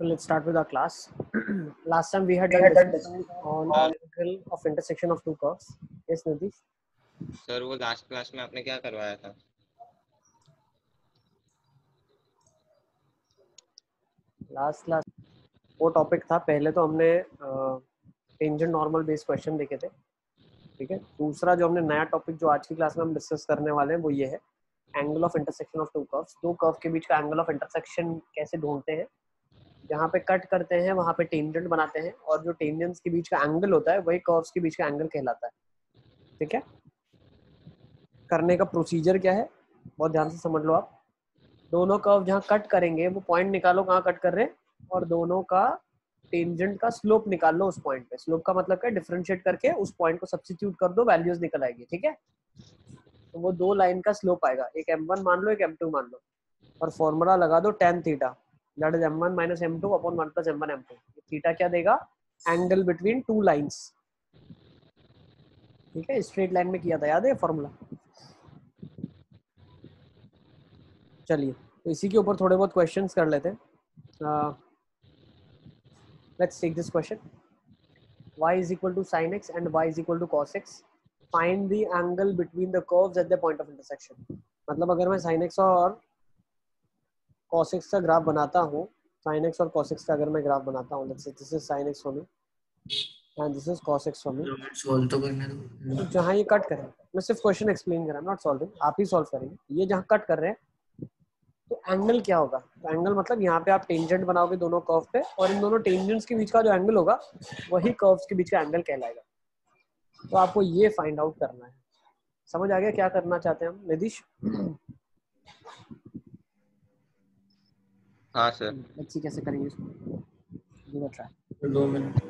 So let's start with our class. Last time we had done discussion on angle of intersection of two curves. Yes, Nitish? Sir वो last class में आपने क्या करवाया था? Last class वो topic था, पहले तो हमने टेंजेंट नॉर्मल बेस्ड क्वेश्चन देखे थे, ठीक है। दूसरा जो हमने नया टॉपिक जो आज की क्लास में हम डिस्कस करने वाले हैं वो ये है angle of intersection of to curves. दो कर्व के बीच का एंगल ऑफ इंटरसेक्शन कैसे ढूंढते हैं। जहाँ पे कट करते हैं वहाँ पे टेंजेंट बनाते हैं और जो टेंजेंट्स के बीच का एंगल होता है वही कर्व्स के बीच का एंगल कहलाता है, ठीक है। करने का प्रोसीजर क्या है, बहुत ध्यान से समझ लो आप। दोनों कर्व जहाँ कट करेंगे वो पॉइंट निकालो कहाँ कट कर रहे हैं और दोनों का टेंजेंट का स्लोप निकाल लो उस पॉइंट पे। स्लोप का मतलब क्या, डिफरेंशिएट करके उस पॉइंट को सब्स्टिट्यूट कर दो, वैल्यूज निकल आएगी, ठीक है। तो वो दो लाइन का स्लोप आएगा, एक m1 मान लो एक m2 मान लो, और फॉर्मूला लगा दो tan theta, that is m1 minus m2 upon 1 plus m1 m2। Theta क्या देगा, एंगल बिटवीन टू लाइंस, ठीक है। स्ट्रेट लाइन में किया था, याद है फॉर्मूला। चलिए तो इसी के ऊपर थोड़े बहुत क्वेश्चंस कर लेते हैं। Let's take this question, y is equal to sin x and y is equal to cos x, find the angle between the curves at the point of intersection। मतलब अगर मैं sin x और cos x का graph बनाता हूँ, sin x और cos x का अगर मैं ग्राफ बनाता हूँ, let's say this is sin x for me and this is cos x for me, solve तो करने दो। तो जहाँ ये कट करें, मैं सिर्फ क्वेश्चन एक्सप्लेन कर रहा हूँ, नॉट सॉल्विंग, आप ही सॉल्व करेंगे। ये जहाँ कट कर रहे हैं तो एंगल क्या होगा, तो एंगल मतलब यहाँ पे आप टेंजेंट बनाओगे दोनों कर्व पे और इन दोनों टेंजेंट्स के बीच का जो एंगल होगा वही कर्व्स के बीच का एंगल कहलाएगा। तो आपको ये फाइंड आउट करना है। समझ आ गया क्या करना चाहते हैं हम, निधिश? हाँ सर। लेट्स सी कैसे करेंगे इसको, give a try. 2 minute.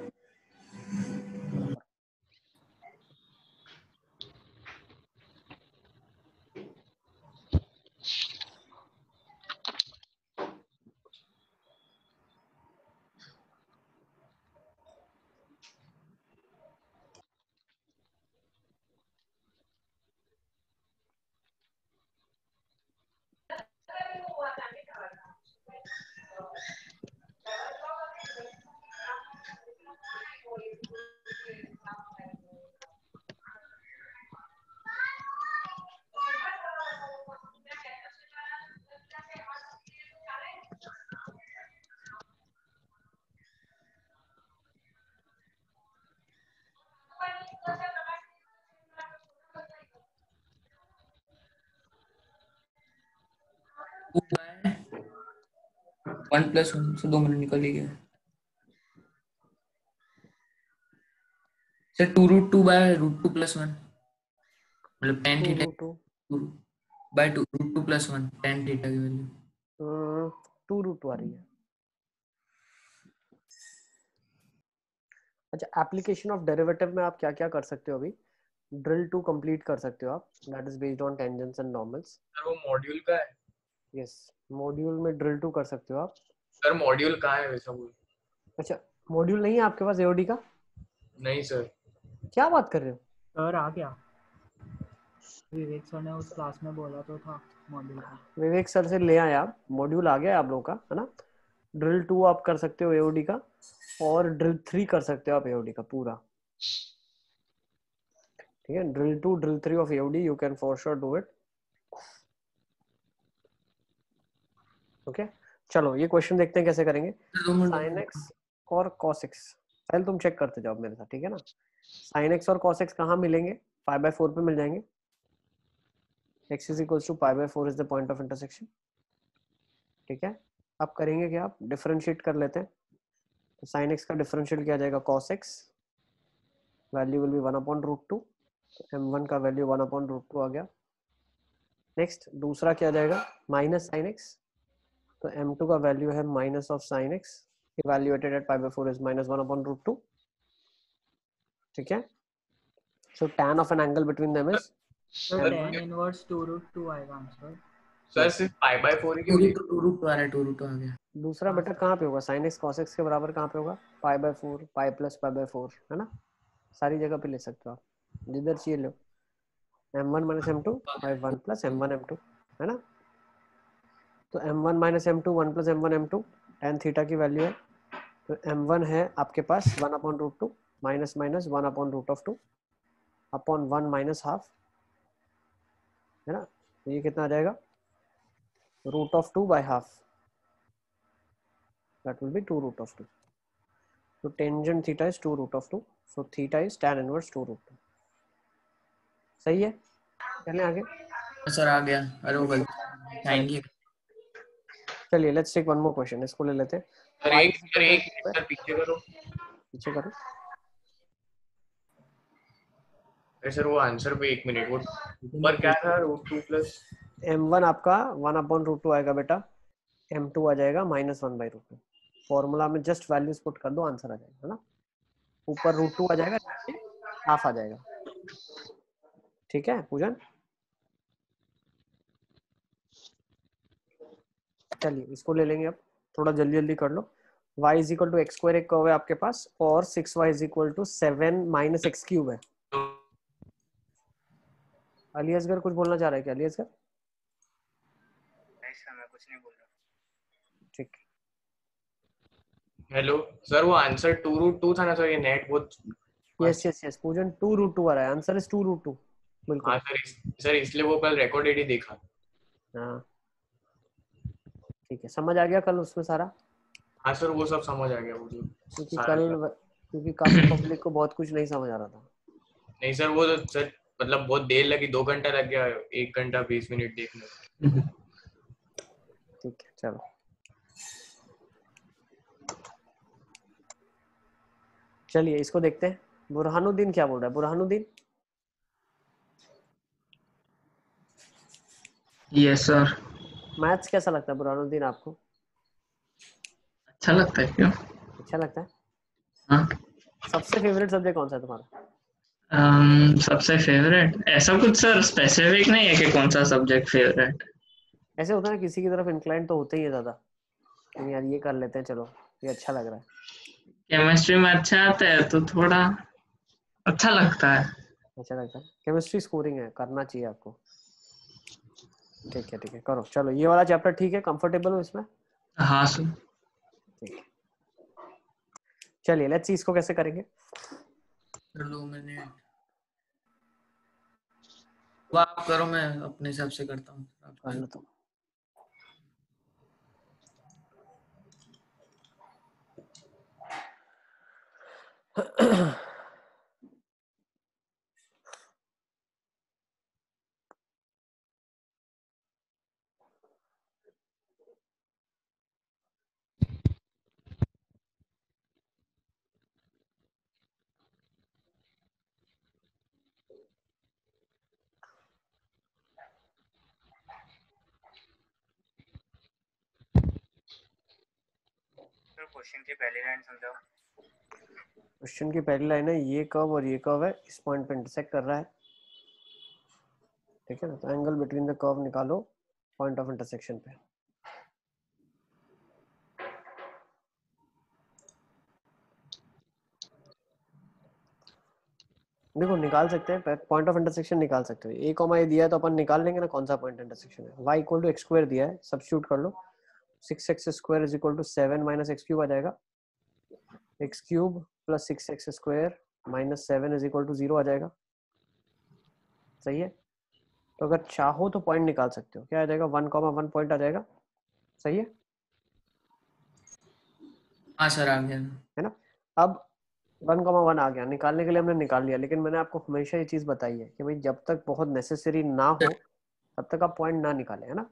One plus one से 2 मिनट निकल ही गया सर। 2√2 बाय √2 प्लस 1 मतलब tan theta 2 plus 1 tan theta की वैल्यू 2√2 आ रही है। अच्छा, एप्लीकेशन ऑफ डेरिवेटिव में आप क्या क्या कर सकते हो अभी, ड्रिल 2 कंप्लीट कर सकते हो आप, that is based on tangents and normals. Sir वो मॉड्यूल का है? यस, मॉड्यूल में ड्रिल 2 कर सकते हो आप। सर मॉड्यूल कहाँ है वैसा बोल? अच्छा, मॉड्यूल नहीं है आपके पास एओडी का? नहीं सर। क्या बात कर रहे हो सर? आ गया, विवेक सर ने उस क्लास में बोला तो था मॉड्यूल का। विवेक सर से ले आए आप, मॉड्यूल आ गया आप लोगों का, है ना। ड्रिल 2 आप कर सकते हो एओडी का, और ड्रिल 3 कर सकते हो आप एओडी का पूरा, ठीक है। Drill 2 drill 3 of AOD you can for sure do it, okay. चलो ये क्वेश्चन देखते हैं कैसे करेंगे। sin x और cos x, पहले तुम चेक करते जाओ मेरे साथ, ठीक है ना। sin x और cos x कहाँ मिलेंगे, π/4 पे मिल जाएंगे। x is equals to π/4 is the point of intersection, ठीक है। अब करेंगे क्या, आप डिफरेंशिएट कर लेते हैं। तो sin x का डिफरेंशियल क्या आ जाएगा, cos x, value will be 1/√2, तो m1 का वैल्यू 1/√2 आ गया। नेक्स्ट दूसरा क्या आ जाएगा, माइनस sin x, तो m2 का वैल्यू है minus of sin x, evaluated at π/4 is minus 1/√2, ठीक है। So tan of an angle between them is sir tan inverse 2√2 आएगा आंसर। सर सिर्फ π/4 ही क्यों लिखा? 2√2 आ रहा है, 2√2 आ गया। दूसरा बेटा कहाँ पे होगा, sin x cos x के बराबर कहाँ पे होगा, π/4, पाई प्लस π/4, है ना। सारी जगह पे ले सकते हो आप, जिधर चाहिए लो। m1 minus m2 by 1 plus m1 m2, है ना। तो m1 minus m2 1 plus m1 m2, tan theta की वैल्यू है, तो m1 है आपके पास 1/√2 minus minus 1/√2 upon 1 minus half, है ना। तो ये कितना आ जाएगा, √2 by half, that will B 2√2. So tangent theta is 2√2. So theta is tan inverse 2√2. सही है, चलें आगे. सर आ गया, अरे वो गलती थैंक यू। चलिए let's take one more question, इसको ले लेते हैं. सर y एक is सर equal to एक x square. सर पीछे करो। पीछे करो. अरे सर वो आंसर पे 1 मिनट, वो ऊपर क्या था, √2 प्लस m1 आपका 1/√2 आएगा बेटा, m2 आ जाएगा -1/√2. फॉर्मूला में जस्ट वैल्यूज पुट कर दो, आंसर आ जाएगा, है ना. ऊपर √2 आ जाएगा, नीचे हाफ आ जाएगा. ठीक है पूजन. चलिए इसको ले लेंगे अब, थोड़ा जल्दी जल्दी कर लो. y is equal to x square एक कर्व है आपके पास, और 6y is equal to 7 minus x cube है. अली असगर कुछ बोलना चाह रहा है क्या, अली असगर? नहीं सर, मैं कुछ नहीं बोल रहा. ठीक. हेलो सर, वो आंसर 2√2 था ना सर, ये नेट बहुत। यस यस यस पूजन, 2√2 आ रहा है, आंसर इज 2√2. बिल्कुल. हाँ सर इसलिए वो कल रिकॉर्डेड ही देखा। हाँ ठीक है, समझ आ गया कल उसमें सारा. हाँ सर वो सब समझ आ गया मुझे क्योंकि सारा कल क्योंकि काफी पब्लिक को बहुत कुछ नहीं समझ आ रहा था. नहीं सर, वो तो सर मतलब बहुत देर लगी, 2 घंटा लग गया 1 घंटा 20 मिनट देखने में। ठीक है चलो. चलिए इसको देखते हैं. बुरहानुद्दीन क्या बोल रहा है, बुरहानुद्दीन? Yes sir. मैथ्स कैसा लगता है बुरहानुद्दीन आपको? अच्छा लगता है क्यों? अच्छा लगता है. हाँ सबसे फेवरेट सब्जेक्ट कौन सा है तुम्हारा? सबसे फेवरेट ऐसा कुछ सर स्पेसिफिक नहीं है कि कौन सा सब्जेक्ट फेवरेट। ऐसे होता है ना, किसी की तरफ इंक्लाइन तो होते ही है ज्यादा, कि यार ये कर लेते हैं, चलो ये अच्छा लग रहा है. केमिस्ट्री में अच्छा आता है तो थोड़ा अच्छा लगता है। अच्छा लगता है. केमिस्ट्री स्कोरिंग है, करना चाहिए आपको. ठीक है करो. चलो ये वाला चैप्टर ठीक है, कंफर्टेबल हो इसमें? हाँ सर। ठीक है. चलिए लेट्स सी इसको कैसे करेंगे. लो मैंने वो आप करो, मैं अपने हिसाब से करता हूँ। कर लो तुम. सर क्वेश्चन की पहली लाइन समझाओ. क्वेश्चन की पहली लाइन है, ये कर्व और ये कर्व है, इस पॉइंट पे इंटरसेक्ट कर रहा है. ठीक है ना, तो एंगल बिटवीन द कर्व निकालो पॉइंट ऑफ इंटरसेक्शन पे. देखो निकाल सकते हैं, पॉइंट ऑफ इंटरसेक्शन निकाल सकते हो. ए कॉमा ए दिया है तो अपन निकाल लेंगे ना कौन सा पॉइंट इंटरसेक्शन है. y equal to x square दिया है, सब्स्टिट्यूट कर लो. 6x square is equal to 7 minus x cube आ जाएगा. X cube plus 6x square minus 7 is equal to 0 आ जाएगा. सही है. तो अगर चाहो तो पॉइंट निकाल सकते हो. क्या आ जाएगा, 1,1 पॉइंट आ जाएगा. सही है. हाँ सर आ गया। है ना. अब 1,1 आ गया, निकालने के लिए हमने निकाल लिया, लेकिन मैंने आपको हमेशा ये चीज बताई है कि भाई जब तक बहुत नेसेसरी ना हो तब तक आप पॉइंट ना निकालें, है ना.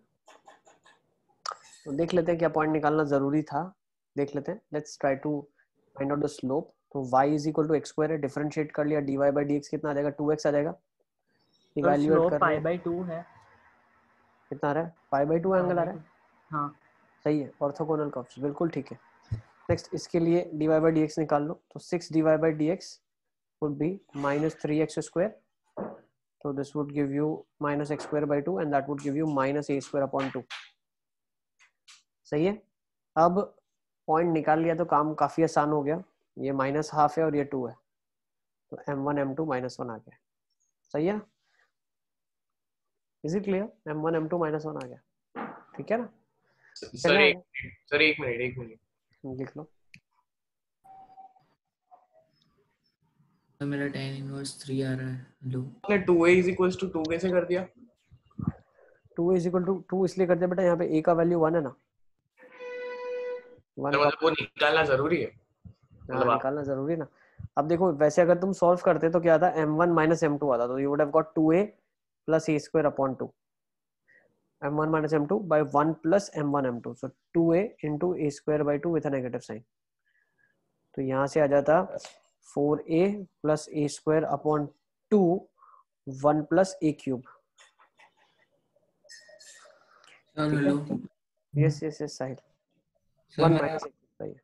तो देख लेते हैं क्या पॉइंट निकालना जरूरी था, देख लेते हैं. Let's try to find out the slope. तो y is equal to x square है, डिफरेंशिएट कर लिया, dy बाई dx कितना आ जाएगा, 2x आ जाएगा. इवैल्यूएट स्लोप कर रहे हैं, π/2 है. कितना आ रहा है, π/2 एंगल आ रहा है. हाँ सही है, ऑर्थोगोनल कर्व्स, बिल्कुल ठीक है. नेक्स्ट इसके लिए dy बाई dx निकाल लो. तो 6 dy by dx would be minus 3x square. So this would give you minus x square by 2 and that would give you minus a square upon 2. सही है. अब पॉइंट निकाल लिया तो काम काफी आसान हो गया. ये माइनस हाफ है और ये 2 है, तो m1 m2 -1 आ गया. सही है. Is it clear, m1 m2 -1 आ गया. ठीक है ना. सर चले एक मिनट लिख लो। तो मेरा tan इनवर्स 3 आ रहा है। हेलो, आपने 2a = 2 कैसे कर दिया? 2 इज इक्वल टू 2 इसलिए कर दिया बेटा, यहाँ पे a का वैल्यू 1 है ना, 1 सर का मतलब वो निकालना जरूरी है, हाँ मतलब आप निकालना जरूरी है ना। अब देखो वैसे अगर तुम सॉल्व करते तो क्या आता, m1 माइनस m2 आता, तो you would have got 2a plus a square upon 2, m1 minus m2 by 1 plus m1 m2, so 2a into a square by 2 with a negative sign। तो यहाँ से आ जाता 4a plus a square upon 2 1 plus a cube। Sir ठीक hello. है, yes yes yes साहिल, sir 1 मेरा minus सही है,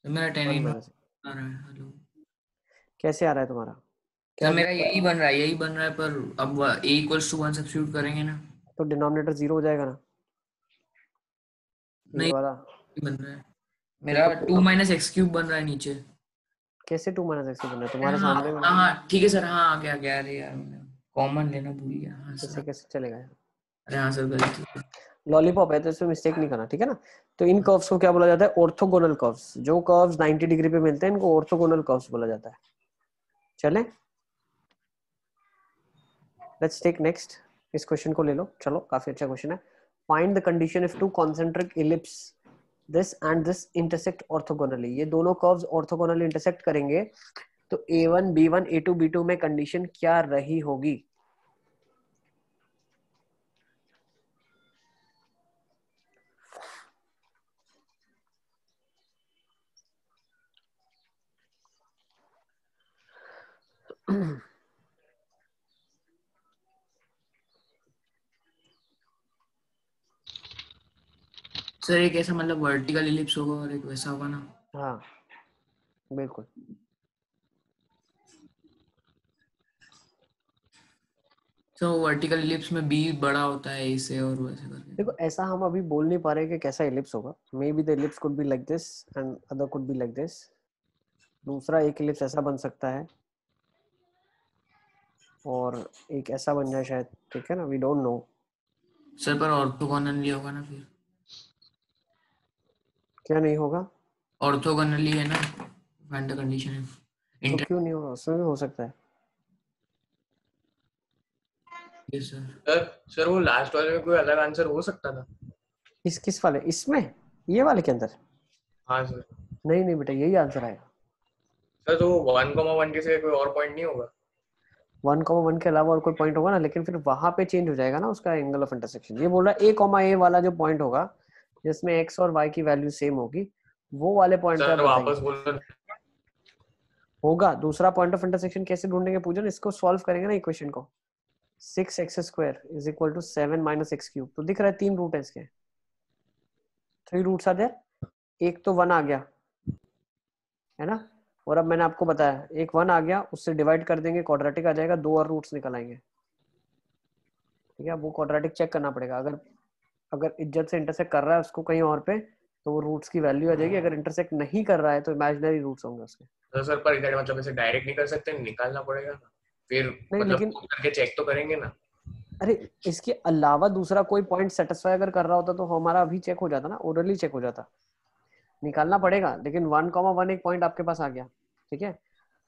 sir मेरा tan 1 इनवर्स माइनस। आ रहा है। हेलो कैसे आ रहा है तुम्हारा, सर, क्या मेरा यही बन रहा है, पर अब a इक्वल्स टू 1 सब्स्टिट्यूट करेंगे ना। तो डिनोमिनेटर 0 हो जाएगा ना, ये नहीं वाला। बन रहा है, मेरा 2 माइनस एक्स क्यूब बन रहा है नीचे। कैसे 2 माइनस एक्स बनना है तुम्हारे हाँ सामने में, हाँ हाँ, ठीक है सर। हाँ आ गया गया, अरे यार कॉमन लेना भूल गया। हाँ इससे सर, कैसे चलेगा यार, अरे हाँ सर, गलती है। लॉलीपॉप है तो इसमें मिस्टेक नहीं करना, ठीक है ना। तो इन कर्व्स को क्या बोला जाता है, ऑर्थोगोनल कर्व्स। जो कर्व्स 90 डिग्री पे मिलते हैं इनको ऑर्थोगोनल कर्व्स बोला जाता है। चले लेट्स टेक नेक्स्ट, इस क्वेश्चन को ले लो, चलो काफी अच्छा क्वेश्चन है। Find the condition if two concentric ellipse this and this intersect orthogonally. ये दोनों कर्व्स ऑर्थोगोनली इंटरसेक्ट करेंगे तो a1 b1 a2 b2 में कंडीशन क्या रही होगी। सर एक ऐसा मतलब वर्टिकल इलिप्स होगा और एक वैसा होगा ना। हाँ बिल्कुल, तो वर्टिकल इलिप्स में बी बड़ा होता है ए से, और वैसे करके। देखो ऐसा हम अभी बोल नहीं पा रहे कि कैसा इलिप्स होगा। May be the ellipse could be like this and other could be like this. दूसरा एक इलिप्स ऐसा बन सकता है और एक ऐसा बन जाए शायद, ठीक है ना, वी डोंट नो। सर पर ऑर्थोगोनली होगा ना फिर। क्या नहीं होगा, ऑर्थोगोनली है ना, फाइंड द कंडीशन है तो इंटर। क्यों नहीं होगा, उसमें भी हो सकता है। Yes sir. सर सर वो लास्ट वाले में कोई अलग आंसर हो सकता था? किस किस वाले, इसमें ये वाले के अंदर? हाँ सर। नहीं नहीं बेटा, यही आंसर आएगा। सर तो 1,1 के से कोई और पॉइंट नहीं होगा? 1,1 के अलावा और कोई पॉइंट होगा ना, लेकिन फिर वहां पे चेंज हो जाएगा ना उसका एंगल ऑफ इंटरसेक्शन। ये बोल रहा है a, a वाला जो पॉइंट होगा जिसमें x और y की वैल्यू सेम होगी, वो वाले पॉइंट पे आप सर वापस बताएंगे बोलो। होगा। दूसरा पॉइंट ऑफ इंटरसेक्शन कैसे ढूंढेंगे पूजन, इसको सॉल्व करेंगे ना इक्वेशन को। 6x² is equal to 7 minus x cube. तो दिख रहा है 3 रूट है इसके, 3 रूट्स आ जाए, एक तो 1 आ गया है ना, और अब मैंने आपको बताया एक 1 आ गया, उससे डिवाइड कर देंगे, क्वाड्रेटिक आ जाएगा, 2 और रूट्स निकल आएंगे। ठीक है, वो क्वाड्रेटिक चेक करना पड़ेगा। अगर अगर इज्जत से इंटरसेक्ट कर रहा है उसको कहीं और पे तो वो रूट्स की वैल्यू आ जाएगी, अगर इंटरसेक्ट नहीं कर रहा है तो इमेजिनरी रूट्स होंगे उसके। तो सर पर इधर मतलब ऐसे डायरेक्ट नहीं कर सकते, निकालना पड़ेगा ना फिर, नहीं मतलब लेकिन करके चेक तो करेंगे ना। अरे इसके अलावा दूसरा कोई पॉइंट सेटिस्फाई अगर कर रहा होता तो हमारा अभी चेक हो जाता ना, ओरली चेक हो जाता। निकालना पड़ेगा, लेकिन 1,1 एक पॉइंट आपके पास आ गया, ठीक है।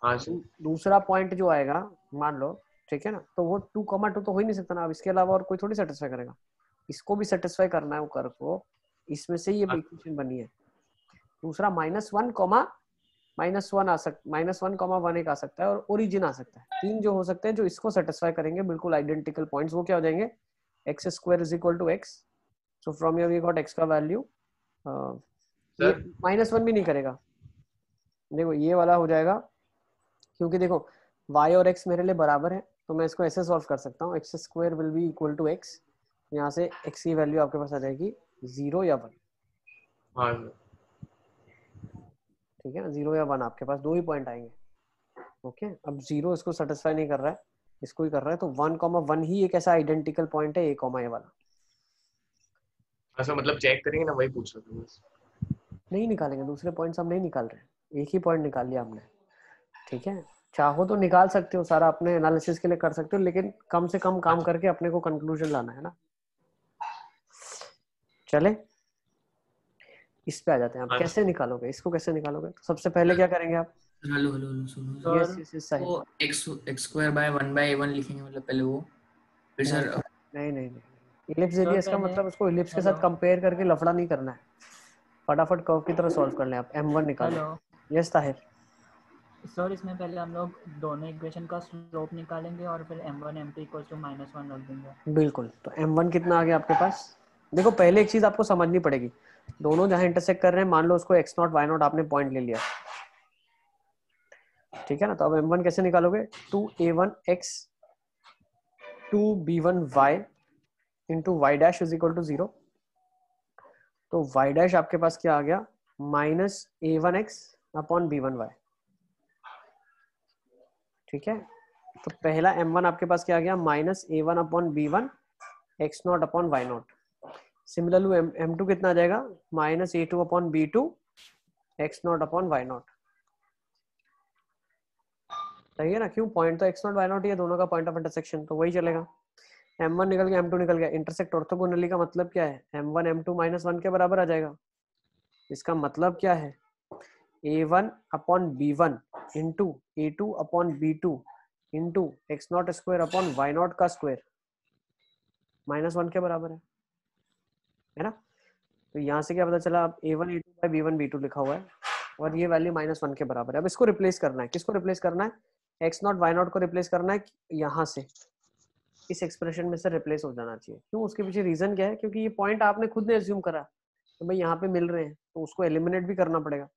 हाँ सर। दूसरा पॉइंट जो आएगा मान लो, ठीक है ना, तो वो 2,2 तो हो ही नहीं सकता ना। अब इसके अलावा और कोई थोड़ी सेटिस्फाई करेगा, इसको भी सेटिस्फाई करना है वो कर्व को, इसमें से ये इक्वेशन बनी है। दूसरा -1, -1 आ सकता, -1, 1 एक आ सकता है और ओरिजिन आ सकता है। 3 जो हो सकते हैं जो इसको सेटिस्फाई करेंगे, बिल्कुल आइडेंटिकल पॉइंट्स। वो क्या हो जाएंगे, x² is equal to x, so from here we got x का वैल्यू। ये सर -1 भी नहीं करेगा, देखो ये वाला हो जाएगा, क्योंकि देखो y और x मेरे लिए बराबर है, तो मैं इसको ऐसे सॉल्व कर सकता हूँ, x² will be equal to x। यहाँ से x की वैल्यू आपके पास आ जाएगी 0 या 1, हाँ सर। ठीक है ना, 0 या 1 आपके पास दो ही पॉइंट आएंगे। ओके, अब 0 इसको सेटिस्फाई नहीं कर रहा है, इसको ही कर रहा है, तो 1,1 ही एक ऐसा आइडेंटिकल पॉइंट है a, a वाला। हाँ सर, मतलब चेक करेंगे ना, वही पूछ रहा था बस। नहीं निकालेंगे, दूसरे पॉइंट्स हम नहीं निकाल रहे, एक ही पॉइंट निकाल लिया हमने, ठीक है। चाहो तो निकाल सकते हो सारा, अपने एनालिसिस के लिए कर सकते हो, लेकिन कम से कम काम करके अपने को कंक्लूजन लाना है ना। चले इस पे आ जाते हैं आप। अच्छा। कैसे निकालोगे इसको, कैसे निकालोगे? तो सबसे पहले क्या करेंगे आप? हेलो हेलो हेलो सुनो सर यस यस यस साहिल। वो x स्क्वायर बाय 1/a1 लिखेंगे मतलब पहले वो, फिर नहीं सर नहीं नहीं नहीं, इलिप्स दे दिया, इसका पहले मतलब उसको इलिप्स के हेलो साथ कंपेयर करके लफड़ा नहीं करना है, फटाफट कर्व की तरह सॉल्व कर लें आप। m1 निकालो। Hello yes Tahir. सर, इसमें पहले हम लोग दोनों इक्वेशन का स्लोप निकालेंगे और फिर m1 m2 इक्वल्स टू -1 रख देंगे। बिल्कुल, तो m1 कितना आ गया आपके पास? देखो पहले एक चीज आपको समझनी पड़ेगी, दोनों जहां इंटरसेक्ट कर रहे हैं, मान लो उसको x0 y0 आपने पॉइंट ले लिया, ठीक है ना? तो अब m1 कैसे निकालोगे? 2a1x 2b1y into y dash is equal to 0। तो y डैश आपके पास क्या आ गया? -a1x upon b1y। ठीक है, तो पहला m1 आपके पास क्या आ गया? -a1 upon b1 x0 upon y0। Similarly m2 कितना आ जाएगा? -a2 upon b2 x0 upon y0। सही है ना? क्यों? पॉइंट तो x0 y0 ही है, दोनों का पॉइंट ऑफ इंटरसेक्शन, तो वही चलेगा। m1 निकल गया, m2 निकल गया। इंटरसेक्ट ऑर्थोगोनली का मतलब क्या है? m1 m2 -1 के बराबर आ जाएगा। इसका मतलब क्या है? a1 upon b1 into a2 upon b2 into x0 square upon y0 का स्क्वायर -1 के बराबर है ना? तो यहाँ से क्या पता चला? अब a1 a2 by b1 b2 लिखा हुआ है और ये वैल्यू -1 के बराबर है। अब इसको रिप्लेस करना है, किसको रिप्लेस करना है? x0 y0 को रिप्लेस करना है, यहाँ से इस एक्सप्रेशन में से रिप्लेस हो जाना चाहिए। क्यों? उसके पीछे रीजन क्या है? क्योंकि ये पॉइंट आपने खुद ने एज्यूम करा तो भाई यहाँ पे मिल रहे हैं, तो उसको एलिमिनेट भी करना पड़ेगा।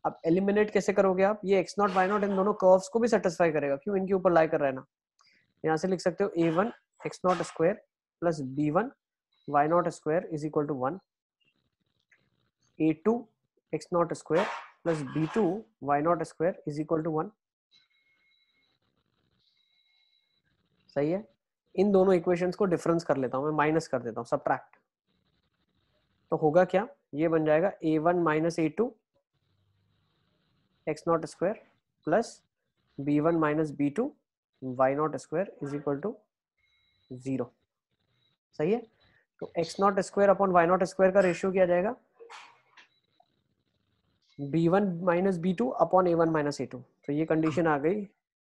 अब एलिमिनेट कैसे करोगे आप? ये x0 y0 इन दोनों कर्व्स को भी सेटिस्फाई करेगा। क्यों? इनके ऊपर लाई कर रहा है ना। यहाँ से लिख सकते हो a1 x0 square plus b1 y0 square is equal to 1, a2 x0 square plus b2 y0 square is equal to 1। सही है। इन दोनों इक्वेशंस को डिफरेंस कर लेता हूं मैं, माइनस कर देता हूं, सबट्रैक्ट। तो होगा क्या? ये बन जाएगा a1 minus a2 x0 square plus b1 minus b2 y0 square is equal to 0। सही है। तो x0 square upon y0 square का रेशियो क्या जाएगा? b1 minus b2 upon a1 minus a2। तो ये कंडीशन आ गई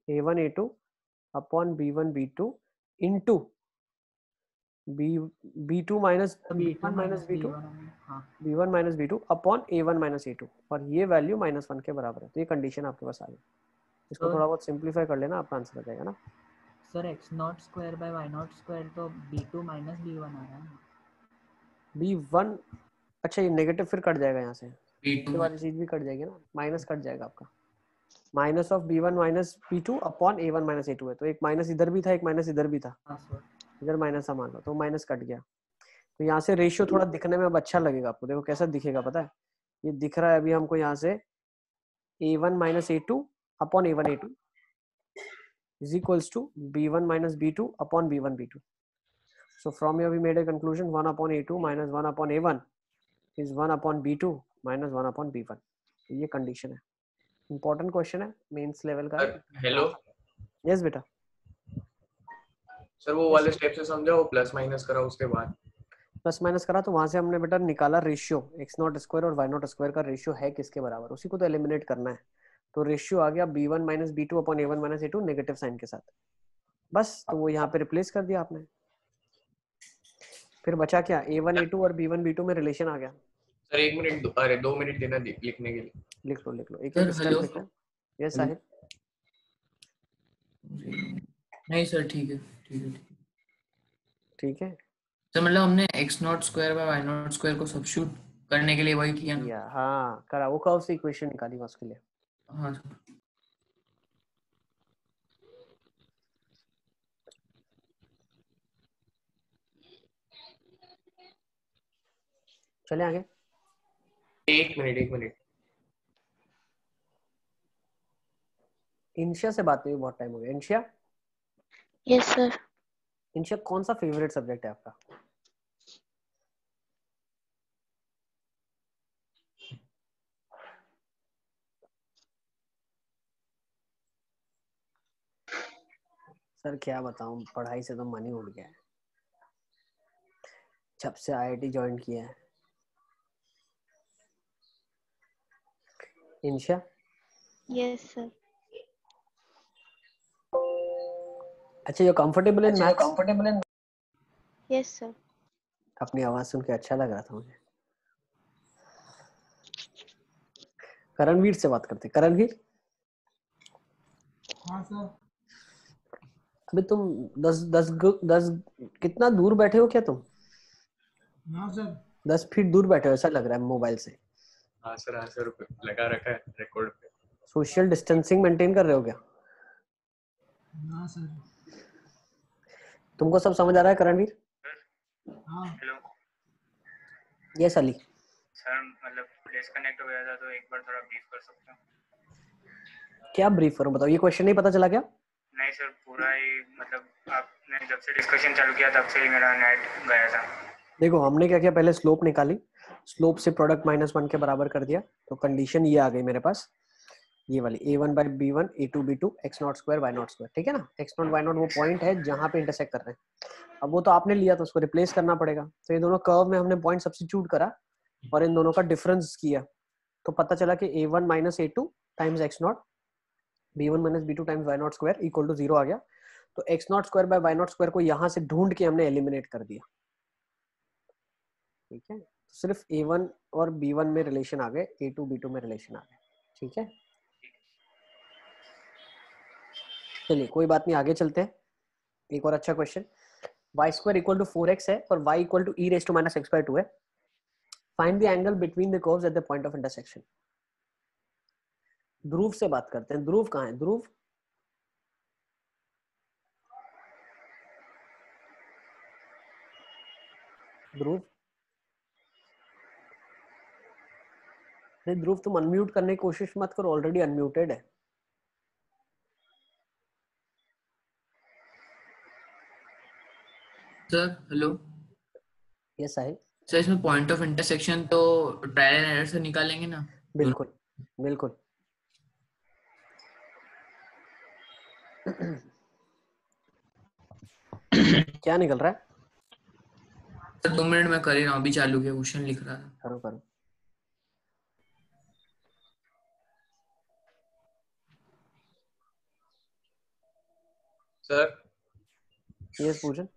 a1 a2 upon b1 b2 into b2 minus b1 minus b2 हाँ b1 minus b2 upon a1 minus a2, और ये value -1 के बराबर है। तो ये कंडीशन आपके पास आ गई। इसको थोड़ा बहुत सिंप्लीफाई कर लेना, आपका आंसर आ जाएगा ना। Sir, x0 square by y0 square तो b2 माइनस b1 आ रहा है ना। b1, अच्छा ये नेगेटिव फिर कट जाएगा यहाँ से, b2 ये वाली चीज भी कट जाएगी ना, माइनस कट जाएगा आपका। Minus of b1 minus b2 upon a1 minus a2 है, तो एक माइनस इधर भी था, एक माइनस इधर भी था, हाँ सर। इधर माइनस था मान लो, तो माइनस कट गया। तो यहाँ से रेशियो थोड़ा दिखने में अब अच्छा लगेगा आपको। देखो कैसा दिखेगा पता है? ये दिख रहा है अभी हमको यहाँ से a1 minus a2 upon a1 a2 is equals to b1 minus b2 upon b1 b2. So from here we made a conclusion 1 upon a2 minus 1 upon a1 is 1 upon b2 minus 1 upon b1. ये condition है, important question है, mains level का है। Hello yes बेटा। Sir, वो वाले step से समझा, वो प्लस माइनस करा उसके बाद। प्लस माइनस करा तो वहां से हमने बेटा निकाला रेशियो, x0 स्क्वायर और y0 स्क्वायर का रेशियो है किसके बराबर, उसी को तो एलिमिनेट करना है। तो रेशियो आ गया b1 minus b2 upon a1 minus a2 negative sign के साथ, बस। तो वो यहाँ पे रिप्लेस कर दिया आपने। फिर बचा क्या? a1 a2 और b1 b2 में रिलेशन आ गया। सर 1 मिनट, अरे 2 मिनट देना लिखने के लिए। लिख लो एक सर एक स्टेप हेलो लिख लो। यस साहिब। नहीं सर ठीक है ठीक है ठीक है। सर, मतलब हमने x0 square by y0 square को सब्स्टिट्यूट करने के लिए वही किया ना। या हाँ करा, वो कर्व से इक्वेशन निकाली उसके लिए। हाँ सर। चले आगे। 1 मिनट। इंशिया से बात हुई बहुत टाइम हो गया। इंशिया, यस सर। इंशिया कौन सा फेवरेट सब्जेक्ट है आपका? सर क्या बताऊं, पढ़ाई से तो मन ही उड़ गया है जब से आईआईटी ज्वाइन किया है। इंशा, Yes, sir. अच्छा you comfortable in maths? Yes, sir. अपनी आवाज सुन के अच्छा लग रहा था मुझे। करणवीर से बात करते। करणवीर, हाँ सर। अभी तुम 10 कितना दूर बैठे हो क्या तुम? हाँ सर। 10 फीट दूर बैठे हो ऐसा लग रहा है मोबाइल से। हाँ सर लगा रखा है रिकॉर्ड पे। सोशल डिस्टेंसिंग मेंटेन कर रहे हो क्या? हाँ सर। तुमको सब समझ आ रहा है करणवीर? हाँ। Hello yes Ali. सर, मतलब डिस्कनेक्ट हो गया था तो एक बार थोड़ा ब्रीफ कर सकते हो? क्या ब्रीफ करूं बताओ, ये क्वेश्चन नहीं पता चला क्या? नहीं सर, पूरा ही मतलब आपने जब से डिस्कशन चालू किया तब से ही मेरा नेट गया था। देखो हमने क्या किया, पहले स्लोप निकाली, स्लोप से प्रोडक्ट -1 के बराबर कर दिया, तो कंडीशन ये आ गई मेरे पास, ये वाली a1/b1 a2/b2 x0² y0², ठीक है ना। x0 y0 वो पॉइंट है जहां पे इंटरसेक्ट कर रहे हैं। अब वो तो आपने लिया तो उसको रिप्लेस करना पड़ेगा, तो ये दोनों कर्व में हमने पॉइंट सब्स्टिट्यूट करा और इन दोनों का डिफरेंस किया, तो पता चला कि a1 - a2 times x0 b1 - b2 times y0² equal to 0 आ गया। तो x0² बाय y0² को यहाँ से ढूंढ के हमने एलिमिनेट कर दिया, ठीक है। तो सिर्फ a1 और b1 में रिलेशन आ गए, a2 b2 में रिलेशन आ गए, ठीक है। चलिए कोई बात नहीं, आगे चलते हैं। एक और अच्छा question, y² equal to 4x है और y इक्वल टू e⁻x/2 है। Find the angle between the curves at the point of intersection. Dhruv से बात करते हैं। ध्रुव कहाँ है? ध्रुव, ध्रुव, नहीं ध्रुव तुम अनम्यूट करने की कोशिश मत करो, ऑलरेडी अनम्यूटेड है। Sir hello. यस साहिल। सर इसमें पॉइंट ऑफ इंटरसेक्शन तो ट्रायल एंड एरर से निकालेंगे ना? बिल्कुल बिल्कुल। क्या निकल रहा है? सर 2 मिनट में कर ही रहा हूँ, अभी चालू किया, क्वेश्चन लिख रहा था। करो करो। सर यस पूजन।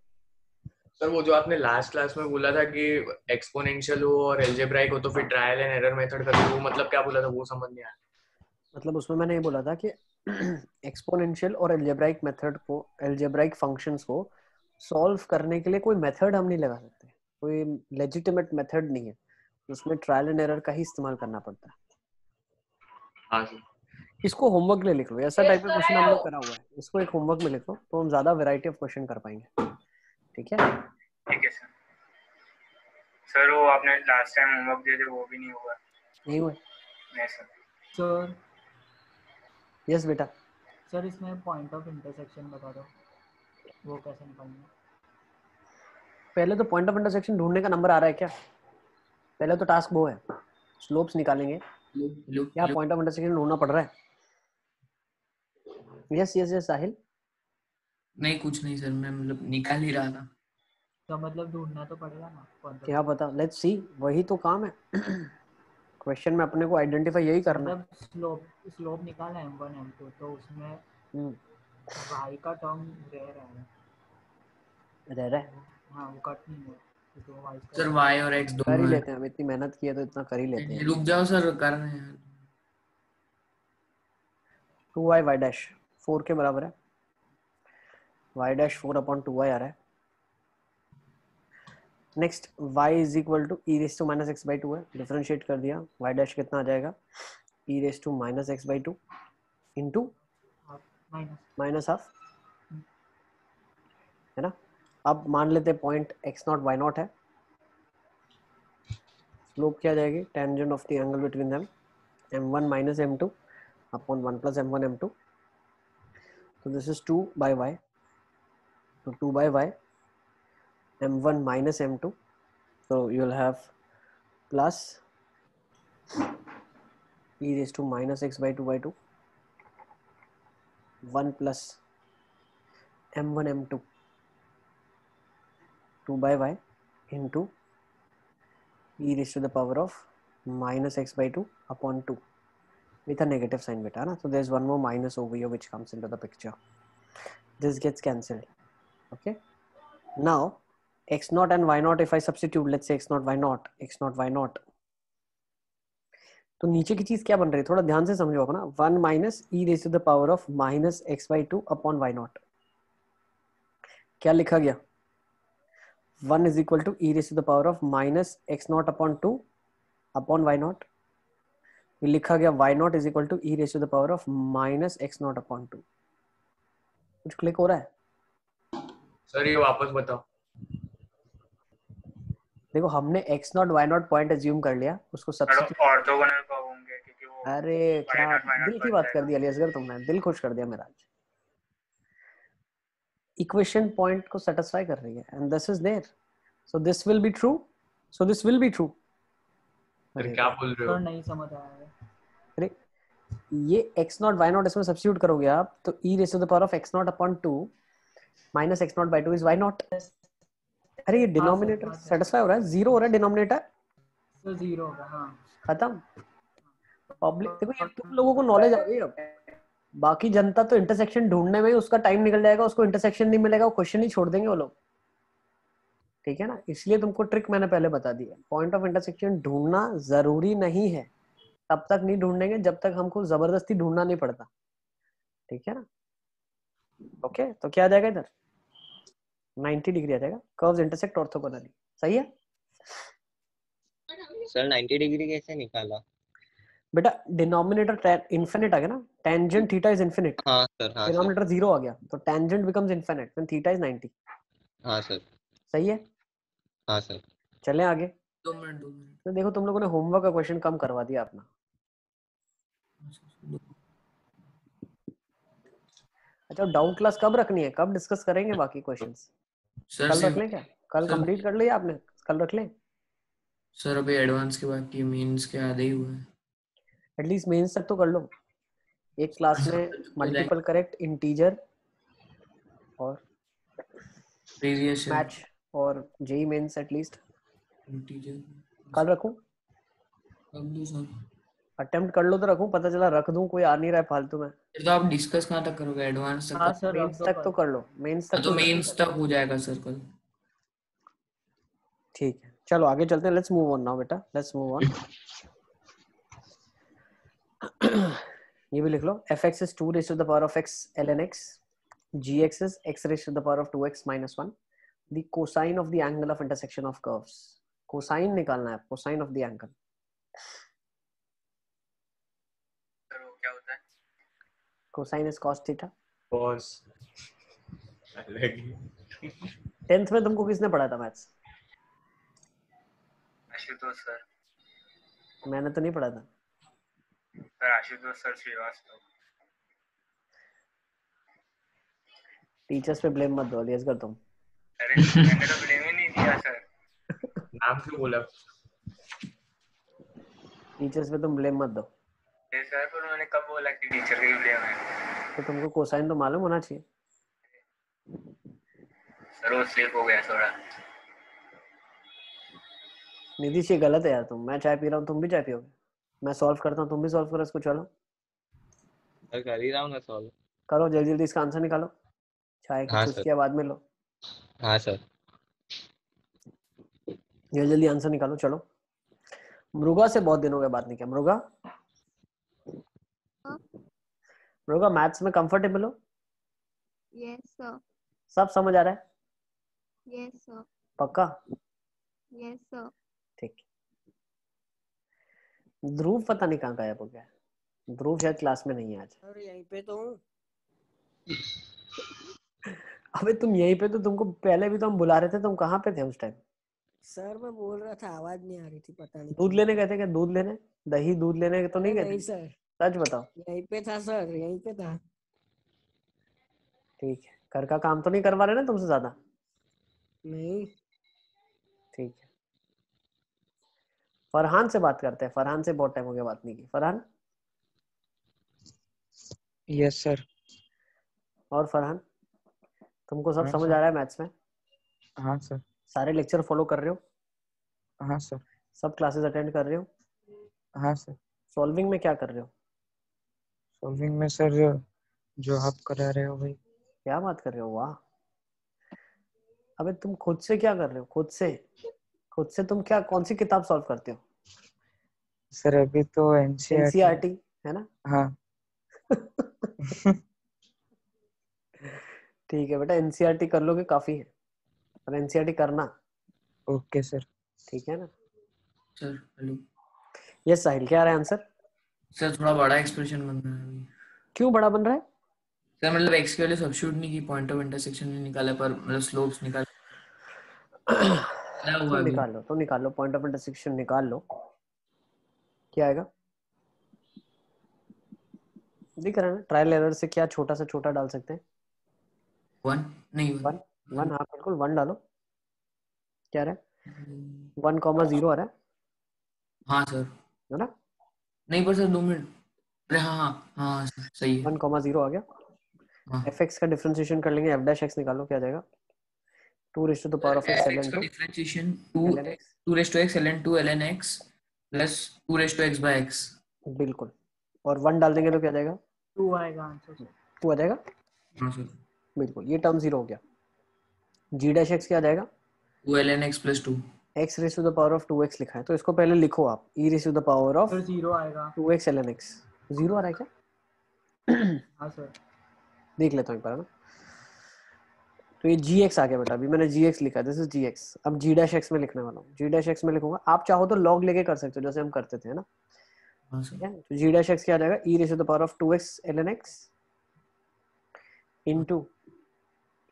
सर वो जो आपने लास्ट क्लास में बोला था कि एक्सपोनेंशियल हो और एल्जेब्राइक हो तो फिर ट्रायल एंड एरर मेथड करते, वो मतलब क्या बोला था, वो समझ नहीं आया। मतलब उसमें मैंने ये बोला था कि एक्सपोनेंशियल और एल्जेब्राइक मेथड को, एल्जेब्राइक फंक्शंस को सॉल्व करने के लिए कोई मेथड हम नहीं लगा सकते, कोई लेजिटिमेट मेथड नहीं है, उसमें ट्रायल एंड एरर का ही इस्तेमाल करना पड़ता है। हाँ सर। इसको होमवर्क में लिख लो, ऐसा टाइप का क्वेश्चन हम लोग करा हुआ है, इसको एक होमवर्क में लिखो तो हम ज्यादा वैरायटी ऑफ क्वेश्चन कर पाएंगे, ठीक है। ठीक है सर। सर वो आपने लास्ट टाइम होमवर्क दिए थे वो भी नहीं हुआ? नहीं हुआ? नहीं सर। सर यस बेटा। सर इसमें पॉइंट ऑफ इंटरसेक्शन बता दो, वो कैसे निकालना है? पहले तो पॉइंट ऑफ इंटरसेक्शन ढूंढने का नंबर आ रहा है क्या? पहले तो टास्क वो है, स्लोप्स निकालेंगे, क्या पॉइंट ऑफ इंटरसेक्शन ढूंढना पड़ रहा है? यस यस यस साहिल। नहीं कुछ नहीं सर, मैं मतलब निकाल ही रहा था। तो मतलब ढूंढना तो पड़ेगा ना point of क्या पता, लेट्स सी, वही तो काम है क्वेश्चन में अपने को आइडेंटिफाई यही करना है। मतलब स्लोप निकाला m1 m2, तो उसमें y का टर्म रेयर है। रह रहा है। हाँ वो कट नहीं है तो y सर y और x कर ही दोनों लेते हैं, हम इतनी मेहनत की है तो इतना कर ही लेते है। हैं। रुक जाओ सर, कर रहे हैं। 2y y डैश 4 के बराबर है, y डैश 4/2y आ रहा है। Next y is equal to e⁻x/2 है, डिफरेंशिएट कर दिया, y डैश कितना आ जाएगा, e⁻x/2 इनटू -हाफ, है ना। अब मान लेते हैं पॉइंट x0 y0 है, स्लोप क्या आ जाएगी, tangent of the angle between them m1 - m2 upon 1 + m1 m2, तो दिस इज 2/y, तो 2/y m1 - m2, so you'll have plus e⁻x/2 1 plus m1 m2 2/y into e⁻x/2 upon 2, with a negative sign beta na, so there's one more minus over here which comes into the picture. This gets cancelled. Okay, now x naught and y naught, if I substitute, let's say x naught y naught, तो नीचे की चीज क्या बन रही है, थोड़ा ध्यान से समझो अपना. 1 minus e raise to the power of minus x by two upon y naught. क्या लिखा गया? 1 is equal to e raise to the power of minus x naught upon 2 upon y naught. लिखा गया y naught is equal to e raise to the power of minus x naught upon 2. कुछ click हो रहा है? Sir ये वापस बताओ. देखो हमने x naught y not point assume कर लिया, उसको सब्स्टिट्यूट. ऑर्थोगोनल का होंगे क्योंकि वो अरे क्या दिल की बात कर दी अली असगर, तुमने दिल खुश कर दिया मेरा आज. इक्वेशन पॉइंट को सेटिस्फाई कर रही है and this is there, so this will be true, so this will be true. अरे क्या बोल रहे हो? सर नहीं समझ आया है. अरे ये x नॉट y नॉट इसमें सब्स्टिट्यूट करोगे आप तो e raise to the power of x naught upon 2 minus x naught by 2 is y naught. अरे ये डिनोमिनेटर सेटिस्फाई हो रहा है, जीरो हो रहा है डिनोमिनेटर, तो जीरो होगा. हाँ खत्म. पब्लिक देखो ये तुम लोगों को नॉलेज आ गई. अब बाकी जनता तो इंटरसेक्शन ढूंढने में उसका टाइम निकल जाएगा, उसको इंटरसेक्शन नहीं मिलेगा, वो क्वेश्चन ही छोड़ देंगे वो लोग. ठीक है ना, इसलिए तुमको ट्रिक मैंने पहले बता दी है. पॉइंट ऑफ इंटरसेक्शन ढूंढना जरूरी नहीं है, तब तक नहीं ढूंढेंगे जब तक हमको जबरदस्ती ढूंढना नहीं पड़ता. ठीक है ना. ओके तो क्या आ जाएगा इधर? 90 डिग्री आ जाएगा. Curves intersect orthogonally. सही है सर 90 डिग्री कैसे निकाला? बेटा डिनोमिनेटर इनफिनिट आ गया ना, टेंजेंट थीटा इज इनफिनिट. हाँ सर. हाँ सर. डिनोमिनेटर 0 आ गया तो tangent becomes infinite when theta is 90. हाँ सर. सही है. हाँ सर. चलें आगे. 2 मिनट. तो देखो तुम लोगों ने होमवर्क का क्वेश्चन कम करवा दिया अपना. अच्छा डाउट क्लास कब रखनी है, कब डिस्कस करेंगे बाकी क्वेश्चंस? सर कल रख लें क्या? कल सर- कंप्लीट कर लिया आपने? कल रख लें. सर अभी एडवांस के बाकी मेंस के आधे ही हुए हैं. एटलीस्ट मेंस तक तो कर लो. एक क्लास में मल्टीपल करेक्ट, इंटीजर और प्रीवियस मैच और जेई मेंस एटलीस्ट इंटीजर कल रखूं. अब दो सर. अटेम्प्ट कर लो तो रखूं, पता चला रख दूं कोई आ नहीं रहा है फालतू में. फिर तो आप डिस्कस कहाँ तक करोगे? एडवांस तक? हाँ सर रख मेंस दो तक तो कल. कर लो, मेंस तक तो मेंस तक हो जाएगा सर कल. ठीक है चलो आगे चलते हैं. लेट्स मूव ऑन नाउ बेटा, लेट्स मूव ऑन. ये भी लिख लो. fx is 2 raised to the power of x ln x. gx is x raised to the power of 2x minus 1. The cosine of the angle of intersection of curves. Cosine निकालना है, cosine of the angle. Sir वो क्या होता है? Cosine is cos theta. Boss अलग ही. 10th में तुमको किसने पढ़ा था मैथ्स? आशुतोष सर. मैंने तो नहीं पढ़ा था. Sir Ashutosh sir Srivastava. Teachers पे ब्लेम मत दो अलियास कर तुम. अरे मैंने तो ब्लेम ही नहीं दिया सर. नाम क्यों बोला? टीचर्स पे तुम ब्लेम मत दो. ये सर पर उन्होंने कब बोला कि टीचर का ही ब्लेम है? तो तुमको कोसाइन तो मालूम होना चाहिए. सर वो स्लिप हो गया थोड़ा. निधीश ये गलत है यार. तुम, मैं चाय पी रहा हूँ तुम भी चाय पियोगे, मैं सॉल्व करता हूँ तुम भी सॉल्व करो इसको. चलो सर कर ही रहा हूँ ना सॉल्व. करो जल्दी जल्दी इसका आंसर निकालो. चाय की हाँ, चुस्कियां बाद में लो, हाँ सर. जल्दी जल्दी आंसर निकालो. चलो मृगा से बहुत दिन हो गए बात नहीं किया. मृगा, मृगा मैथ्स में कंफर्टेबल हो? Yes, sir. सब समझ आ रहा है? Yes, sir. पक्का? Yes, sir. ठीक. ध्रुव पता नहीं कहाँ गायब हो गया. ध्रुव शायद क्लास में नहीं है आज. अरे यहीं पे तो हूँ. अबे तुम यहीं पे, तो तुमको पहले भी तो हम बुला रहे थे, तुम कहाँ पे थे उस टाइम? सर मैं बोल रहा था आवाज नहीं आ रही थी, पता नहीं. दूध लेने गए थे क्या? दूध लेने, दही दूध लेने तो नहीं गए नहीं थे? सर, सच बताओ. यहीं पे था सर, यहीं पे था. ठीक है. घर का काम तो नहीं करवा रहे ना तुमसे ज्यादा? नहीं. ठीक है. फरहान से बात करते हैं. फरहान से बहुत टाइम हो गया बात नहीं की. फरहान. Yes sir. और फरहान तुमको सब हाँ, समझ सर. आ रहा है मैथ्स में? हाँ सर. सारे लेक्चर फॉलो कर रहे हो? हाँ सर. सब क्लासेस अटेंड कर रहे हो? हाँ सर. सॉल्विंग में क्या कर रहे हो? सॉल्विंग में सर जो आप करा रहे हो भाई। क्या बात कर रहे हो, वाह। अबे तुम खुद से क्या कर रहे हो, खुद से तुम क्या, कौन सी किताब सॉल्व करते हो? सर अभी तो एनसीईआरटी। एनसीईआरटी है ना? हाँ। ठीक है बेटा, एनसीईआरटी कर लोगे काफी है, और एनसीईआरटी करना। Okay sir. ठीक है ना? सर हेलो यस साहिल, क्या आ रहा है आंसर? सर, थोड़ा बड़ा एक्सप्रेशन बन रहा है अभी। क्यों बड़ा बन रहा है? सर मतलब एक्स के लिए सब्स्टिट्यूट नहीं की, पॉइंट ऑफ इंटरसेक्शन नहीं निकाला, पर मतलब स्लोप्स निकाल क्या हुआ तो अभी? निकाल लो पॉइंट ऑफ इंटरसेक्शन निकाल लो, क्या आएगा? दिख रहा है ना, ट्रायल एरर से क्या छोटा से छोटा डाल सकते हैं? 1 नहीं वन हाँ बिल्कुल 1 डालो। क्या आ रहा है? 1,0 आ रहा है, हाँ सर। है ना? नहीं पर सर 2 मिनट। अरे हाँ हाँ हाँ सर, सही है। 1,0 आ गया। हाँ। fx का डिफरेंशिएशन कर लेंगे, f डैश x निकालो, क्या आ जाएगा? 2 raised to the power of x x ln का 2 differentiation ln x। 2 raised to x ln 2 ln x plus 2 raised to x by x। बिल्कुल, और 1 डाल देंगे तो क्या आ जाएगा? 2 आएगा आंसर। 2 आ जाएगा, हाँ सर। बिल्कुल। ये टर्म 0 हो गया। g डैश x क्या आ जाएगा? 2 ln x plus 2। x raised to the power of 2x लिखा है, तो इसको पहले लिखो आप, e raised to the power of फिर 0 आएगा। 2x ln x। 0 आ रहा है क्या? हाँ सर। देख लेता हूँ एक बार ना। तो ये gx आ गया बेटा, अभी मैंने gx लिखा है, दिस इज gx। अब g डैश x में लिखने वाला हूँ, g डैश x में लिखूंगा। आप चाहो तो log लेके कर सकते हो, जैसे हम करते थे, है ना? हाँ सर। ठीक है, तो g डैश x क्या आ जाएगा? e raised to the power of 2x ln x into,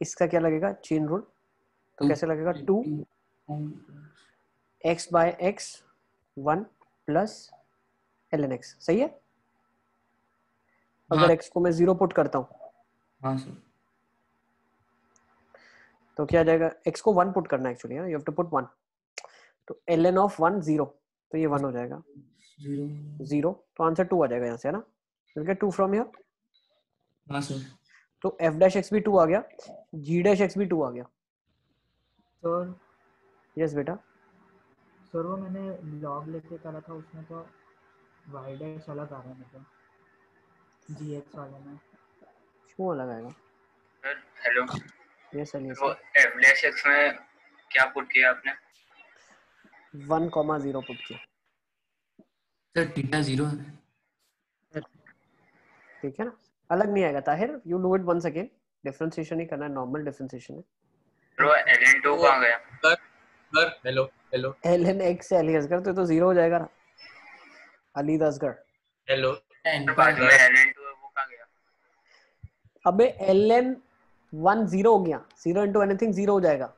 इसका क्या लगेगा? चेन रूल, तो कैसे लगेगा? 2 x by x 1 plus ln x। सही है? अगर x को मैं 0 पुट करता हूँ हाँ सर। तो क्या आ जाएगा? x को 1 पुट करना है actually, you have to put 1, तो ln ऑफ 1 0, तो ये 1 हो जाएगा 0, तो आंसर 2 आ जाएगा यहाँ से, है ना? Will get 2 from here. हाँ सर। तो f डैश x भी 2 आ गया, g डैश x भी 2 आ गया। सर यस बेटा। सर वो मैंने लॉग लेके करा था, उसमें तो y डैश अलग आ रहा है, मतलब gx वाले में। क्यों अलग आएगा? सर हेलो, यस सर, वो f डैश x में क्या पुट किया आपने? 1,0 पुट किया। सर थीटा 0 है। ठीक है ना? अलग नहीं आएगा Tahir, you do it once again. Differentiation ही करना है, नॉर्मल डिफरेंशिएशन है। ब्रो ln 2 कहाँ गया? सर हेलो ln x से अली असगर, तो 0 हो जाएगा ना, अली असगर। हेलो बाद में ln 2 वो कहाँ गया? अबे ln 1 0 हो गया, 0 into anything 0 हो जाएगा।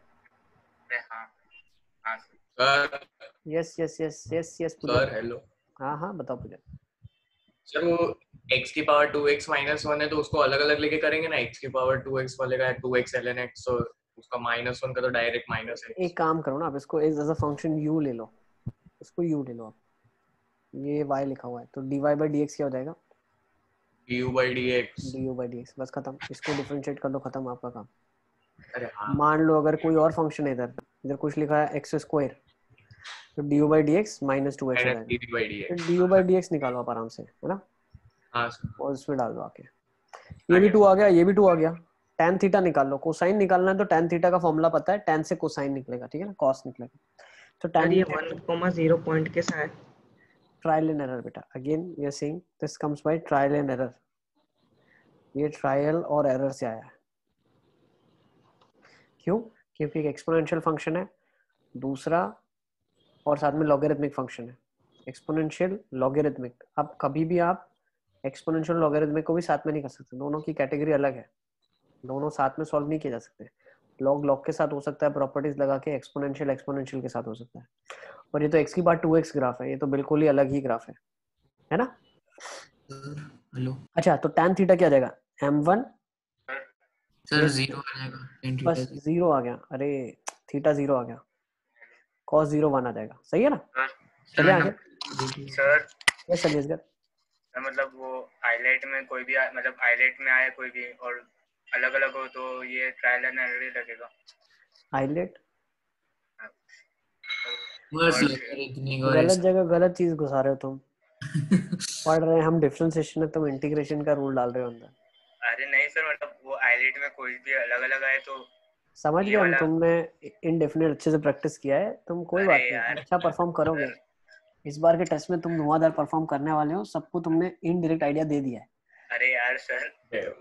हाँ sir. Yes yes yes yes yes sir hello. हाँ बताओ पूजा। सर वो x की पावर 2x माइनस 1 है, तो उसको अलग अलग लेके करेंगे ना। x की पावर 2x वाले का 2x ln x, और उसका -1 का तो डायरेक्ट माइनस है। एक काम करो ना, आप इसको एज अ फंक्शन u ले लो, इसको u ले लो आप, ये y लिखा हुआ है, तो dy by dx क्या हो जाएगा? du by dx। du by dx, बस खत्म। इसको डिफरेंशिएट कर दो, खत्म आपका काम। अरे हाँ। मान लो अगर कोई और फंक्शन है, इधर कुछ लिखा है x स्क्वायर, तो du by dx -2x हो जाएगा। du by dx निकालो आप आराम से, है ना? हाँ और इसमें डाल दो आके। ये भी 2 आ गया, ये भी 2 आ गया। tan थीटा निकाल लो, कोसाइन निकालना है तो tan थीटा का फॉर्मूला पता है, tan से कोसाइन निकलेगा, ठीक है ना, cos निकलेगा। तो tan ये 1,0 पॉइंट के साथ ट्रायल एंड एरर बेटा, again we are saying this comes by trial and error. ये ट्रायल और एरर से आया है। क्यों? क्योंकि एक एक्सपोनेंशियल फंक्शन है, दूसरा और साथ में लॉगरिथमिक फंक्शन है। एक्सपोनेंशियल लॉगरिथमिक, अब कभी भी आप एक्सपोनेंशियल लॉगरिथमिक को भी साथ में नहीं कर सकते, दोनों की कैटेगरी अलग है, दोनों साथ में सॉल्व नहीं किए जा सकते। लॉग के साथ हो सकता है प्रॉपर्टीज लगा के, एक्सपोनेंशियल के साथ हो सकता है। और ये तो x की बार 2x ग्राफ है, ये तो बिल्कुल ही अलग ही ग्राफ है ना? हेलो। अच्छा, तो tan थीटा क्या आ जाएगा? m1 सर 0 आ जाएगा, बस 0 आ गया। अरे थीटा 0 आ गया, cos 0 1 आ जाएगा। सही है ना? चलिए आगे सर। यस सर, मतलब वो हाईलाइट में कोई भी मतलब हाईलाइट में आया कोई भी और अलग अलग हो तो ये ट्रायल एंड एरर ही लगेगा। हाईलाइट बस इतनी गलत जगह गलत चीज घुसा रहे हो तुम। पढ़ रहे हैं हम डिफरेंशिएशन है, तुम इंटीग्रेशन का रूल डाल रहे हो अंदर। अरे नहीं सर, मतलब वो आईलेट में कोई भी अलग अलग आए तो समझ ये गए हम, वाला। तुमने इनडेफिनेट अच्छे से प्रैक्टिस किया है, तुम कोई अरे बात नहीं, यार अच्छा परफॉर्म करोगे। सर, इस बार के टेस्ट में तुम धुआंधार परफॉर्म करने वाले हो, सबको तुमने इनडायरेक्ट आइडिया दे दिया है। अरे यार सर,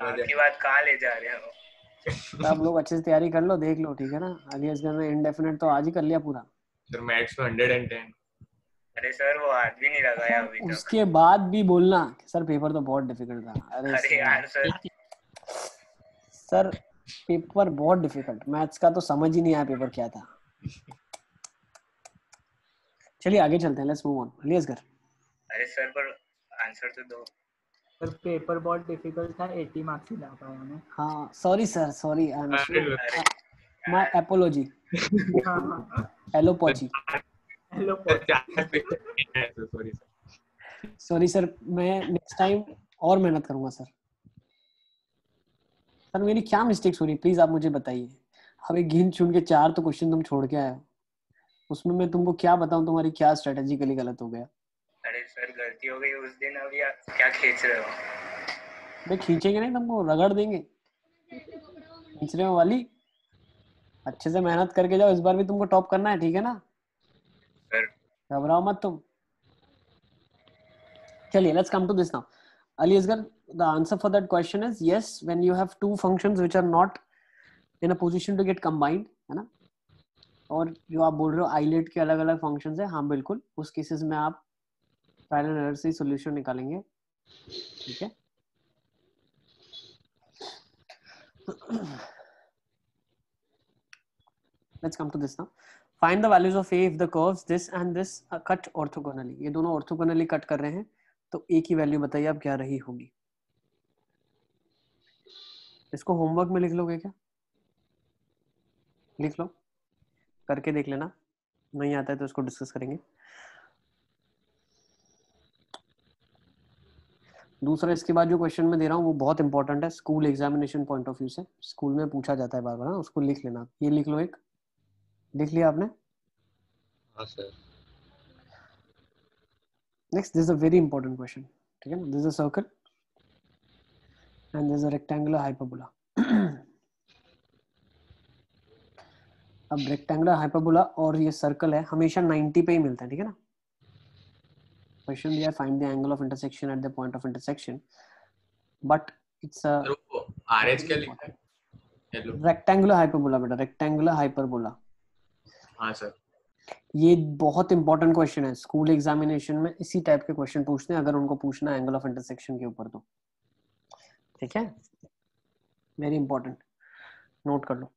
आपकी बात कहाँ ले जा रहे हो? सब लोग अच्छे से तैयारी कर लो, देख लो, ठीक है ना। अली असगर ने इनडेफिनेट तो आज ही कर लिया पूरा। सर मैथ्स में 110। अरे सर वो हाथ भी नहीं लगाया अभी तक। उसके बाद भी बोलना कि सर पेपर तो बहुत डिफिकल्ट था। अरे अरे यार सर, सर पेपर बहुत डिफिकल्ट, मैथ्स का तो समझ ही नहीं आया पेपर क्या था। चलिए आगे चलते हैं, let's move on. Ali Asgar. अरे सर पर आंसर तो दो। सर पेपर बहुत डिफिकल्ट था, 80 मार्क्स ही ला पाया मैं। हाँ sorry sir, sorry, I am अरे माय एपोलॉजी, एलोपॉजी। Hello sorry sir. Sorry sir, मैं नेक्स्ट टाइम और मेहनत करूंगा सर। सर मेरी क्या मिस्टेक्स हो रही है, प्लीज आप मुझे बताइए। अभी गिन चुन के 4 तो क्वेश्चन तुम छोड़ के आए हो, उसमें मैं तुमको क्या बताऊं तुम्हारी क्या स्ट्रेटेजिकली गलत हो गया। अरे सर गलती हो गई उस दिन, अभी आप क्या खींच रहे हो? मैं खींचेंगे नहीं, तुमको रगड़ देंगे। खींच रहे हो वाली, अच्छे से मेहनत करके जाओ, इस बार भी तुमको टॉप करना है, ठीक है ना। सर घबराओ मत तुम। चलिए let's come to this now. Ali Asgar, the answer for that question is yes, when you have two functions which are not in a position to get combined, है ना। और जो आप बोल रहे हो आइलेट के अलग अलग फंक्शंस है, हाँ बिल्कुल, उस केसेस में आप ट्रायल एंड एरर से सॉल्यूशन निकालेंगे, ठीक है। Let's come to this now. Find the values of a if the curves this and this are cut orthogonally. ये दोनों ऑर्थोगोनली कट कर रहे हैं, तो a की वैल्यू बताइए आप क्या रही होगी। इसको होमवर्क में लिख लोगे क्या? लिख लो, करके देख लेना, नहीं आता है तो इसको डिस्कस करेंगे। दूसरा, इसके बाद जो क्वेश्चन मैं दे रहा हूँ वो बहुत इंपॉर्टेंट है, school examination point of view से, स्कूल में पूछा जाता है बार बार, उसको लिख लेना। ये लिख लो, एक लिख लिया आपने? हाँ sir. Next, this is a very important question, ठीक है ना। This is a circle and this is a rectangular hyperbola. अब रेक्टेंगुलर हाइपरबोला और ये सर्कल है, हमेशा 90 पे ही मिलता है, ठीक है ना। क्वेश्चन दिया, find the angle of intersection eight the point of intersection, but it's a RH क्या लिखा है? हेलो रेक्टेंगुलर हाइपरबोला बेटा, रेक्टेंगुलर हाइपरबोला। हाँ सर। ये बहुत इंपॉर्टेंट क्वेश्चन है, स्कूल एग्जामिनेशन में इसी टाइप के क्वेश्चन पूछते हैं, अगर उनको पूछना है एंगल ऑफ इंटरसेक्शन के ऊपर तो, ठीक है, वेरी इंपॉर्टेंट, नोट कर लो।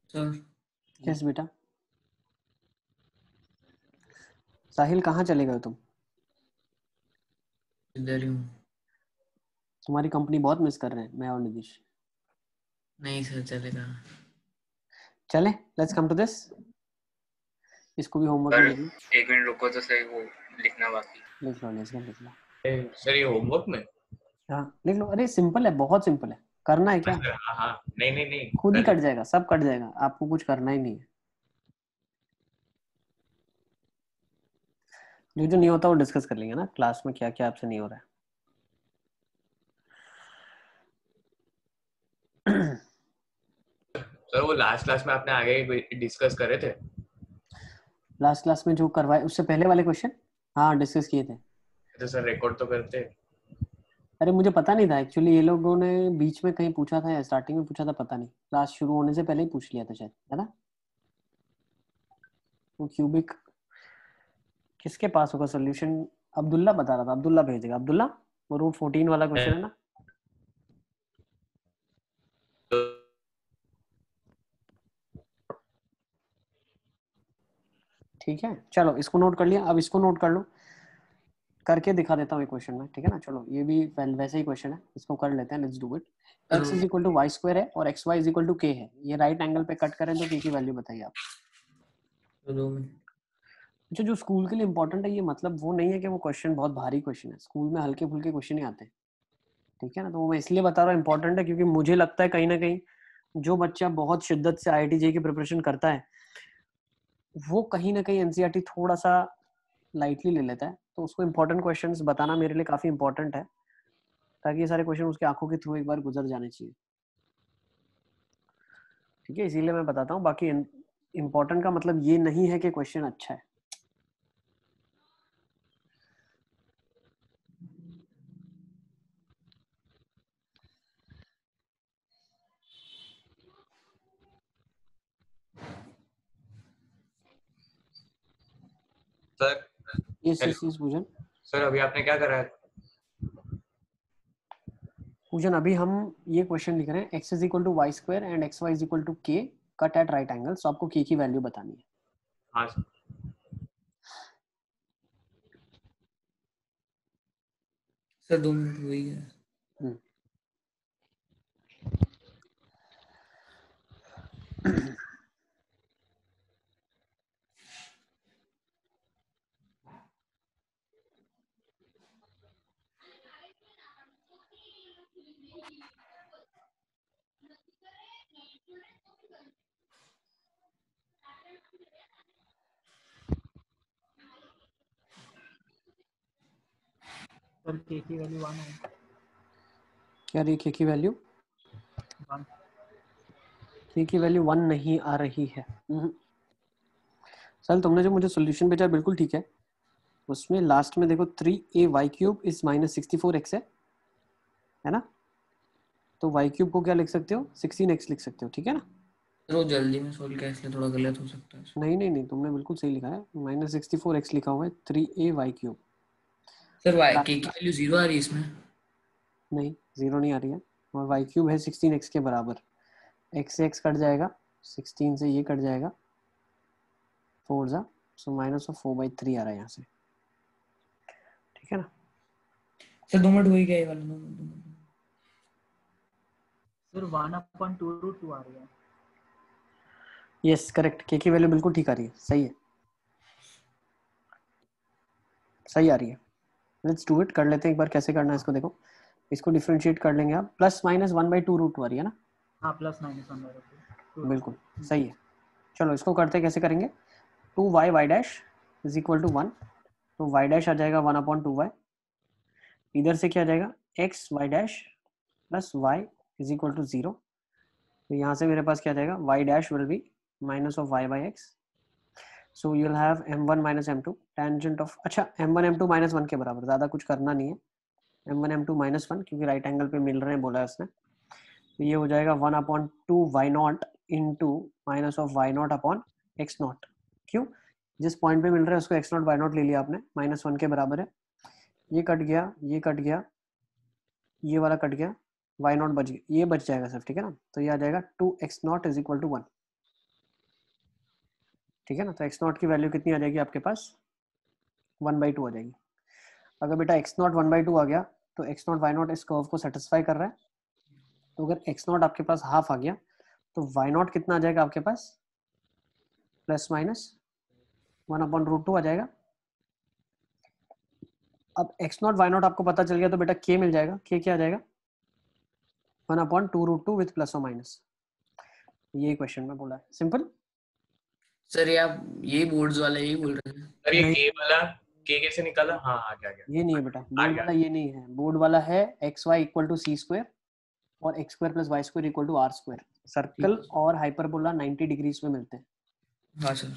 सर यस बेटा। साहिल कहाँ चले गए तुम? इधर ही हूँ। तुम्हारी कंपनी बहुत मिस कर रहे हैं मैं और निधीश। नहीं सर चलेगा। चले, लेट्स कम टू दिस। इसको भी होमवर्क में लिख लो। एक मिनट रुको तो सही, वो लिखना बाकी। लिख लो, लिख लो। सर ये होमवर्क में? हाँ लिख लो, अरे सिंपल है, बहुत सिंपल है, करना है क्या? हाँ हाँ, नहीं खुद ही कट जाएगा, सब कट जाएगा, आपको कुछ करना ही नहीं है। जो नहीं होता वो डिस्कस कर लेंगे ना क्लास में, क्या क्या आपसे नहीं हो रहा है। सर वो लास्ट क्लास में आपने आगे डिस्कस करे थे? लास्ट क्लास में जो करवाए उससे पहले वाले क्वेश्चन, हाँ डिस्कस किए थे। तो सर रिकॉर्ड तो करते। अरे मुझे पता नहीं था एक्चुअली, ये लोगों ने बीच में कहीं पूछा था या स्टार्टिंग में पूछा था, पता नहीं, क्लास शुरू होने से पहले ही पूछ लिया था शायद, है ना। वो क्यूबिक किसके पास होगा सोल्यूशन? अब्दुल्ला बता रहा था, अब्दुल्ला भेजेगा, अब्दुल्ला वो रूट 14 वाला क्वेश्चन है ना। ठीक है चलो, इसको नोट कर लिया, अब इसको नोट कर लो, करके दिखा देता हूँ एक क्वेश्चन में, ठीक है ना। चलो ये भी वैसे ही क्वेश्चन है, इसको कर लेते हैं, let's do it. x is equal to y square है और xy is equal to k है, ये राइट एंगल पे कट करें तो k की वैल्यू बताइए आप। जो स्कूल के लिए इंपॉर्टेंट है, ये मतलब वो नहीं है कि वो क्वेश्चन बहुत भारी क्वेश्चन है, स्कूल में हल्के फुल्के क्वेश्चन ही आते हैं, ठीक है ना। तो मैं इसलिए बता रहा हूँ इंपॉर्टेंट है, क्योंकि मुझे लगता है कहीं ना कहीं जो बच्चा बहुत शिद्दत से IIT JEE की प्रिपरेशन करता है वो कहीं ना कहीं एनसीईआरटी थोड़ा सा लाइटली ले लेता है, तो उसको इंपॉर्टेंट क्वेश्चंस बताना मेरे लिए काफी इंपॉर्टेंट है, ताकि ये सारे क्वेश्चन उसके आंखों के थ्रू एक बार गुजर जाने चाहिए। ठीक है, इसीलिए मैं बताता हूँ। बाकी इंपॉर्टेंट का मतलब ये नहीं है कि क्वेश्चन अच्छा है। सर यस पूजन। सर अभी आपने क्या करा है? पूजन अभी हम ये क्वेश्चन लिख रहे हैं, x is equal to y square and x y is equal to k cut at right angle. So आपको k की वैल्यू बतानी है। हाँ सर। सर 2 मिनट हुई है। सर के की वैल्यू 1 है। क्या रही k की वैल्यू? 1। k की वैल्यू 1 नहीं आ रही है। सर तुमने जो मुझे सॉल्यूशन भेजा बिल्कुल ठीक है, उसमें लास्ट में देखो 3ay³ इज -64x है ना? तो y³ को क्या लिख सकते हो? 16x लिख सकते हो, ठीक है ना? तो जल्दी में सोल्व किया इसलिए थोड़ा गलत हो सकता है। नहीं तुमने बिल्कुल सही लिखा है, -64x लिखा हुआ है 3ay³। सर y के की वैल्यू 0 आ रही है इसमें? नहीं 0 नहीं आ रही है, और y³ है 16x के बराबर। x से x कट जाएगा, 16 से ये कट जाएगा, 4 जा, सो -4/3 आ रहा है यहाँ से, ठीक है ना? सर 2 मिनट हो ही गए वाला 2 मिनट। सर 1/2√2 आ रही है। यस करेक्ट, k की वैल्यू बिल्कुल ठीक आ रही है, सही है, सही आ रही है। लेट्स डू इट, कर लेते हैं एक बार कैसे करना है इसको। देखो इसको डिफरेंशिएट कर लेंगे आप, +-1/2√2 आ रही है ना? हाँ +-1/2। बिल्कुल सही है। चलो इसको करते हैं, कैसे करेंगे? 2y इज इक्वल टू 1, तो y' आ जाएगा 1/2y। इधर से क्या आ जाएगा? x y' plus y is equal to 0। तो यहाँ से मेरे पास क्या आ जाएगा? y' will be -y/x। So you will have m1 - m2 tangent of, अच्छा m1 m2 -1 के बराबर, ज़्यादा कुछ करना नहीं है। m1 m2 -1 क्योंकि राइट एंगल पे मिल रहे हैं बोला है उसने, तो ये हो जाएगा 1/2y0 इंटू -y0/x0। क्यों? जिस पॉइंट पे मिल रहा है उसको x0 y0 ले लिया आपने, -1 के बराबर है। ये कट गया, ये कट गया, ये वाला कट गया, y0 बच गया, ये बच जाएगा सिर्फ, ठीक है ना? तो ये आ जाएगा 2x0 इज इक्वल टू 1, ठीक है ना? तो x0 की वैल्यू कितनी आ जाएगी आपके पास? 1/2 आ जाएगी। अगर बेटा x0 1/2 आ गया तो x0 y0 इस कर्व को सेटिस्फाई कर रहा है। तो अगर x0 आपके पास हाफ आ गया तो y0 कितना आ जाएगा आपके पास? +-1/√2 आ जाएगा। अब x0 y0 आपको पता चल गया तो बेटा k मिल जाएगा। k क्या आ जाएगा? 1/2√2 विथ प्लस और माइनस। ये क्वेश्चन में बोला है, सिंपल। सर ये आप ये बोर्ड्स वाला यही बोल रहे थे? सर ये नहीं। के वाला के कैसे निकाला? हाँ आ गया ये नहीं है बेटा, बोर्ड वाला ये नहीं है। बोर्ड वाला है xy इक्वल टू c² और x² + y² equal to r²। Circle और हाइपरबोला 90 डिग्रीज में मिलते हैं। हाँ सर।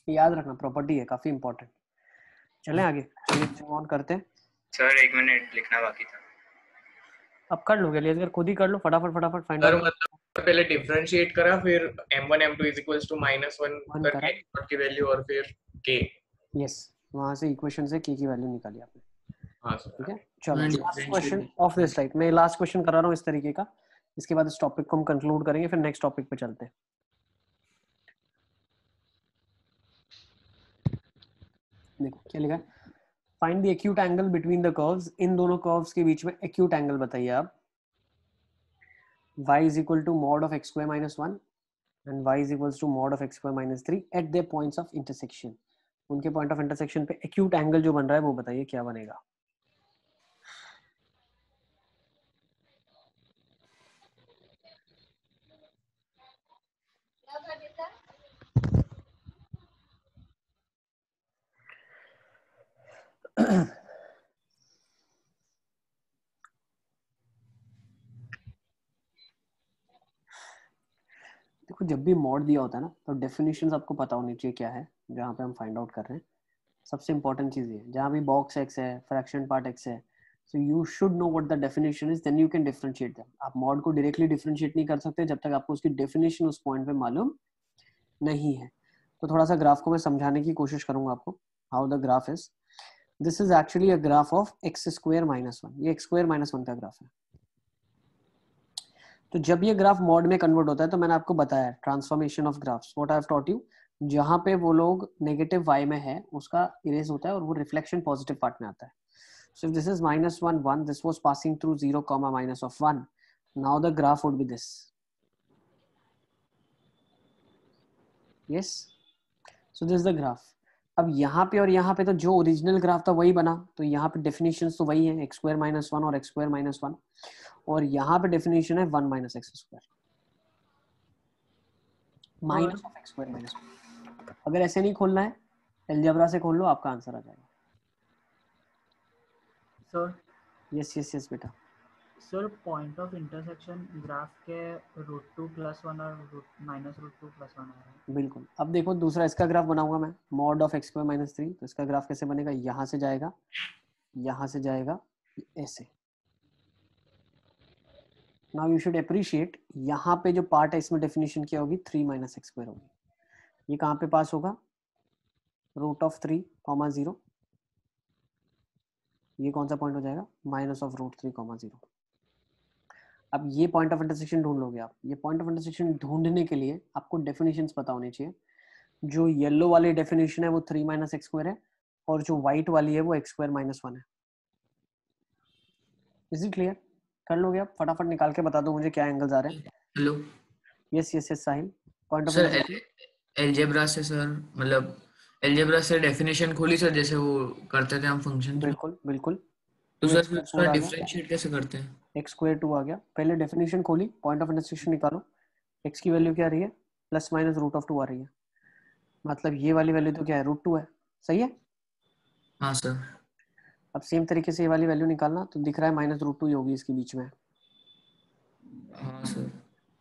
याद रखना, प्रॉपर्टी है, काफी इंपॉर्टेंट। चलें आगे, चलिए मूव ऑन करते हैं। सर 1 मिनट लिखना बाकी था। अब कर लोगे अगर खुद ही कर लो, फटाफट फाइंड सर आउट। मतलब पहले डिफरेंशिएट करा, फिर m1 m2 is equals to -1 करके x0 की वैल्यू और फिर k। यस, वहां से इक्वेशन से k की वैल्यू निकाली आपने। हाँ सर। ठीक है, चलो last question of this type. मैं लास्ट क्वेश्चन करा रहा हूँ इस तरीके का, इसके बाद इस टॉपिक को हम कंक्लूड करेंगे, फिर नेक्स्ट टॉपिक पे चलते हैं। देखो क्या लिखा है, find the acute angle between the curves. इन दोनों कर्व्स के बीच में एक्यूट एंगल बताइए आप। y is equal to mod of x² - 1 and y is equals to mod of x² - 3 at their points of intersection। उनके पॉइंट ऑफ इंटरसेक्शन पे acute angle जो बन रहा है वो बताइए क्या बनेगा। देखो जब भी मॉड दिया होता है ना तो डेफिनेशंस आपको पता होनी चाहिए क्या है जहाँ पे हम फाइंड आउट कर रहे हैं। सबसे इंपॉर्टेंट चीज है जहाँ भी बॉक्स एक्स है फ्रैक्शन पार्ट एक्स है, so you should know what the definition is, then you can differentiate them. आप मॉड को डायरेक्टली डिफरेंशिएट नहीं कर सकते जब तक आपको उसकी डेफिनेशन उस पॉइंट पे मालूम नहीं है। तो थोड़ा सा ग्राफ को मैं समझाने की कोशिश करूंगा आपको, how the graph is. This is actually a graph of x square minus one. ये एक्स स्क्वायर माइनस वन का ग्राफ है। तो जब ये ग्राफ मॉड में कन्वर्ट होता है तो मैंने आपको बताया transformation of graphs, what I have taught you, जहां पे वो लोग नेगेटिव y में है उसका इरेज होता है और वो रिफ्लेक्शन पॉजिटिव पार्ट में आता है। So if this is -1 1, this was passing through 0 minus of 1, now the graph would be this. Yes, so this is the graph. अब यहाँ पे और यहाँ पे तो जो ओरिजिनल ग्राफ था वही बना, तो यहाँ पे डेफिनेशंस तो वही है, एक्स स्क्वायर माइनस वन और एक्स स्क्वायर माइनस वन, और यहाँ पे डेफिनेशन है 1 minus x square minus of x square minus one. अगर ऐसे नहीं खोलना है अलजेब्रा से खोल लो, आपका आंसर आ जाएगा। सर यस यस यस बेटा। Sir point of intersection graph के √2 + 1 और -√2 + 1 आ रहा है। बिल्कुल। अब देखो दूसरा इसका ग्राफ बनाऊंगा मैं, mod of x square minus 3। तो इसका ग्राफ कैसे बनेगा, यहाँ से जाएगा, यहाँ से जाएगा, ऐसे। नाउ यू शुड अप्रिशिएट, यहाँ पे जो पार्ट है इसमें डेफिनेशन क्या होगी, 3 माइनस एक्स स्क्वायर होगी। ये कहाँ पे पास होगा, √3, 0। ये कौन सा पॉइंट हो जाएगा, -√3, 0। अब ये पॉइंट ऑफ इंटरसेक्शन ढूंढ लोगे आप। ये पॉइंट ऑफ इंटरसेक्शन ढूंढने के लिए आपको डेफिनेशंस पता होनी चाहिए। जो येलो वाली डेफिनेशन है वो 3 माइनस एक्स स्क्वायर है, और जो व्हाइट वाली है वो एक्स स्क्वायर माइनस 1 है। Is it clear? कर लोगे आप, फटाफट निकाल के बता दो मुझे क्या एंगल्स आ रहे हैं। Hello yes yes yes Sahil, point of sir, intersection. Algebra से सर, मतलब एलजेब्रा से डेफिनेशन खोली सर, जैसे वो करते थे हम फंक्शन। बिल्कुल बिल्कुल। तो 2x सर + 4 उसका आ गया, डिफरेंशिएट कैसे करते हैं? x स्क्वायर 2 आ गया। पहले डेफिनेशन खोली, पॉइंट ऑफ इंटरसेक्शन निकालो। x की वैल्यू क्या आ रही है, ±√2 आ रही है, मतलब ये वाली वैल्यू तो क्या है, √2 है। सही है। हाँ सर। अब सेम तरीके से ये वाली वैल्यू निकालना, तो दिख रहा है -√2 ही होगी इसके बीच में। हाँ सर।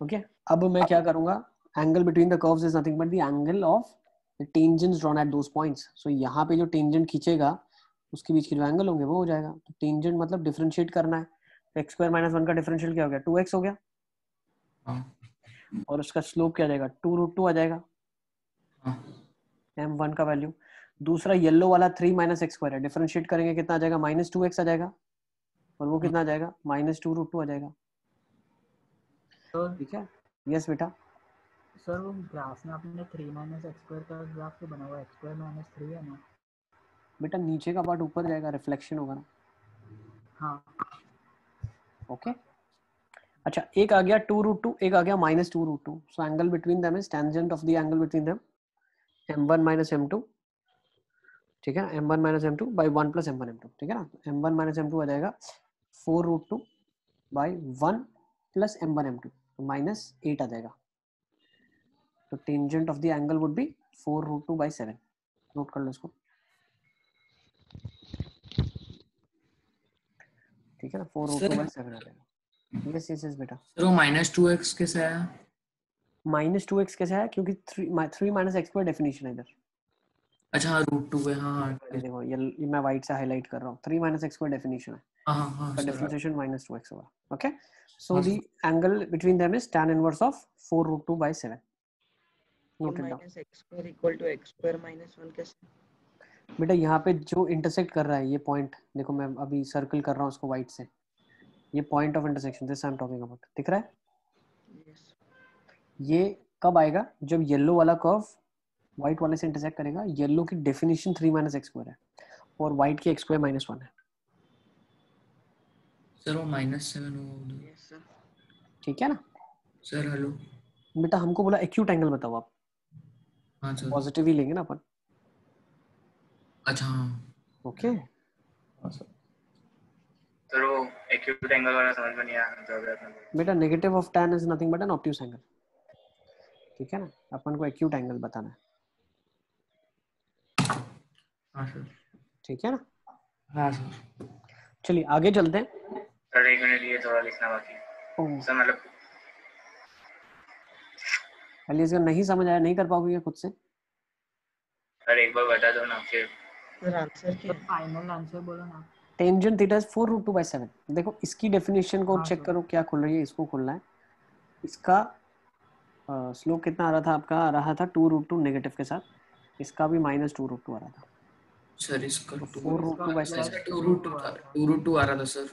ओके, अब मैं क्या करूंगा, angle between the curves is nothing but the angle of the tangents drawn at those points. So यहाँ पे जो टेंजेंट खींचेगा उसके बीच के जो एंगल होंगे वो हो जाएगा। तो टेंजेंट मतलब डिफरेंशिएट करना है, तो एक्स स्क्वायर माइनस 1 का डिफरेंशियल क्या हो गया, 2x हो गया, और उसका स्लोप क्या आ जाएगा, 2√2 आ जाएगा, m1 का वैल्यू। दूसरा येलो वाला 3 माइनस एक्स स्क्वायर है, डिफरेंशिएट करेंगे कितना आ जाएगा, -2x आ जाएगा, और वो कितना आ जाएगा, -2√2 आ जाएगा। ठीक है। यस बेटा। सर वो ग्राफ में आपने 3 माइनस एक्स स्क्वायर का ग्राफ तो बना हुआ है, एक्स स्क्वायर माइनस 3 है ना बेटा नीचे का पार्ट ऊपर जाएगा, रिफ्लेक्शन होगा ना। हाँ ओके अच्छा, एक आ गया 2√2, एक आ गया -2√2। So angle between them is tangent of the angle between them m1 - m2। ठीक है, m1 - m2 by 1 + m1 m2। ठीक है ना, m1 - m2 आ जाएगा 4√2 by 1 + m1 m2, तो -8 आ जाएगा। तो tangent of the angle would be 4√2 by 7। Note कर लो इसको। ठीक है ना, 4√2 by 7 आ जाएगा। यस यस यस बेटा। सर वो -2x कैसे आया? -2x कैसे आया, क्योंकि 3 माइनस एक्स पर डेफिनेशन है इधर। अच्छा हाँ, √2 है। हाँ हाँ देखो ये मैं व्हाइट से हाईलाइट कर रहा हूँ, 3 माइनस एक्स पर डेफिनेशन है, हाँ हाँ का सर। डिफरेंशिएशन -2x होगा। Okay, so the angle between them is tan inverse of 4√2 by 7। Note it down. -x² = x² - 1 कैसे? बेटा यहाँ पे जो इंटरसेक्ट कर रहा है ये पॉइंट, देखो मैं अभी सर्कल कर रहा हूँ उसको व्हाइट से, ये point of intersection this I am talking about, दिख रहा है? ये कब आएगा, जब येलो वाला कर्व व्हाइट वाले से इंटरसेक्ट करेगा। येलो की डेफिनेशन 3 माइनस एक्स स्क्वायर है और व्हाइट की x² - 1 है। सर वो -7 होगा। ठीक है ना सर? हेलो बेटा, हमको बोला एक्यूट एंगल बताओ आप। हाँ सर। पॉजिटिव ही लेंगे ना अपन। अच्छा हाँ ओके तो वो एक्यूट एंगल वाला समझ में नहीं आया बेटा, negative of tan is nothing but an obtuse angle. ठीक है ना, अपन को एक्यूट एंगल बताना है। हाँ सर। ठीक है ना। हाँ सर। चलिए आगे चलते हैं। सर 1 मिनट, ये थोड़ा लिखना बाकी है। ओह, सर मतलब पहले इसका नहीं समझ आया, नहीं कर पाओगे क्या खुद से? सर एक बार बता दो ना फिर। सर आंसर क्या सर है? फाइनल आंसर बोलो ना। Tangent theta is 4√2/7। देखो इसकी डेफिनेशन को हाँ चेक सर। करो, क्या खुल रही है, इसको खुलना है। इसका स्लोप कितना आ रहा था आपका? आ रहा था 2√2 नेगेटिव के साथ। इसका भी -2√2 आ रहा था। सर इसका तो टू, 4√2/7। इसका 2√2 आ रहा था सर।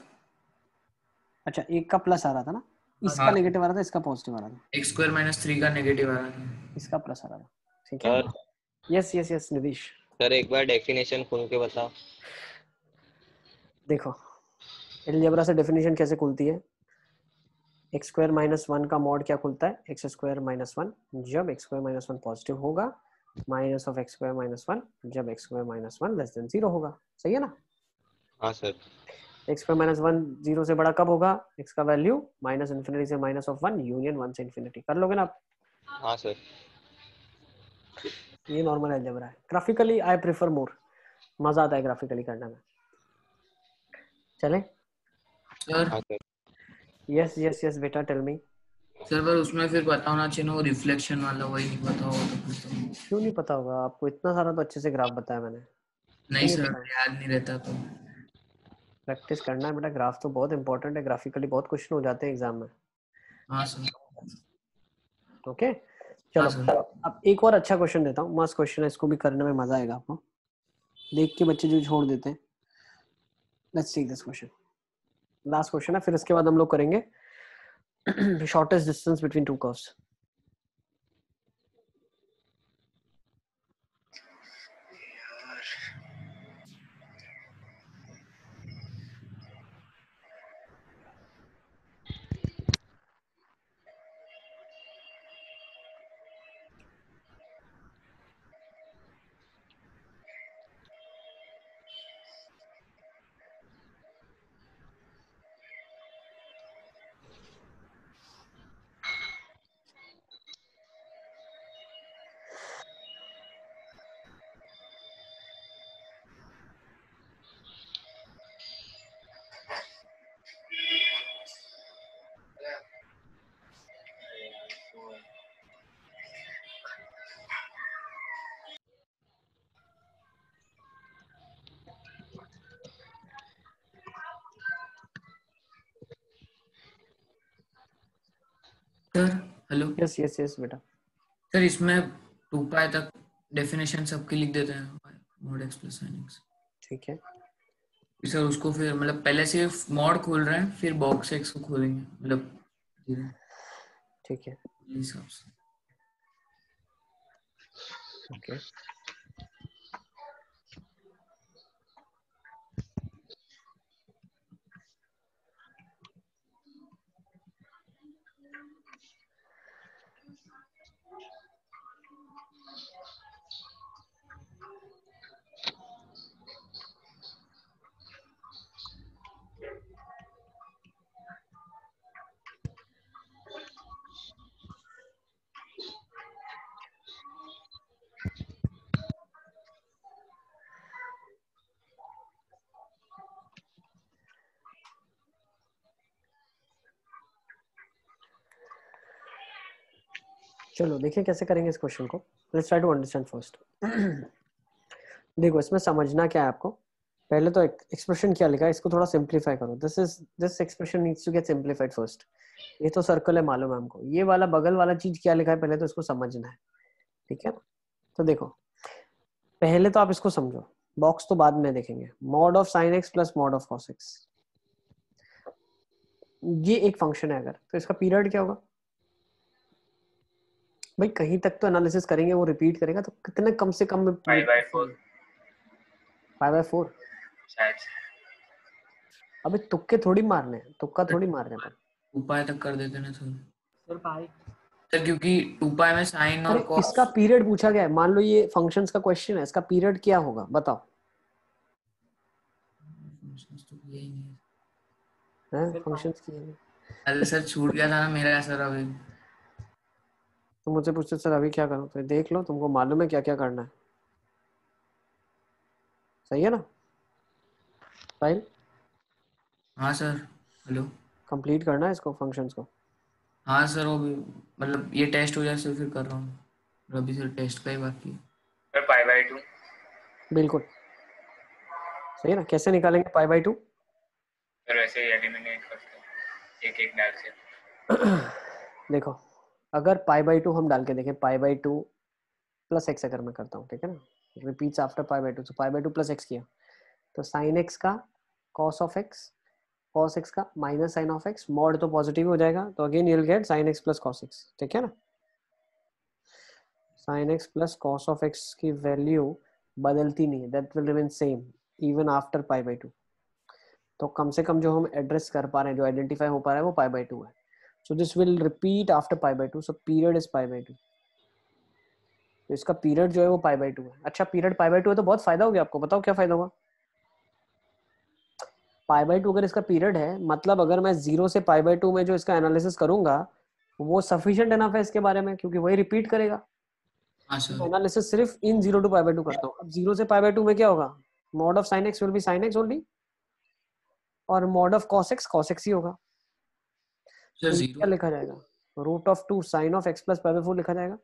अच्छा, एक का प्लस आ रहा था ना, इसका हाँ नेगेटिव आ रहा था, इसका पॉजिटिव आ रहा था, x² - 3 का नेगेटिव आ रहा था। इसका प्लस आ रहा था। ठीक है, sir yes yes yes Nidheesh. Sir एक बार डेफिनेशन खोल के बताओ। देखो अलजेब्रा से डेफिनेशन कैसे खुलती है। x² - 1 का मॉड क्या खुलता है? x² - 1 जब x² - 1 पॉजिटिव होगा, माइनस ऑफ x² - 1 जब x² - 1 लेस देन 0 होगा। सही है ना? हाँ सर। x² - 1 0 से बड़ा कब होगा? x का वैल्यू -∞ से -1 यूनियन 1 से इन्फिनिटी। कर लोगे ना आप? हाँ सर। ये नॉर्मल अलजेब्रा है। ग्राफिकली आई प्रेफर मोर, मजा आता है ग्राफिकली करने में। चले सर हाँ सर। यस यस यस बेटा टेल मी। सर पर उसमें फिर पता होना चाहिए ना, वो रिफ्लेक्शन वाला, वही नहीं पता होगा तो फिर तो। क्यों नहीं पता होगा आपको? इतना सारा तो अच्छे से ग्राफ बताया मैंने, क्यों नहीं नहीं सर, पता? याद नहीं रहता तो। प्रैक्टिस करना है बेटा, ग्राफ तो बहुत इंपॉर्टेंट है। ग्राफिकली बहुत क्वेश्चन हो जाते हैं एग्जाम में। हाँ सर। ओके हाँ चलो, सर। अब एक और अच्छा क्वेश्चन देता हूँ। मस्त क्वेश्चन है, इसको भी करने में मजा आएगा आपको। देख के बच्चे जो छोड़ देते हैं। Let's take this question, last question है, फिर इसके बाद हम लोग करेंगे shortest distance between two curves. Sir hello. Yes yes yes बेटा। सर इसमें 2π तक डेफिनेशन सबकी लिख देते हैं, mod x + sin x। ठीक है, सर उसको फिर मतलब पहले से मॉड खोल रहे हैं, फिर बॉक्स x को खोलेंगे, मतलब ठीक है, हिसाब से। ओके चलो देखिए कैसे करेंगे इस क्वेश्चन को। Let's try to understand first. देखो इसमें समझना क्या है आपको। पहले तो एक्सप्रेशन क्या लिखा है, इसको थोड़ा सिंप्लीफाई करो। This expression needs to get simplified first. ये तो सर्कल है, मालूम है हमको। ये वाला बगल वाला चीज क्या लिखा है, पहले तो इसको समझना है। ठीक है, तो देखो पहले तो आप इसको समझो, बॉक्स तो बाद में देखेंगे। Mod of sine x plus mod of cos x, ये एक फंक्शन है अगर, तो इसका पीरियड क्या होगा भाई? कहीं तक तो एनालिसिस करेंगे, वो रिपीट करेगा तो कितने कम से कम 5/4 5/4। शायद। अबे तुक्के थोड़ी मारने हैं, तुक्का थोड़ी मारने हैं। 2π तक कर देते ना सर। सर पाई। सर क्योंकि 2π में साइन और अरे कॉस। इसका पीरियड पूछा गया है, मान लो ये फंक्शंस का क्वेश्चन है, इसका पीरियड क्या होगा बताओ? यही नहीं हैं सर फंक्शंस की है। अरे सर छूट गया था ना मेरा सर अभी। तो मुझसे पूछते सर अभी क्या करूं, तो देख लो, तुमको मालूम है क्या क्या करना है। सही है ना? फाइल हाँ सर। हेलो। कंप्लीट करना है इसको, फंक्शंस को। हाँ सर, वो भी मतलब ये टेस्ट हो जाए तो फिर कर रहा हूँ। अभी सर टेस्ट का ही बाकी है। सर π/2 बिल्कुल सही है ना। कैसे निकालेंगे π/2? सर वैसे ही एलिमिनेट करते हैं एक एक डाल से। देखो, अगर π/2 हम डाल के देखें, π/2 प्लस एक्स अगर मैं करता हूँ, ठीक है ना, रिपीट्स आफ्टर π/2, तो π/2 प्लस एक्स किया तो साइन एक्स का cos of x, cos x का minus sine of x, mod तो पॉजिटिव हो जाएगा, तो again you will get sine x plus cos x, ठीक है ना। Sine x plus cos of x की वैल्यू बदलती नहीं है, that will remain same even after π/2। तो कम से कम जो हम एड्रेस कर पा रहे हैं, जो आइडेंटिफाई हो पा रहा है, वो π/2 है। So this will repeat after π/2, so period is π/2। तो इसका पीरियड जो है वो π/2 है। अच्छा, पीरियड π/2 है तो बहुत फायदा हो गया आपको। बताओ क्या फायदा होगा? π/2 अगर इसका पीरियड है, मतलब अगर मैं 0 से π/2 में जो इसका एनालिसिस करूंगा वो सफिशिएंट एनफ है इसके बारे में, क्योंकि वही रिपीट करेगा। हाँ सर। एनालिसिस सिर्फ इन 0 to π/2 करता हूँ। अब 0 से π/2 में क्या होगा? Mod of sine x will be sine x only, और मॉड ऑफ cos x ही होगा। सर तो ये 0 क्या लिखा जाएगा? √2 sin ऑफ x प्लस π/4 लिखा जाएगा।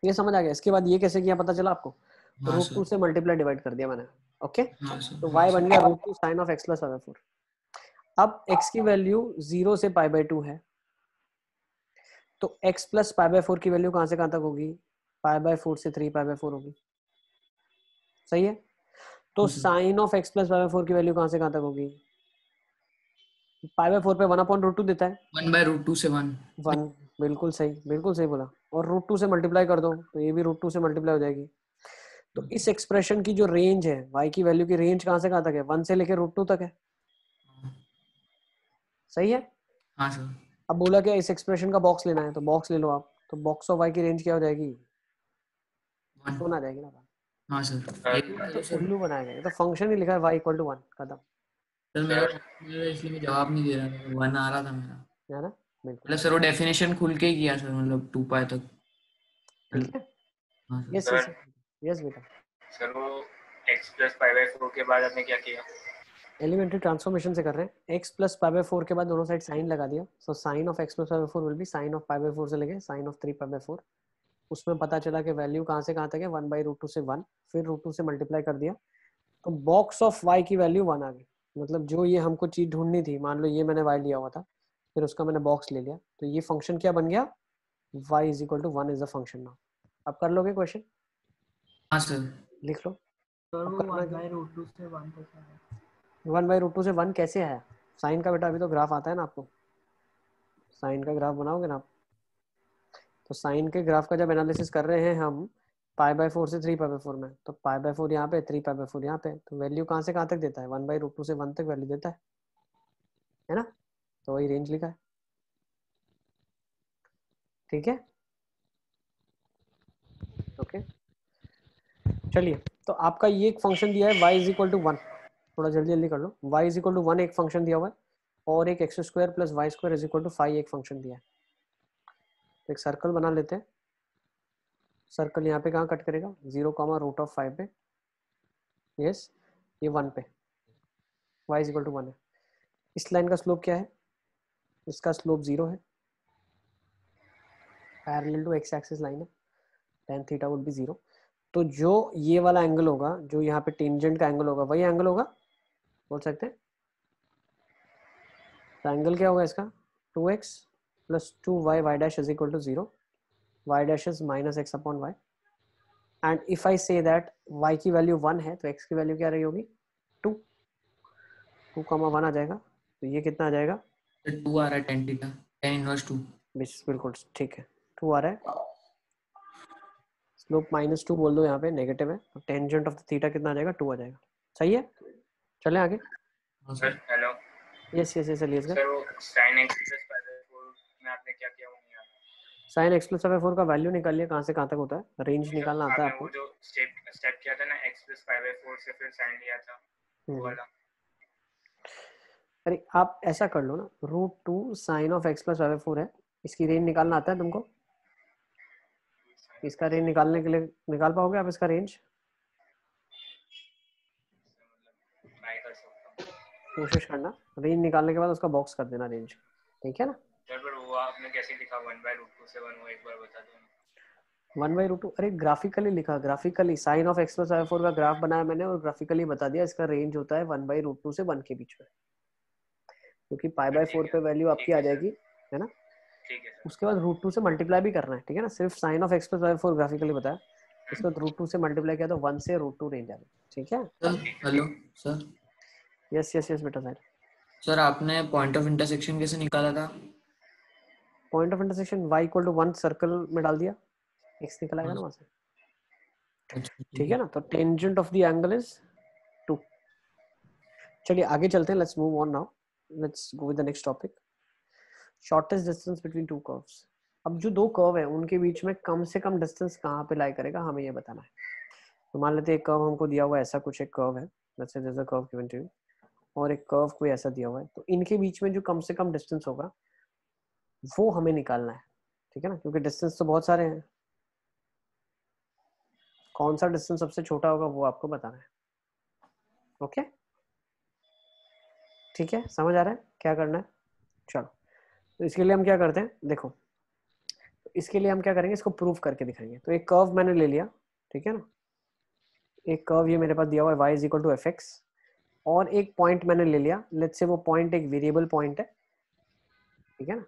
ये समझ आ गया? इसके बाद ये कैसे किया पता चला आपको? हाँ √2 सर। से मल्टीप्लाई डिवाइड कर दिया मैंने। ओके, हाँ सर। तो हाँ y बन सर। गया √2 sin ऑफ x प्लस π/4। अब x की वैल्यू 0 से π/2 है, तो x प्लस π/4 की वैल्यू कहां से कहां तक होगी? π/4 से 3π/4 होगी। सही है। तो हाँ सर। साइन ऑफ x प्लस π/4 की वैल्यू कहां से कहां तक होगी? π/4 पे 1/√2 देता है। 1/√2 से 1। 1, बिल्कुल सही, बिल्कुल सही बोला। और √2 से मल्टीप्लाई कर दो तो ये भी √2 से मल्टीप्लाई हो जाएगी। तो इस एक्सप्रेशन की जो रेंज है, y की वैल्यू की रेंज कहां से कहां तक है? 1 से लेकर √2 तक है। सही है। हाँ सर। अब बोला क्या इस एक्सप्रेशन का बॉक्स लेना है, तो बॉक्स ले लो आप। तो बॉक्स ऑफ y की रेंज क्या हो जाएगी? 1। 1 आ जाएगी ना। हाँ सर। ये तो सर उल्लू बनाया गया, ये तो फंक्शन ही लिखा है y = 1, खत्म। मेरा इसलिए मैं जवाब नहीं दे रहा था, 1 आ रहा था मेरा। है ना, बिल्कुल मतलब सर वो डेफिनेशन खुल के ही किया सर, मतलब 2π तक। ठीक है। हाँ sir. Yes sir yes yes बेटा। सर वो x प्लस π/4 के बाद हमने क्या किया? एलिमेंट्री ट्रांसफॉर्मेशन से कर रहे हैं। x प्लस π/4 के बाद दोनों साइड साइन लगा दिया। So sine of x plus π/4 will be sine of π/4 से लेके साइन ऑफ 3π/4। उसमें पता चला कि वैल्यू कहाँ से कहाँ तक है? 1/√2 से 1, फिर √2 से मल्टीप्लाई कर दिया तो बॉक्स ऑफ y की वैल्यू 1 आ गई। मतलब जो ये हमको चीज ढूंढनी थी, मान लो ये मैंने y लिया हुआ था, फिर उसका मैंने बॉक्स ले लिया, तो ये फंक्शन क्या बन गया? y = 1 is the function now. अब कर लोगे क्वेश्चन? हाँ सर। लिख लो। सर अब वो करना क्या? 1/√2 से 1 तक है। 1/√2 से 1 कैसे आया? साइन का बेटा अभी तो ग्राफ आता है ना आपको, साइन का ग्राफ बनाओगे ना आप। तो साइन के ग्राफ का जब एनालिसिस कर रहे हैं हम π/4 से 3π/4 में, तो π/4 यहाँ पे, 3π/4 यहाँ पे, तो वैल्यू कहाँ से कहाँ तक देता है? 1/√2 से 1 तक वैल्यू देता है ना। तो वही रेंज लिखा है। ठीक है, ओके। चलिए, तो आपका ये एक फंक्शन दिया है y = 1। थोड़ा जल्दी जल्दी कर लो। y = 1 एक फंक्शन दिया हुआ है, और एक x² + y² = 5 एक फंक्शन दिया है। तो एक सर्कल बना लेते हैं। सर्कल यहाँ पे कहाँ कट करेगा? 0, √5 पे। यस, ये 1 पे। y = 1 है। इस लाइन का स्लोप क्या है? इसका स्लोप 0 है, parallel to x axis line है, tan थीटा वुड बी 0। तो जो ये वाला एंगल होगा, जो यहाँ पे टेंजेंट का एंगल होगा, वही एंगल होगा, बोल सकते हैं। तो एंगल क्या होगा इसका? 2x + 2y y' = 0, y' is -x/y। And if I say that y की वैल्यू 1 है, तो x की वैल्यू क्या रही होगी? 2, 2, 1 आ जाएगा। तो ये कितना आ जाएगा? 2 आ रहा है, tan थीटा, tan इनवर्स 2। बिल्कुल ठीक है, 2 आ रहा है। स्लोप -2 बोल दो, यहाँ पे नेगेटिव है, तो टेंजेंट ऑफ द थीटा कितना आ जाएगा? 2 आ जाएगा। सही है, चलें आगे। Sir hello. Yes yes yes, चलिए सर वो sin x प्लस π/4 में आपने क्या किया? वो नहीं आ रहा। साइन x + π/4 का वैल्यू निकालिए, कहाँ से कहाँ तक होता है, रेंज निकालना आता है आपने आपको। वो जो स्टेप किया था ना, x प्लस π/4 से फिर sin लिया था, वो वाला। अरे आप ऐसा कर लो ना, √2 sin ऑफ x + π/4 है, इसकी रेंज निकालना आता है तुमको? इसका रेंज निकालने के लिए निकाल पाओगे आप इसका रेंज? ट्राई कर सकता हूँ। कोशिश करना, रेंज निकालने के बाद उसका बॉक्स कर देना रेंज, ठीक है ना। सर पर वो आपने कैसे लिखा 1/√2 से 1, वो एक बार बता दो। 1/√2 अरे ग्राफिकली लिखा, graphically sign of x + y/4 का ग्राफ बनाया मैंने और ग्राफिकली बता दिया इसका रेंज होता है 1/√2 से 1 के बीच में, क्योंकि π/4 पे वैल्यू आपकी आ जाएगी, है ना। ठीक है सर। उसके बाद √2 से मल्टीप्लाई भी करना है, ठीक है ना। सिर्फ sign of x + y/4 graphically बताया, इसके बाद √2 से मल्टीप्लाई किया तो 1 से √2 रेंज आ गई, ठीक है। Sir hello sir. Yes yes yes बेटा सर। सर आपने पॉइंट ऑफ इंटरसेक्शन कैसे निकाला था? Point of intersection y = 1 circle में डाल दिया, x निकल आएगा ना वहां से, अच्छा ठीक है ना। तो tangent of the angle is 2। चलिए आगे चलते हैं, let's move on now, let's go with the next topic, shortest distance between two curves. अब जो दो कर्व है उनके बीच में कम से कम डिस्टेंस कहाँ पे लाई करेगा, हमें ये बताना है। तो मान लेते हैं एक कर्व हमको दिया हुआ है, ऐसा कुछ एक कर्व है, let's say there is a curve given to you, और एक कर्व कोई ऐसा दिया हुआ है, तो इनके बीच में जो कम से कम डिस्टेंस होगा वो हमें निकालना है, ठीक है ना, क्योंकि डिस्टेंस तो बहुत सारे हैं। कौन सा डिस्टेंस सबसे छोटा होगा वो आपको बताना है, ओके ठीक है, समझ आ रहा है क्या करना है। चलो तो इसके लिए हम क्या करते हैं, देखो इसके लिए हम क्या करेंगे, इसको प्रूफ करके दिखाएंगे। तो एक कर्व मैंने ले लिया, ठीक है ना, एक कर्व ये मेरे पास दिया हुआ है y = fx, और एक पॉइंट मैंने ले लिया, लेट्स से वो पॉइंट एक वेरिएबल पॉइंट है, ठीक है ना।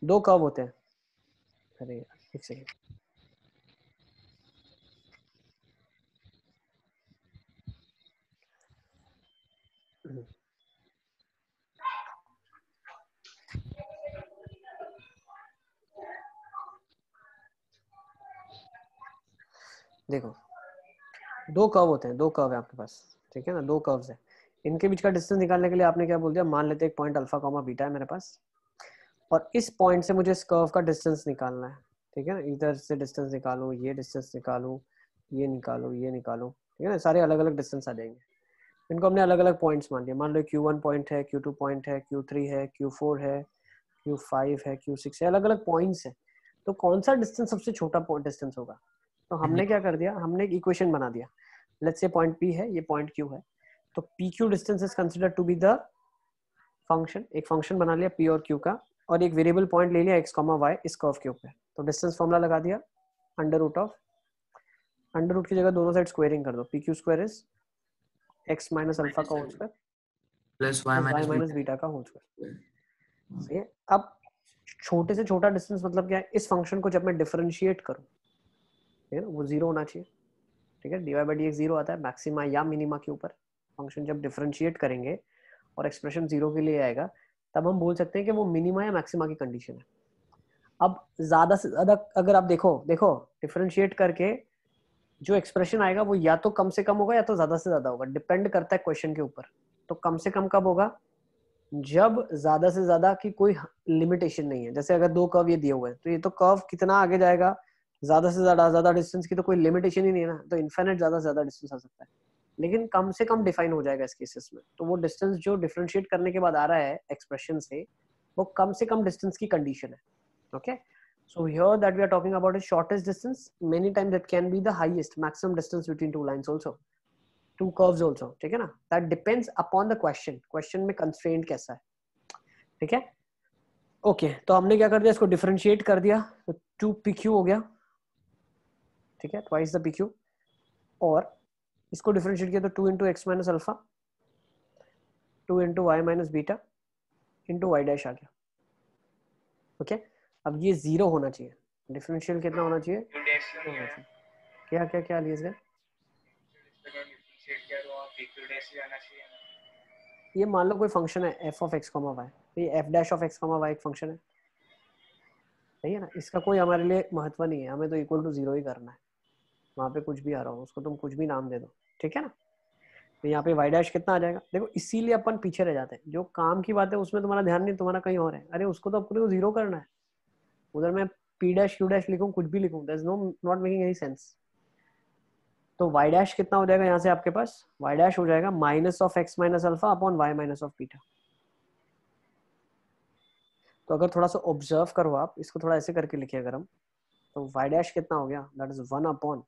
दो कर्व होते हैं, अरे एक सेकेंड, देखो दो कर्व होते हैं, दो कर्व है आपके पास, ठीक है ना, दो कर्व्स है, इनके बीच का डिस्टेंस निकालने के लिए आपने क्या बोल दिया, मान लेते हैं एक पॉइंट अल्फा कॉमा बीटा है मेरे पास, और इस पॉइंट से मुझे इस कर्व का डिस्टेंस निकालना है, ठीक है ना। इधर से डिस्टेंस निकालूं, ये डिस्टेंस निकालूं, ये निकालो, ये निकालो, ठीक है ना, सारे अलग अलग डिस्टेंस आ जाएंगे। इनको हमने अलग अलग पॉइंट्स मान लिया, मान लो Q1 पॉइंट है, Q2 पॉइंट है, Q3 है, Q4 है, Q5 है, Q6 है, अलग अलग पॉइंट्स है। तो कौन सा डिस्टेंस सबसे छोटा डिस्टेंस होगा, तो हमने क्या कर दिया, हमने एक इक्वेशन बना दिया, लेट्स से पॉइंट P है, ये पॉइंट Q है, तो PQ distance is considered to be the function, एक फंक्शन बना लिया P और Q का, और एक वेरिएबल पॉइंट ले लिया x, y इस कर्व के ऊपर, तो डिस्टेंस फॉर्मूला लगा दिया, अंडर रूट की जगह दोनों साइड स्क्वायरिंग कर दो, PQ² इज x - अल्फा का whole square plus y - beta का होल स्क्वायर, सही है। अब छोटे से छोटा डिस्टेंस मतलब क्या है, इस फंक्शन को जब मैं डिफरेंशिएट करूं, ठीक है ना, वो 0 होना चाहिए, ठीक है, dy/dx 0 आता है मैक्सिमा या मिनिमा के ऊपर। फंक्शन जब डिफरेंशिएट करेंगे और एक्सप्रेशन 0 के लिए आएगा, तब हम बोल सकते हैं कि वो मिनिमा या मैक्सिमा की कंडीशन है। अब ज्यादा से ज्यादा अगर आप देखो डिफरेंशिएट करके जो एक्सप्रेशन आएगा वो या तो कम से कम होगा या तो ज्यादा से ज्यादा होगा, डिपेंड करता है क्वेश्चन के ऊपर। तो कम से कम कब होगा, जब ज्यादा से ज्यादा की कोई लिमिटेशन नहीं है। जैसे अगर दो कर्व ये दिए हुए हैं, तो ये तो कर्व कितना आगे जाएगा, ज्यादा से ज्यादा डिस्टेंस की तो कोई लिमिटेशन ही नहीं है ना, तो इनफाइनाइट ज्यादा से ज्यादा डिस्टेंस आ सकता है, लेकिन कम से कम डिफाइन हो जाएगा इस केसेस में। तो वो डिस्टेंस जो डिफरेंशिएट करने के बाद आ रहा है एक्सप्रेशन से, वो कम से कम डिस्टेंस की कंडीशन है, okay. So here that we are talking about is shortest distance. Many times it can be the highest maximum distance between two lines also, two curves also, ठीक है ना। That depends upon the question. Question में constraint कैसा है, ठीक है। Okay तो हमने क्या कर दिया, इसको डिफरेंशिएट कर दिया, तो 2pq हो गया, ठीक है, twice the pq, और इसको डिफरेंशिएट किया तो 2 into x minus alpha, 2 into y minus beta into y dash आ गया, ओके। अब ये 0 होना चाहिए, डिफरेंशियल कितना होना चाहिए, होना चाहिए। क्या क्या क्या लिए गए, ये मान लो कोई फंक्शन है f of x, y, ये f dash of x, y एक फंक्शन है, सही है ना। इसका कोई हमारे लिए महत्व नहीं है, हमें तो इक्वल टू 0 ही करना है, वहां पे कुछ भी आ रहा हो उसको तुम कुछ भी नाम दे दो, ठीक है ना। तो यहाँ पे y डैश कितना आ जाएगा, देखो इसीलिए अपन पीछे रह जाते हैं, जो काम की बात है उसमें तुम्हारा ध्यान नहीं, तुम्हारा कहीं और है। अरे उसको तो अपने को 0 करना है, उधर मैं p डैश q डैश लिखूं, कुछ भी लिखूं, there is no not making any sense. तो y डैश कितना हो जाएगा यहाँ से आपके पास, y डैश हो जाएगा minus of x minus alpha upon y minus of beta. तो अगर थोड़ा सा ऑब्जर्व करो आप, इसको थोड़ा ऐसे करके लिखिए अगर हम, तो y डैश कितना हो गया, that is 1 upon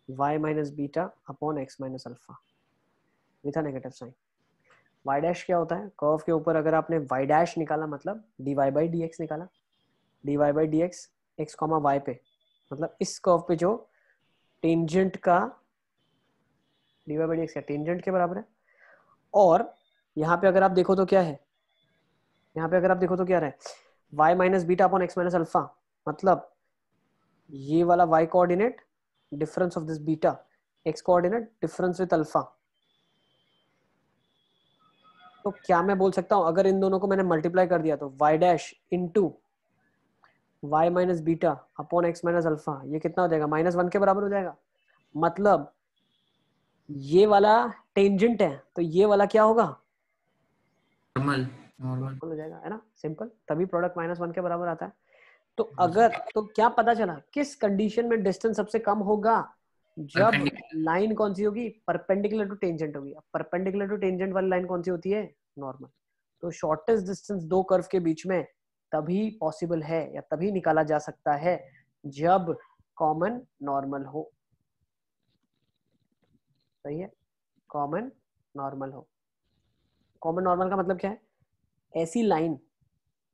y minus beta upon x minus alpha with a negative sign, y dash क्या होता है, कर्व के ऊपर अगर आपने वाई डैश निकाला मतलब dy बाई डी एक्स निकाला, dy by d x x comma y पे, मतलब इस कर्व पे जो टेंजेंट का dy बाई डी एक्स का टेंजेंट के बराबर है। और यहाँ पे अगर आप देखो तो क्या है, यहाँ पे अगर आप देखो तो क्या है, y minus beta upon x minus alpha, मतलब ये वाला y coordinate difference of this beta, x coordinate difference with alpha. तो क्या मैं बोल सकता हूं, अगर इन दोनों को मैंने मल्टीप्लाई कर दिया तो y dash into y minus beta upon x minus alpha, ये कितना हो जाएगा, -1 के बराबर हो जाएगा। मतलब ये वाला टेंजेंट है तो ये वाला क्या होगा, नॉर्मल। नॉर्मल हो जाएगा, है ना, सिंपल। तभी प्रोडक्ट -1 के बराबर आता है। तो अगर तो क्या पता चला किस कंडीशन में डिस्टेंस सबसे कम होगा, जब लाइन कौन सी होगी, परपेंडिकुलर टू टेंजेंट होगी। अब परपेंडिकुलर टू टेंजेंट वाली लाइन कौन सी होती है, नॉर्मल। तो शॉर्टेस्ट डिस्टेंस दो कर्व के बीच में तभी पॉसिबल है या तभी निकाला जा सकता है जब कॉमन नॉर्मल हो। सही है, कॉमन नॉर्मल हो। कॉमन नॉर्मल का मतलब क्या है, ऐसी लाइन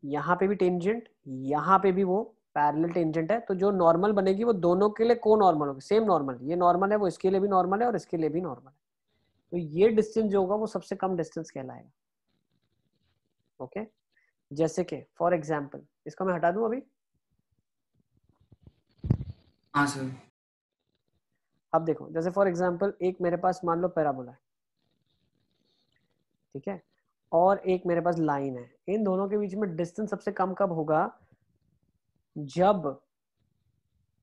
यहाँ पे भी टेंजेंट, यहाँ पे भी वो पैरेलल टेंजेंट है, तो जो नॉर्मल बनेगी वो दोनों के लिए को नॉर्मल होगी, सेम नॉर्मल। ये नॉर्मल है वो इसके लिए भी नॉर्मल है और इसके लिए भी नॉर्मल है। तो ये डिस्टेंस जो होगा वो सबसे कम डिस्टेंस कहलाएगा। ओके, जैसे कि फॉर एग्जांपल इसको मैं हटा दूं अभी। हाँ सर। अब देखो, जैसे फॉर एग्जांपल एक मेरे पास मान लो पैराबोला है, ठीक है, और एक मेरे पास लाइन है। इन दोनों के बीच में डिस्टेंस सबसे कम कब होगा, जब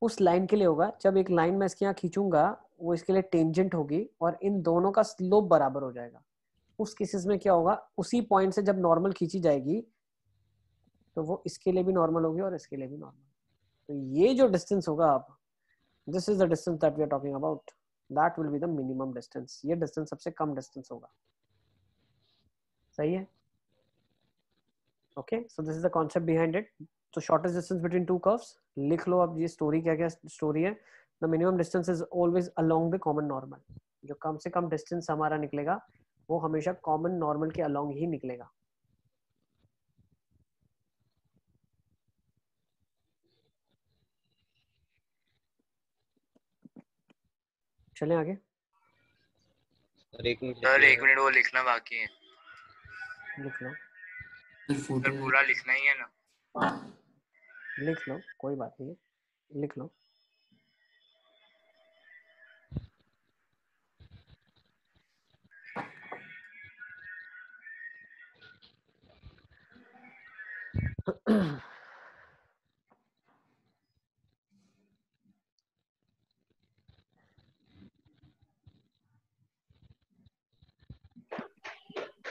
उस लाइन के लिए होगा, जब एक लाइन मैं इसके यहाँ खींचूंगा वो इसके लिए टेंजेंट होगी और इन दोनों का स्लोप बराबर हो जाएगा। उस केसेस में क्या होगा, उसी पॉइंट से जब नॉर्मल खींची जाएगी तो वो इसके लिए भी नॉर्मल होगी और इसके लिए भी नॉर्मल। तो ये जो डिस्टेंस होगा, आप this is the distance that we are talking about, that will be the minimum distance. ये डिस्टेंस सबसे कम डिस्टेंस होगा। सही है, okay. So this is the concept behind it. तो shortest distance between two curves लिख लो अब, ये स्टोरी क्या क्या स्टोरी है। The minimum distance is always along the common normal. जो कम से कम डिस्टेंस हमारा निकलेगा वो हमेशा कॉमन नॉर्मल के अलोंग ही निकलेगा। चलें आगे। सर एक मिनट सर 1 मिनट, वो लिखना बाकी है। लिख लो सर पूरा लिखना ही है ना? लिख लो, कोई बात नहीं है, लिख लो।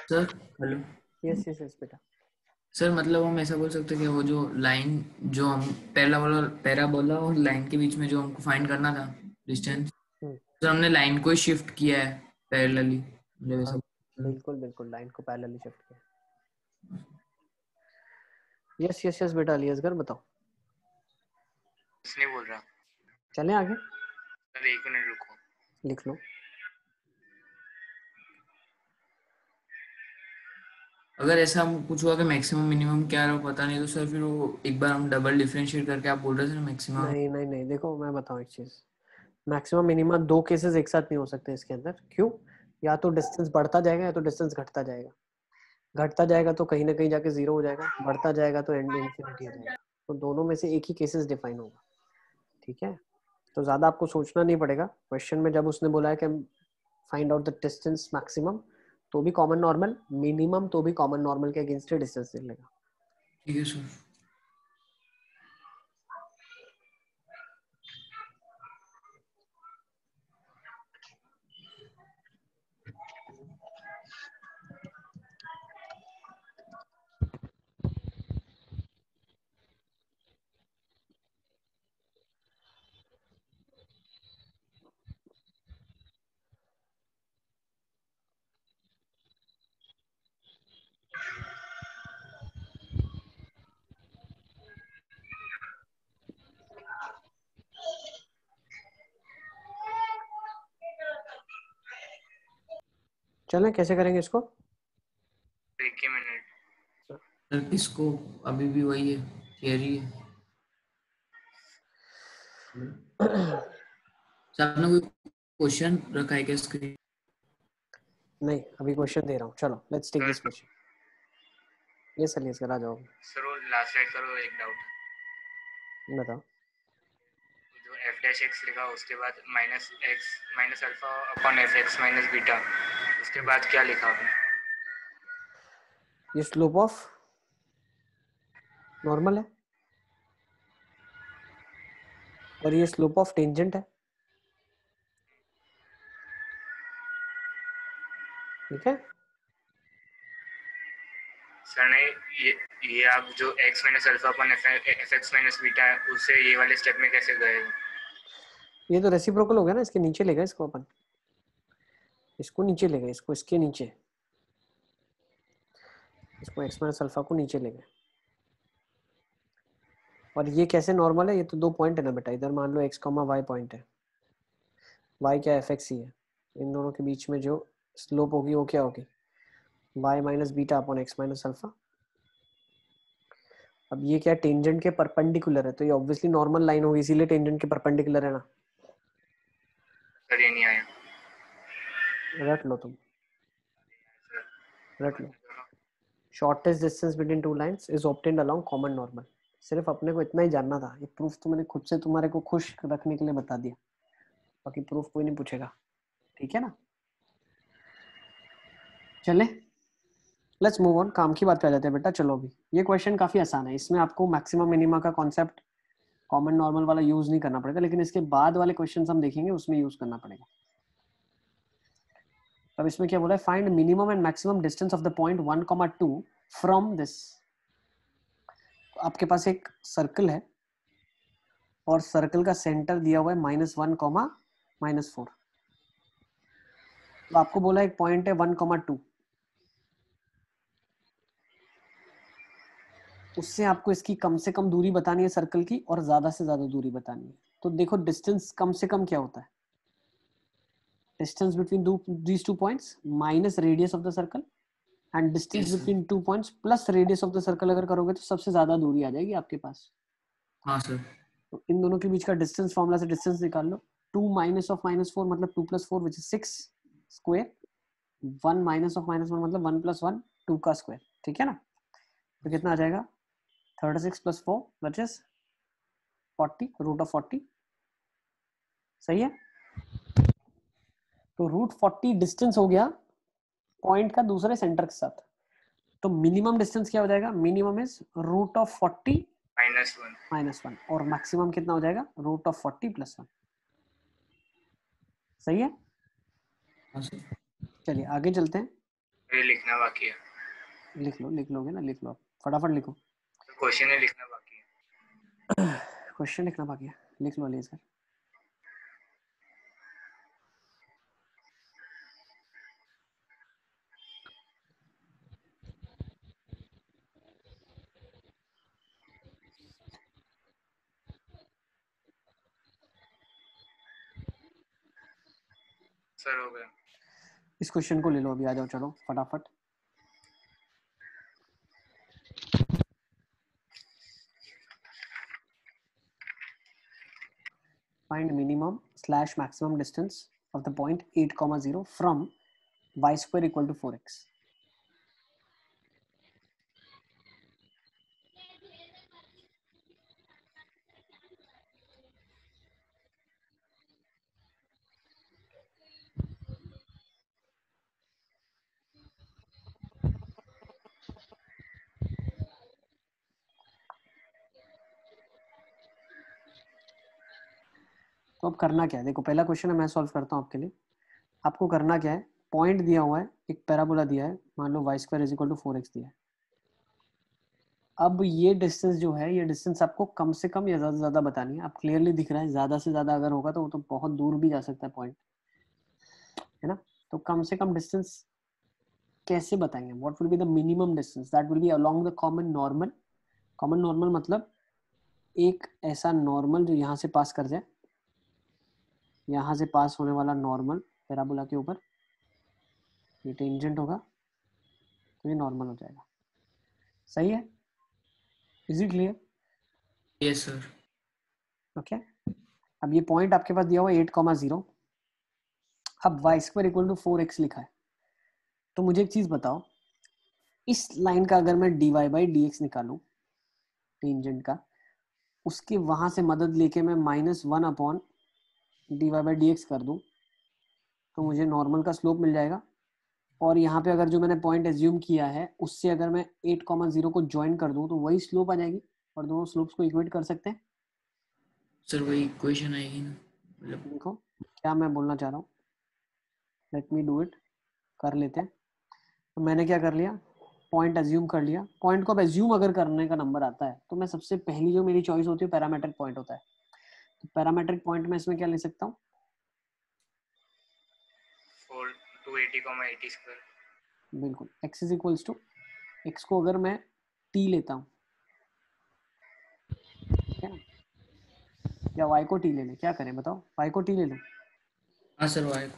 Sir hello. Yes yes yes बेटा। सर मतलब हम ऐसा बोल सकते हैं कि वो जो लाइन जो हम पैराबोला और लाइन के बीच में जो हमको फाइंड करना था डिस्टेंस, तो हमने लाइन को शिफ्ट किया है पैरेलली, मतलब ऐसा। बिल्कुल बिल्कुल, लाइन को पैरेलली शिफ्ट किया। यस यस यस बेटा, अलियसगर बताओ। कुछ नहीं बोल रहा। चलें आगे। सर 1 मिनट रुको। लिख लो। अगर ऐसा हम कुछ हुआ कि मैक्सिमम मिनिमम क्या रहा पता नहीं, तो सर फिर वो एक बार हम डबल डिफरेंशिएट करके, आप बोल रहे थे ना मैक्सिमम। नहीं नहीं नहीं, देखो मैं बताऊं एक चीज, मैक्सिमम मिनिमम दो केसेस एक साथ नहीं हो सकते इसके अंदर। क्यों, या तो डिस्टेंस बढ़ता जाएगा या तो डिस्टेंस घटता जाएगा। घटता जाएगा तो कहीं ना कहीं जाके जीरो हो जाएगा, बढ़ता जाएगा तो एंड इंफिनिटी हो जाएगा। तो दोनों में से एक ही केसेस डिफाइन होगा, ठीक है। तो ज्यादा आपको सोचना नहीं पड़ेगा। क्वेश्चन में जब उसने बोला है कि find out the distance maximum, तो भी कॉमन नॉर्मल, मिनिमम तो भी कॉमन नॉर्मल के अगेंस्ट डिस्टेंस निकलेगा। ठीक है सर। चलें कैसे करेंगे इसको। एक ही मिनट। सर किसको? अभी भी वही है, थियरी है। सर आपने कोई क्वेश्चन रखा है क्या स्क्रीन? नहीं, अभी क्वेश्चन दे रहा हूँ। चलो लेट्स टेक दिस क्वेश्चन। ये सर ये आ जाओ। सर वो लास्ट साइड करो, एक डाउट बताओ। जो f डैश x लिखा उसके बाद minus x minus alpha upon F x minus beta, उसके बाद क्या लिखा आपने? ये स्लोप ऑफ नॉर्मल है और ये स्लोप ऑफ टेंजेंट है। ठीक है सर नहीं, ये आप जो x minus alpha upon F x minus beta है उससे ये वाले स्टेप में कैसे गए? ये तो रेसिप्रोकल हो गया ना, इसके नीचे लेगा इसको अपन, इसको नीचे लेगा, इसको इसके नीचे, इसको x माइनस अल्फा को नीचे लेगा। और ये कैसे नॉर्मल है? ये तो 2 पॉइंट है ना बेटा, इधर मान लो x, y पॉइंट है, y क्या एफ एक्स ही है, इन दोनों के बीच में जो स्लोप होगी वो क्या होगी? y minus beta upon x minus alpha. अब ये क्या टेंजेंट के परपेंडिकुलर है, तो ये ऑब्वियसली नॉर्मल लाइन होगी, इसीलिए टेंजेंट के परपेंडिकुलर है ना। सर ये नहीं आया। रट लो तुम, रट लो। Shortest distance between two lines is obtained along common normal. सिर्फ अपने को इतना ही जानना था, ये प्रूफ तो मैंने खुद से तुम्हारे को खुश रखने के लिए बता दिया, बाकी प्रूफ कोई नहीं पूछेगा। ठीक है ना? चले लेट्स मूव ऑन, काम की बात कर जाते हैं बेटा। चलो अभी ये क्वेश्चन काफी आसान है, इसमें आपको मैक्सिमम मिनिमा का कॉन्सेप्ट कॉमन नॉर्मल वाला यूज नहीं करना पड़ेगा, लेकिन इसके बाद वाले क्वेश्चंस हम देखेंगे उसमें यूज करना पड़ेगा। अब इसमें क्या बोला है? Find minimum and maximum distance of the point 1,2 from this. आपके पास एक सर्कल है और सर्कल का सेंटर दिया हुआ है -1, -4। तो आपको बोला एक पॉइंट है 1,2, उससे आपको इसकी कम से कम दूरी बतानी है सर्कल की और ज्यादा से ज्यादा दूरी बतानी है। तो देखो डिस्टेंस कम से कम क्या होता है? Distance between these two points minus radius of the circle, and distance between two points plus radius of the circle अगर करोगे तो सबसे ज्यादा दूरी आ जाएगी आपके पास। हाँ सर। तो इन दोनों के बीच का डिस्टेंस फॉर्मूला से डिस्टेंस निकाल लो। 2 माइनस ऑफ -4 मतलब 2 + 4 which is 6 square, 1 minus of -1 मतलब 1 + 1 2 का स्क्वायर। ठीक है ना? तो कितना आ जाएगा? 36 + 4 विच इज 40, √40। सही है? तो √40 डिस्टेंस हो गया पॉइंट का दूसरे सेंटर के साथ। तो मिनिमम डिस्टेंस क्या हो जाएगा? मिनिमम इज √40 -1 और मैक्सिमम कितना हो जाएगा? √40 + 1। सही है? चलिए आगे चलते हैं। ये लिखना बाकी है। लिख लो, लिख लोगे ना? लिख लो, फटाफट लिखो। क्वेश्चन है लिखना बाकी है। क्वेश्चन लिखना बाकी है, लिख लो लेकर। सर हो गया। इस क्वेश्चन को ले लो अभी, आ जाओ चलो फटाफट। Find minimum/maximum distance of the point 8,0 from y² = 4x. तो अब करना क्या है? देखो पहला क्वेश्चन है, मैं सॉल्व करता हूँ आपके लिए। आपको करना क्या है? पॉइंट दिया हुआ है, एक पैराबोला दिया है, मान लो y² = 4x दिया है। अब ये डिस्टेंस जो है, ये डिस्टेंस आपको कम से कम या ज्यादा से ज्यादा बतानी है। आप क्लियरली दिख रहा है, ज्यादा से ज्यादा अगर होगा तो वो तो बहुत दूर भी जा सकता है पॉइंट, है ना? तो कम से कम डिस्टेंस कैसे बताएंगे? What will be the minimum distance? That will B along the common normal. Common normal मतलब एक ऐसा नॉर्मल जो यहाँ से पास कर जाए, यहाँ से पास होने वाला नॉर्मल पैराबोला के ऊपर, ये टेंजेंट होगा, तो ये नॉर्मल हो जाएगा। सही है? Is it clear? Yes sir. Okay, अब ये पॉइंट आपके पास दिया हुआ 8,0। अब y² = 4x लिखा है, तो मुझे एक चीज बताओ, इस लाइन का अगर मैं dy/dx निकालूं टेंजेंट का, उसके वहां से मदद लेके मैं -1 dy/dx कर दूं तो मुझे नॉर्मल का स्लोप मिल जाएगा। और यहाँ पे अगर जो मैंने पॉइंट एज्यूम किया है उससे अगर मैं 8,0 को ज्वाइन कर दूं तो वही स्लोप आ जाएगी, और दोनों स्लोप्स को इक्वेट कर सकते हैं। सर वही इक्वेशन आएगी ना, मतलब देखो क्या मैं बोलना चाह रहा हूँ, लेट मी डू इट, कर लेते हैं। तो मैंने क्या कर लिया, पॉइंट एज्यूम कर लिया। पॉइंट को अब एज्यूम अगर करने का नंबर आता है तो मैं सबसे पहली जो मेरी चॉइस होती है पैरामेट्रिक पॉइंट होता है। तो पैरामेट्रिक पॉइंट में इसमें क्या ले सकता हूँ, 280,80²। बिल्कुल, x = x को अगर मैं t लेता हूँ, ठीक है ना, या y को t ले लें, क्या करें बताओ, y को t ले लूँ? हाँ सर, y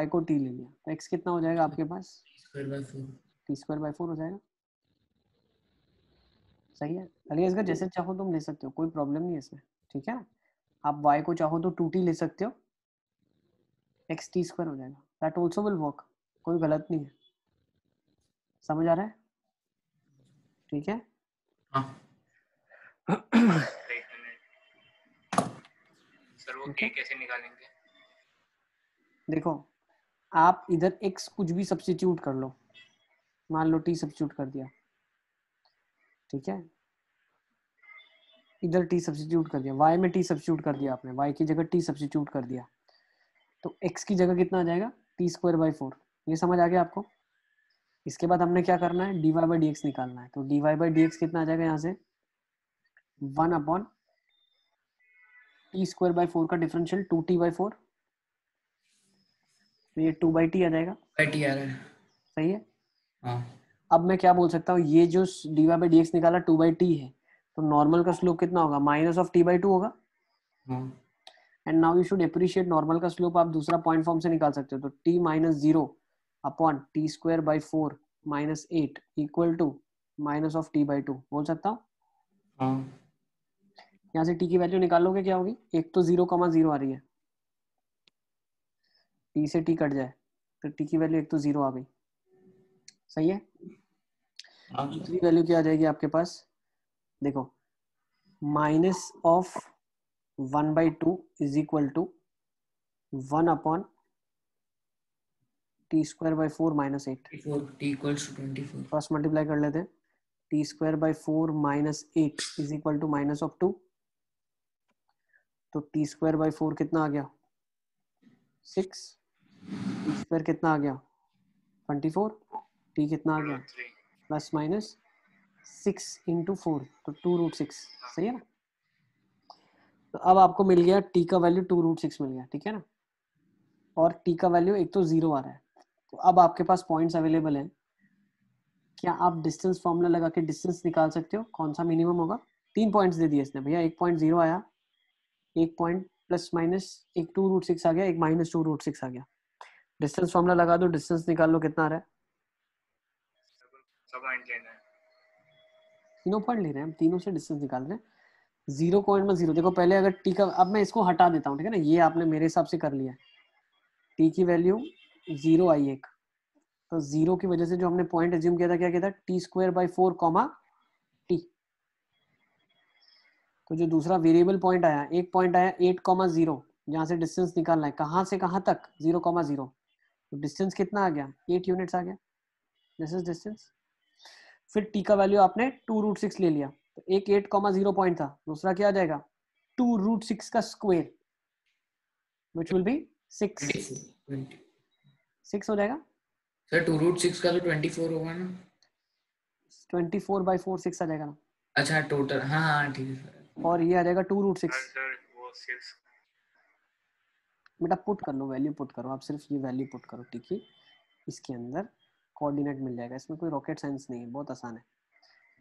को t ले लिया तो x कितना हो जाएगा आपके पास, t²/4। t²/4 हो जाएगा। सही है, अली असगर जैसे चाहो तुम ले सकते हो, कोई प्रॉब्लम नहीं है इसमें, ठीक है ना। आप y को चाहो तो 2t ले सकते हो, x t² हो जाएगा, दैट आल्सो विल वर्क, कोई गलत नहीं है। समझ आ रहा है? ठीक है। हाँ सर वो k कैसे निकालेंगे? देखो आप इधर x कुछ भी सब्स्टिट्यूट कर लो, मान लो t सब्स्टिट्यूट कर दिया, ठीक है, इधर t सब्स्टिट्यूट कर दिया, y में t सब्स्टिट्यूट कर दिया आपने, y की जगह t सब्स्टिट्यूट कर दिया, तो x की जगह कितना आ जाएगा, t²/4। ये समझ आ गया आपको? इसके बाद हमने क्या करना है, dy/dx निकालना है। तो dy/dx कितना आ जाएगा यहाँ से, 1/t²/4 का डिफरेंशियल 2t/4, तो ये 2/t आ जाएगा। t आ रहा है। सही है। हाँ, अब मैं क्या बोल सकता हूँ, ये जो dy/dx निकाला 2/t है, तो नॉर्मल का स्लोप कितना होगा, -t/2 होगा। हाँ, and now you should appreciate normal का स्लोप आप दूसरा पॉइंट फॉर्म से निकाल सकते हो, तो t - 0/t²/4 -8 = -t/2 बोल सकता हूँ। हाँ, यहाँ से t की वैल्यू निकालोगे क्या होगी, एक तो 0,0 आ रही है, t से t कट जाए तो t की वैल्यू एक तो 0 आ गई। सही है। हाँ, दूसरी वैल्यू क्या आ जाएगी आपके पास, देखो -1/2 = 1/t²/4 -8। t = 24। क्रॉस मल्टीप्लाई कर लेते हैं, t²/4 -8 = -2, तो t²/4 कितना आ गया, 6, t² कितना आ गया, 24, t कितना आ गया, ±6 × 4, तो 2√6। सही है ना। तो अब आपको मिल गया t का वैल्यू 2√6 मिल गया, ठीक है ना, और t का वैल्यू एक तो 0 आ रहा है। तो अब आपके पास पॉइंट्स अवेलेबल हैं, क्या आप डिस्टेंस फॉर्मूला लगा के डिस्टेंस निकाल सकते हो, कौन सा मिनिमम होगा। 3 पॉइंट्स दे दिए इसने भैया, एक पॉइंट 0 आया, एक पॉइंट +- एक 2√6 आ गया, एक -2√6 आ गया। डिस्टेंस फॉर्मूला लगा दो, डिस्टेंस निकाल लो कितना आ रहा है। सब पॉइंट लेना है, तीनों पॉइंट ले रहे हैं हम, तीनों से डिस्टेंस निकाल रहे हैं। 0.0 देखो पहले अगर t का, अब मैं इसको हटा देता हूँ, ठीक है ना, ये आपने मेरे हिसाब से कर लिया, t की वैल्यू 0 आई एक, तो 0 की वजह से जो हमने पॉइंट एज्यूम किया था, क्या किया था, t²/4, t। तो जो दूसरा वेरिएबल पॉइंट आया, एक पॉइंट आया 8,0, जहां से डिस्टेंस निकालना है, कहां से कहां तक, 0,0, तो डिस्टेंस कितना आ गया, 8 यूनिट्स आ गया, दिस इज डिस्टेंस। फिर t का वैल्यू आपने 2√6 ले लिया, तो एक 8,0 पॉइंट था, दूसरा क्या आ जाएगा, 2√6 का स्क्वायर, which will be 6 हो जाएगा। सर 2√6 का तो 24 होगा ना। 24/4 6 आ जाएगा ना। अच्छा टोटल, हाँ हाँ ठीक है सर। और ये आ जाएगा 2√6। सर वो 6 बेटा पुट कर लो, वैल्यू पुट करो, आप सिर्फ ये वैल्यू पुट करो, ठीक है, इसके अंदर कोऑर्डिनेट मिल जाएगा, इसमें कोई रॉकेट साइंस नहीं है, बहुत आसान है।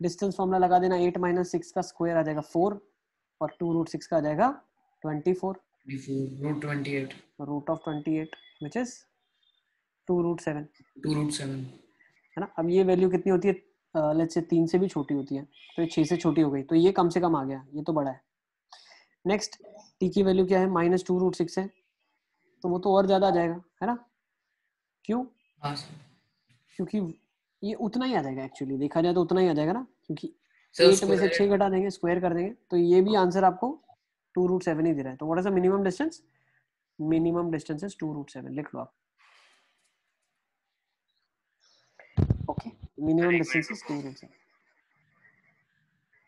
डिस्टेंस फॉर्मूला लगा देना, 8 - 6 का स्क्वायर आ जाएगा 4, और 2√6 का आ जाएगा 24, √28, √28 which is 2√7। है ना। अब ये वैल्यू कितनी होती है, लेट्स से 3 से भी छोटी होती है, तो ये 6 से छोटी हो गई, तो ये कम से कम आ गया, ये तो बड़ा है। नेक्स्ट t की वैल्यू क्या है, -2√6 है, तो वो तो और ज्यादा आ जाएगा, है ना। क्यों? हाँ सर। क्योंकि ये उतना ही आ जाएगा, एक्चुअली देखा जाए तो उतना ही आ जाएगा ना, क्योंकि सर 8 में से 6 घटा देंगे, स्क्वायर कर देंगे, तो ये भी आंसर आपको 2√7 ही दे रहा है। तो what is the minimum distance? Minimum distance is 2√7, लिख लो आप। Okay, minimum distance is 2√7।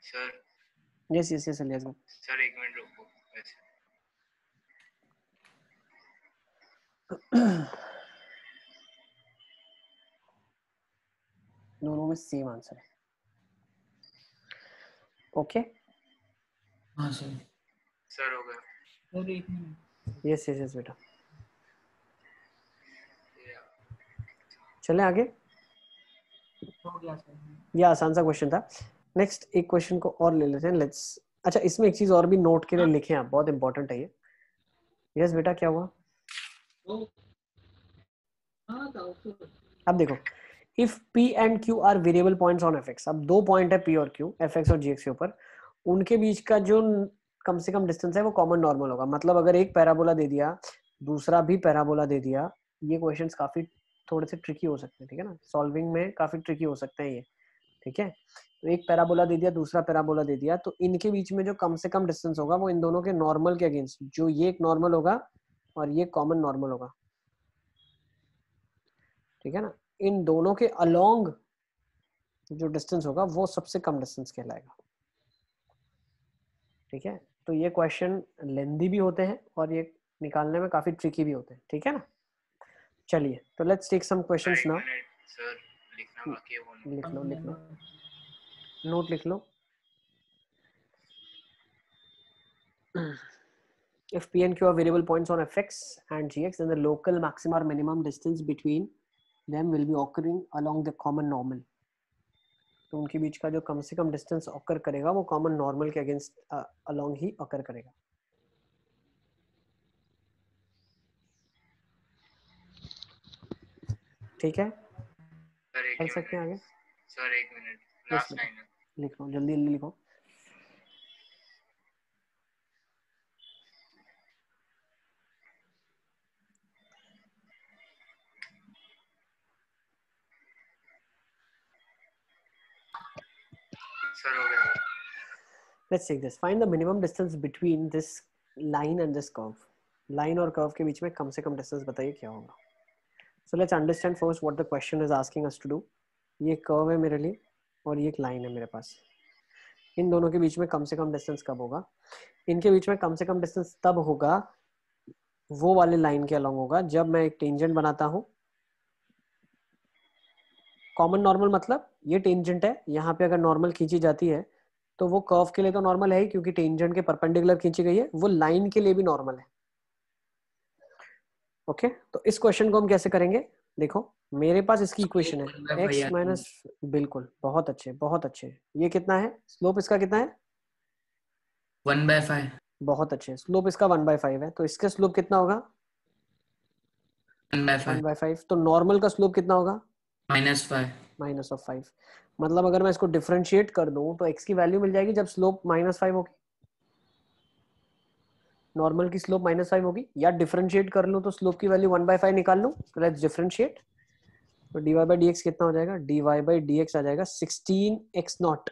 Sir yes yes yes alias भाई। सर एक मिनट रुको। दोनों में सेम आंसर है। ओके हाँ सर। सर हो गया। सर एक मिनट। यस यस यस बेटा, चले आगे। हो गया सर। ये आसान सा क्वेश्चन था। नेक्स्ट एक क्वेश्चन को और ले लेते हैं, लेट्स। अच्छा, इसमें एक चीज और भी नोट के लिए लिखें आप, बहुत इंपॉर्टेंट है ये। यस बेटा, क्या हुआ? अब देखो, if p and q are variable points on fx, अब 2 पॉइंट है p और q, fx और gx के ऊपर, उनके बीच का जो कम से कम डिस्टेंस है वो कॉमन नॉर्मल होगा। मतलब अगर एक पैराबोला दे दिया, दूसरा भी पैराबोला दे दिया, ये क्वेश्चंस काफी थोड़े से ट्रिकी हो सकते हैं, ठीक है ना, सॉल्विंग में काफी ट्रिकी हो सकते हैं ये, ठीक है। तो एक पैराबोला दे दिया, दूसरा पैराबोला दे दिया, तो इनके बीच में जो कम से कम डिस्टेंस होगा वो इन दोनों के नॉर्मल के अगेंस्ट, जो ये एक नॉर्मल होगा और ये कॉमन नॉर्मल होगा, ठीक है ना, इन दोनों के अलोंग जो डिस्टेंस होगा वो सबसे कम डिस्टेंस कहलाएगा, ठीक है। तो ये क्वेश्चन लेंदी भी होते हैं और ये निकालने में काफी ट्रिकी भी होते हैं, ठीक है ना। चलिए, तो let's take some questions now. Sir लिखना बाकी है वो। लिख लो लिख लो, नोट लिख लो। If p and q are variable points on fx and gx, then the local maximum or minimum distance between them will be occurring along the common normal. तो उनके बीच का जो कम से कम डिस्टेंस ऑकर करेगा वो कॉमन नॉर्मल के अगेंस्ट अलोंग ही ऑकर करेगा। ठीक है, चल सकते हैं आगे। सर एक मिनट, लास्ट लाइन लिख लो, जल्दी जल्दी लिखो। सर हो गया। Let's take this. Find the minimum distance between this line and this curve. Line और curve के बीच में कम से कम distance बताइए क्या होगा। So let's understand first what the question is asking us to do. ये curve है मेरे लिए और ये एक line है मेरे पास। इन दोनों के बीच में कम से कम distance कब होगा? इनके बीच में कम से कम distance तब होगा, वो वाले line के along होगा जब मैं एक tangent बनाता हूँ। कॉमन नॉर्मल मतलब ये टेंजेंट है, यहाँ पे अगर नॉर्मल खींची जाती है तो वो कर्व के लिए तो नॉर्मल है ही, क्योंकि टेंजेंट के परपेंडिकुलर खींची गई है, वो लाइन के लिए भी नॉर्मल है। ओके, तो इस क्वेश्चन को हम कैसे करेंगे? देखो मेरे पास इसकी इक्वेशन है x माइनस, बिल्कुल, बहुत अच्छे बहुत अच्छे। ये कितना है स्लोप, इसका कितना है 1/5। बहुत अच्छे, स्लोप इसका 1/5 है, तो इसका स्लोप कितना होगा 1/5। तो नॉर्मल का स्लोप कितना होगा -5 -5। मतलब अगर मैं इसको डिफरेंशिएट कर दूं तो x की वैल्यू मिल जाएगी जब स्लोप -5 होगी, नॉर्मल की स्लोप -5 होगी, या डिफरेंशिएट कर लूं तो स्लोप की वैल्यू 1/5 निकाल लूं। तो लेट्स डिफरेंशिएट, तो dy/dx कितना हो जाएगा, dy/dx आ जाएगा 16x0।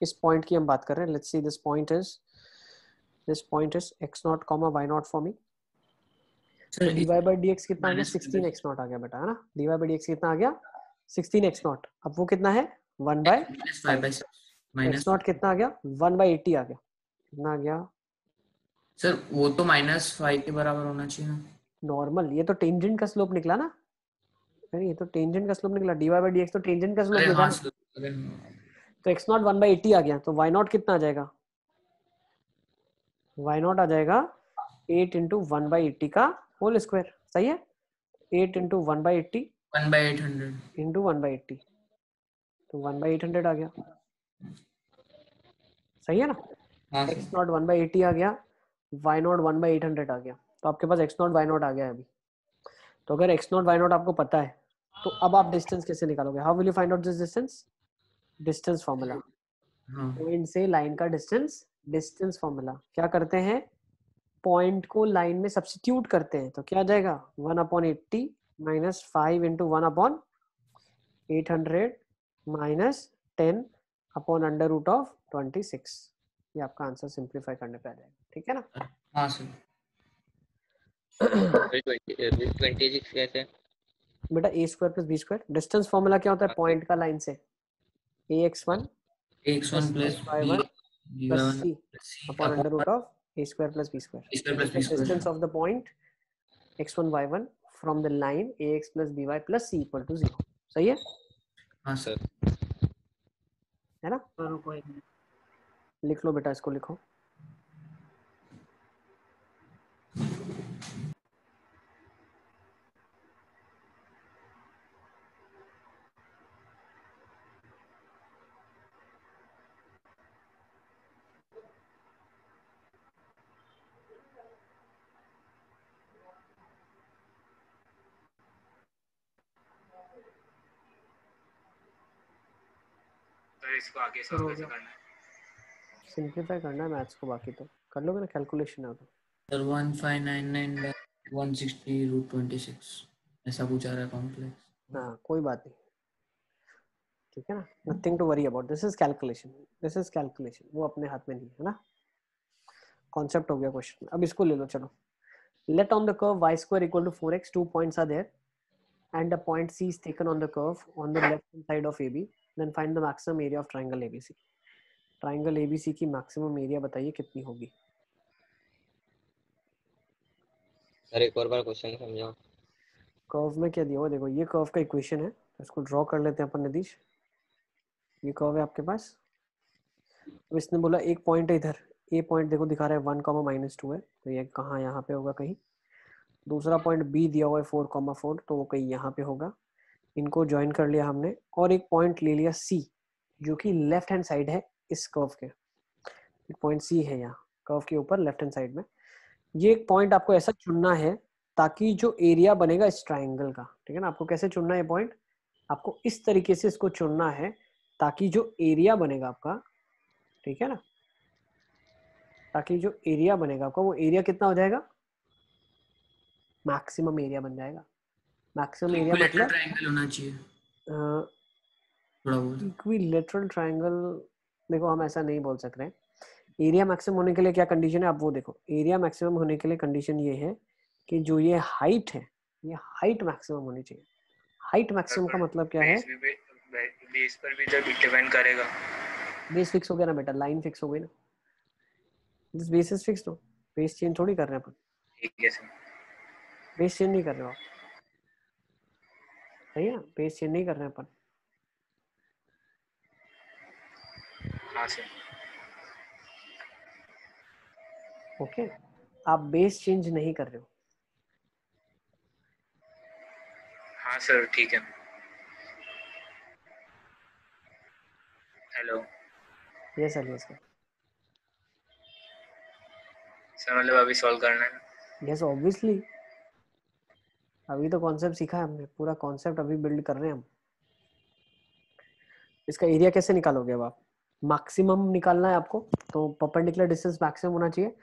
इस पॉइंट की हम बात कर रहे हैं, let's see this point is x0, y0 for me. तो dy/dx कितना आ गया 16x0 आ गया बेटा, है ना। dy/dx कितना आ गया 16x0। अब वो कितना है 1/5। x0 कितना आ गया 1/80 आ गया, कितना आ गया सर, वो तो -5 के बराबर होना चाहिए ना। नॉर्मल, ये तो टेंजेंट का स्लोप निकला ना, अरे ये तो टेंजेंट का स्लोप निकला, dy/dx तो टेंजेंट का स्लोप निकला ना। तो x0 1/80 आ गया, तो y0 कितना आ जाएगा, y0 आ जाएगा 8 × 1/80 का होल स्क्वायर, सही है। 8 × 1/80 1/800 × 1/80, तो 1/800 आ गया, सही है ना। x0 1/80 आ गया, y0 1/800 आ गया, तो आपके पास x0 y0 आ गया है अभी। तो अगर x0 y0 आपको पता है तो अब आप डिस्टेंस कैसे निकालोगे? How will you find out this distance? Distance formula, हाँ पॉइंट से लाइन का डिस्टेंस, डिस्टेंस फॉर्मूला। क्या करते हैं, पॉइंट को लाइन में सब्स्टिट्यूट करते हैं, तो क्या आ जाएगा 1/80 माइनस 5 इंटू 1/800 माइनस 10/√26। ये आपका आंसर सिंप्लीफाई करने पे आ जाएगा, ठीक है ना? हाँ सर। 26 कैसे? बेटा a square plus b square, distance formula क्या होता है पॉइंट का लाइन से? ax1 x1 plus y1 plus b1 c upon under root of a square plus b square. plus b square. Distance of the point x1 y1 from the line ax plus by plus c equal to 0. सही है? हाँ sir. है ना? लिख लो बेटा, इसको लिखो। तो इसको आगे सॉल्व कैसे करना है? सिंपलीफाई करना है मैथ्स को, बाकी तो कर लोगे ना, कैलकुलेशन है तो। सर 1599/160√26 ऐसा कुछ आ रहा है कॉम्प्लेक्स। हाँ कोई बात नहीं, ठीक है ना, nothing to worry about, this is calculation, this is calculation, वो अपने हाथ में नहीं है ना, कॉन्सेप्ट हो गया क्वेश्चन। अब इसको ले लो, चलो। Let on the curve y square equal to 4x, 2 points are there and a point C is taken on the curve on the left hand side of AB, then find the maximum area of triangle ABC. Triangle ABC की maximum area बताइए कितनी होगी? Sir एक और बार question समझाओ। Curve में क्या दिया हुआ, देखो ये कर्व का इक्वेशन है, तो इसको ड्रॉ कर लेते हैं अपन नीतीश। ये कर्व है आपके पास, तो इसने बोला एक पॉइंट है इधर, ए पॉइंट देखो दिखा रहा है 1,-2 है, तो ये कहाँ यहाँ पे होगा कहीं। दूसरा पॉइंट बी दिया हुआ है 4,4, तो वो कहीं यहाँ पे होगा। इनको ज्वाइन कर लिया हमने, और एक पॉइंट ले लिया सी जो कि लेफ्ट हैंड साइड है इस कर्व के। एक पॉइंट सी है यहाँ कर्व के ऊपर लेफ्ट हैंड साइड में। ये एक पॉइंट आपको ऐसा चुनना है ताकि जो एरिया बनेगा इस ट्राइंगल का, ठीक है ना, आपको कैसे चुनना है पॉइंट, आपको इस तरीके से इसको चुनना है ताकि जो एरिया बनेगा आपका, ठीक है ना, ताकि जो एरिया बनेगा आपका वो एरिया कितना हो जाएगा, मैक्सिमम एरिया बन जाएगा। मैक्सिमम एरिया मतलब ट्रायंगल होना चाहिए थोड़ा बहुत। इक्विलैटरल ट्रायंगल, देखो हम ऐसा नहीं बोल सक रहे। एरिया मैक्सिमम होने के लिए क्या कंडीशन है आप वो देखो। एरिया मैक्सिमम होने के लिए कंडीशन ये है कि जो ये हाइट है, ये हाइट मैक्सिमम होनी चाहिए। हाइट मैक्सिमम का मतलब क्या है, बेस पर भी जब डिपेंड करेगा। बेस फिक्स हो गया ना बेटा, लाइन फिक्स हो गई ना, this base is fixed. Base change थोड़ी कर रहे हैं अपन, ठीक है सर। बेस चेंज नहीं कर रहे हो आप, सही है ना, बेस चेंज नहीं कर रहे हैं अपन। हाँ सर। ओके, आप बेस चेंज नहीं कर रहे हो। हाँ सर ठीक है। Hello. Yes sir, yes sir. Sir मतलब अभी सॉल्व करना है? यस ऑब्वियसली, अभी तो कॉन्सेप्ट सीखा है हमने, पूरा कॉन्सेप्ट अभी बिल्ड कर रहे हैं हम। इसका एरिया कैसे निकालोगे अब आप, मैक्सिमम निकालना है आपको, तो परपेंडिकुलर डिस्टेंस मैक्सिमम होना चाहिए,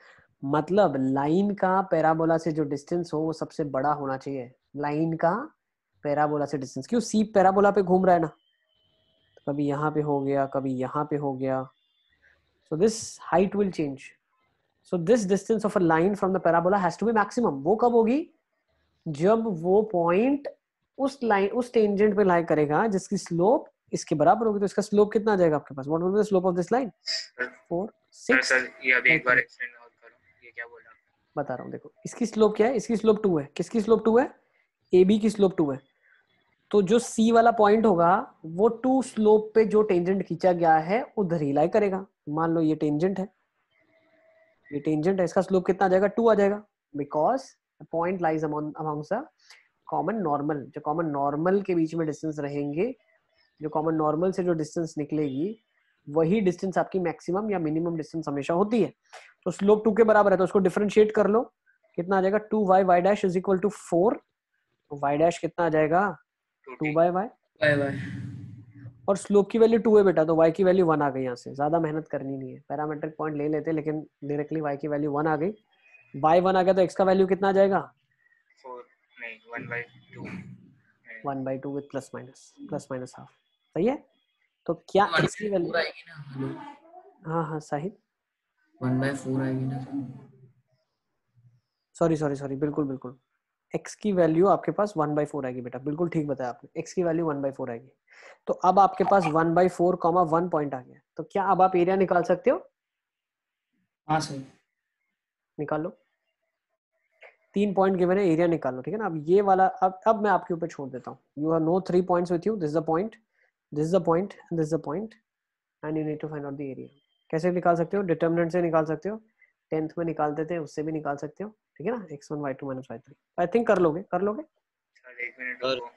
मतलब लाइन का पैराबोला से जो डिस्टेंस हो वो सबसे बड़ा होना चाहिए। लाइन का पैराबोला से डिस्टेंस, क्यों, सी पैराबोला पे घूम रहा है ना, तो कभी यहाँ पे हो गया, कभी यहाँ पे हो गया, so this height will change. So this distance of a line from the parabola has to be maximum. वो कब होगी, जब वो पॉइंट उस लाइन, उस टेंजेंट पे लाई करेगा जिसकी स्लोप इसके बराबर होगी। तो इसका स्लोप कितना आ जाएगा आपके पास, what will be the slope of this line, 4 6। Sir ये अभी एक बार एक्सप्लेन और करो, ये क्या बोला? बता रहा हूँ, देखो इसकी स्लोप क्या है, इसकी स्लोप 2 है। किसकी स्लोप 2 है, AB की स्लोप 2 है। तो जो C वाला पॉइंट होगा वो 2 स्लोप पे जो टेंजेंट खींचा गया है उधर ही लाई करेगा। मान लो ये टेंजेंट है, ये टेंजेंट है, इसका स्लोप कितना आ जाएगा, 2 आ जाएगा, because point lies amongst the common normal. जो कॉमन नॉर्मल के बीच में डिस्टेंस रहेंगे, जो कॉमन नॉर्मल से जो डिस्टेंस निकलेगी वही डिस्टेंस आपकी मैक्सिमम या मिनिमम डिस्टेंस हमेशा होती है। तो स्लोप 2 के बराबर है, तो उसको डिफरेंशिएट कर लो, कितना आ जाएगा, 2y y dash is equal to 4। तो y डैश कितना आ जाएगा, 2 बाय वाई, बाय बाय। और स्लोप की वैल्यू 2 है बेटा, तो y की वैल्यू 1 आ गई। यहाँ से ज्यादा मेहनत करनी नहीं है, पैरामेट्रिक पॉइंट ले लेते लेकिन डायरेक्टली y की वैल्यू 1 आ गई। y 1 आ गया तो x का वैल्यू कितना आ जाएगा? 4 नहीं 1/2 1/2 विद प्लस माइनस हाफ। सही है। तो क्या x की वैल्यू आएगी ना? हेलो हाँ हाँ साहिद 1/4 आएगी ना? सॉरी बिल्कुल बिल्कुल, x की वैल्यू आपके पास 1/4 आएगी बेटा, बिल्कुल ठीक बताया आपने, x की वैल्यू 1/4 आएगी। तो अब आपके पास 1/4 1 पॉइंट आ गया, तो क्या अब आप एरिया निकाल सकते हो? हाँ सर निकालो, 3 पॉइंट गिवन है, एरिया निकालो, ठीक है ना। अब ये वाला अब मैं आपके ऊपर छोड़ देता हूँ। You have no 3 points with you, this is the point, this is the point and this is the point, and you need to find out the area. कैसे निकाल सकते हो? डिटरमिनेंट से निकाल सकते हो, 10th में निकालते थे उससे भी निकाल सकते हो, ठीक है ना। x1 y2 - y3 I think कर लोगे सर 1 मिनट और रुको।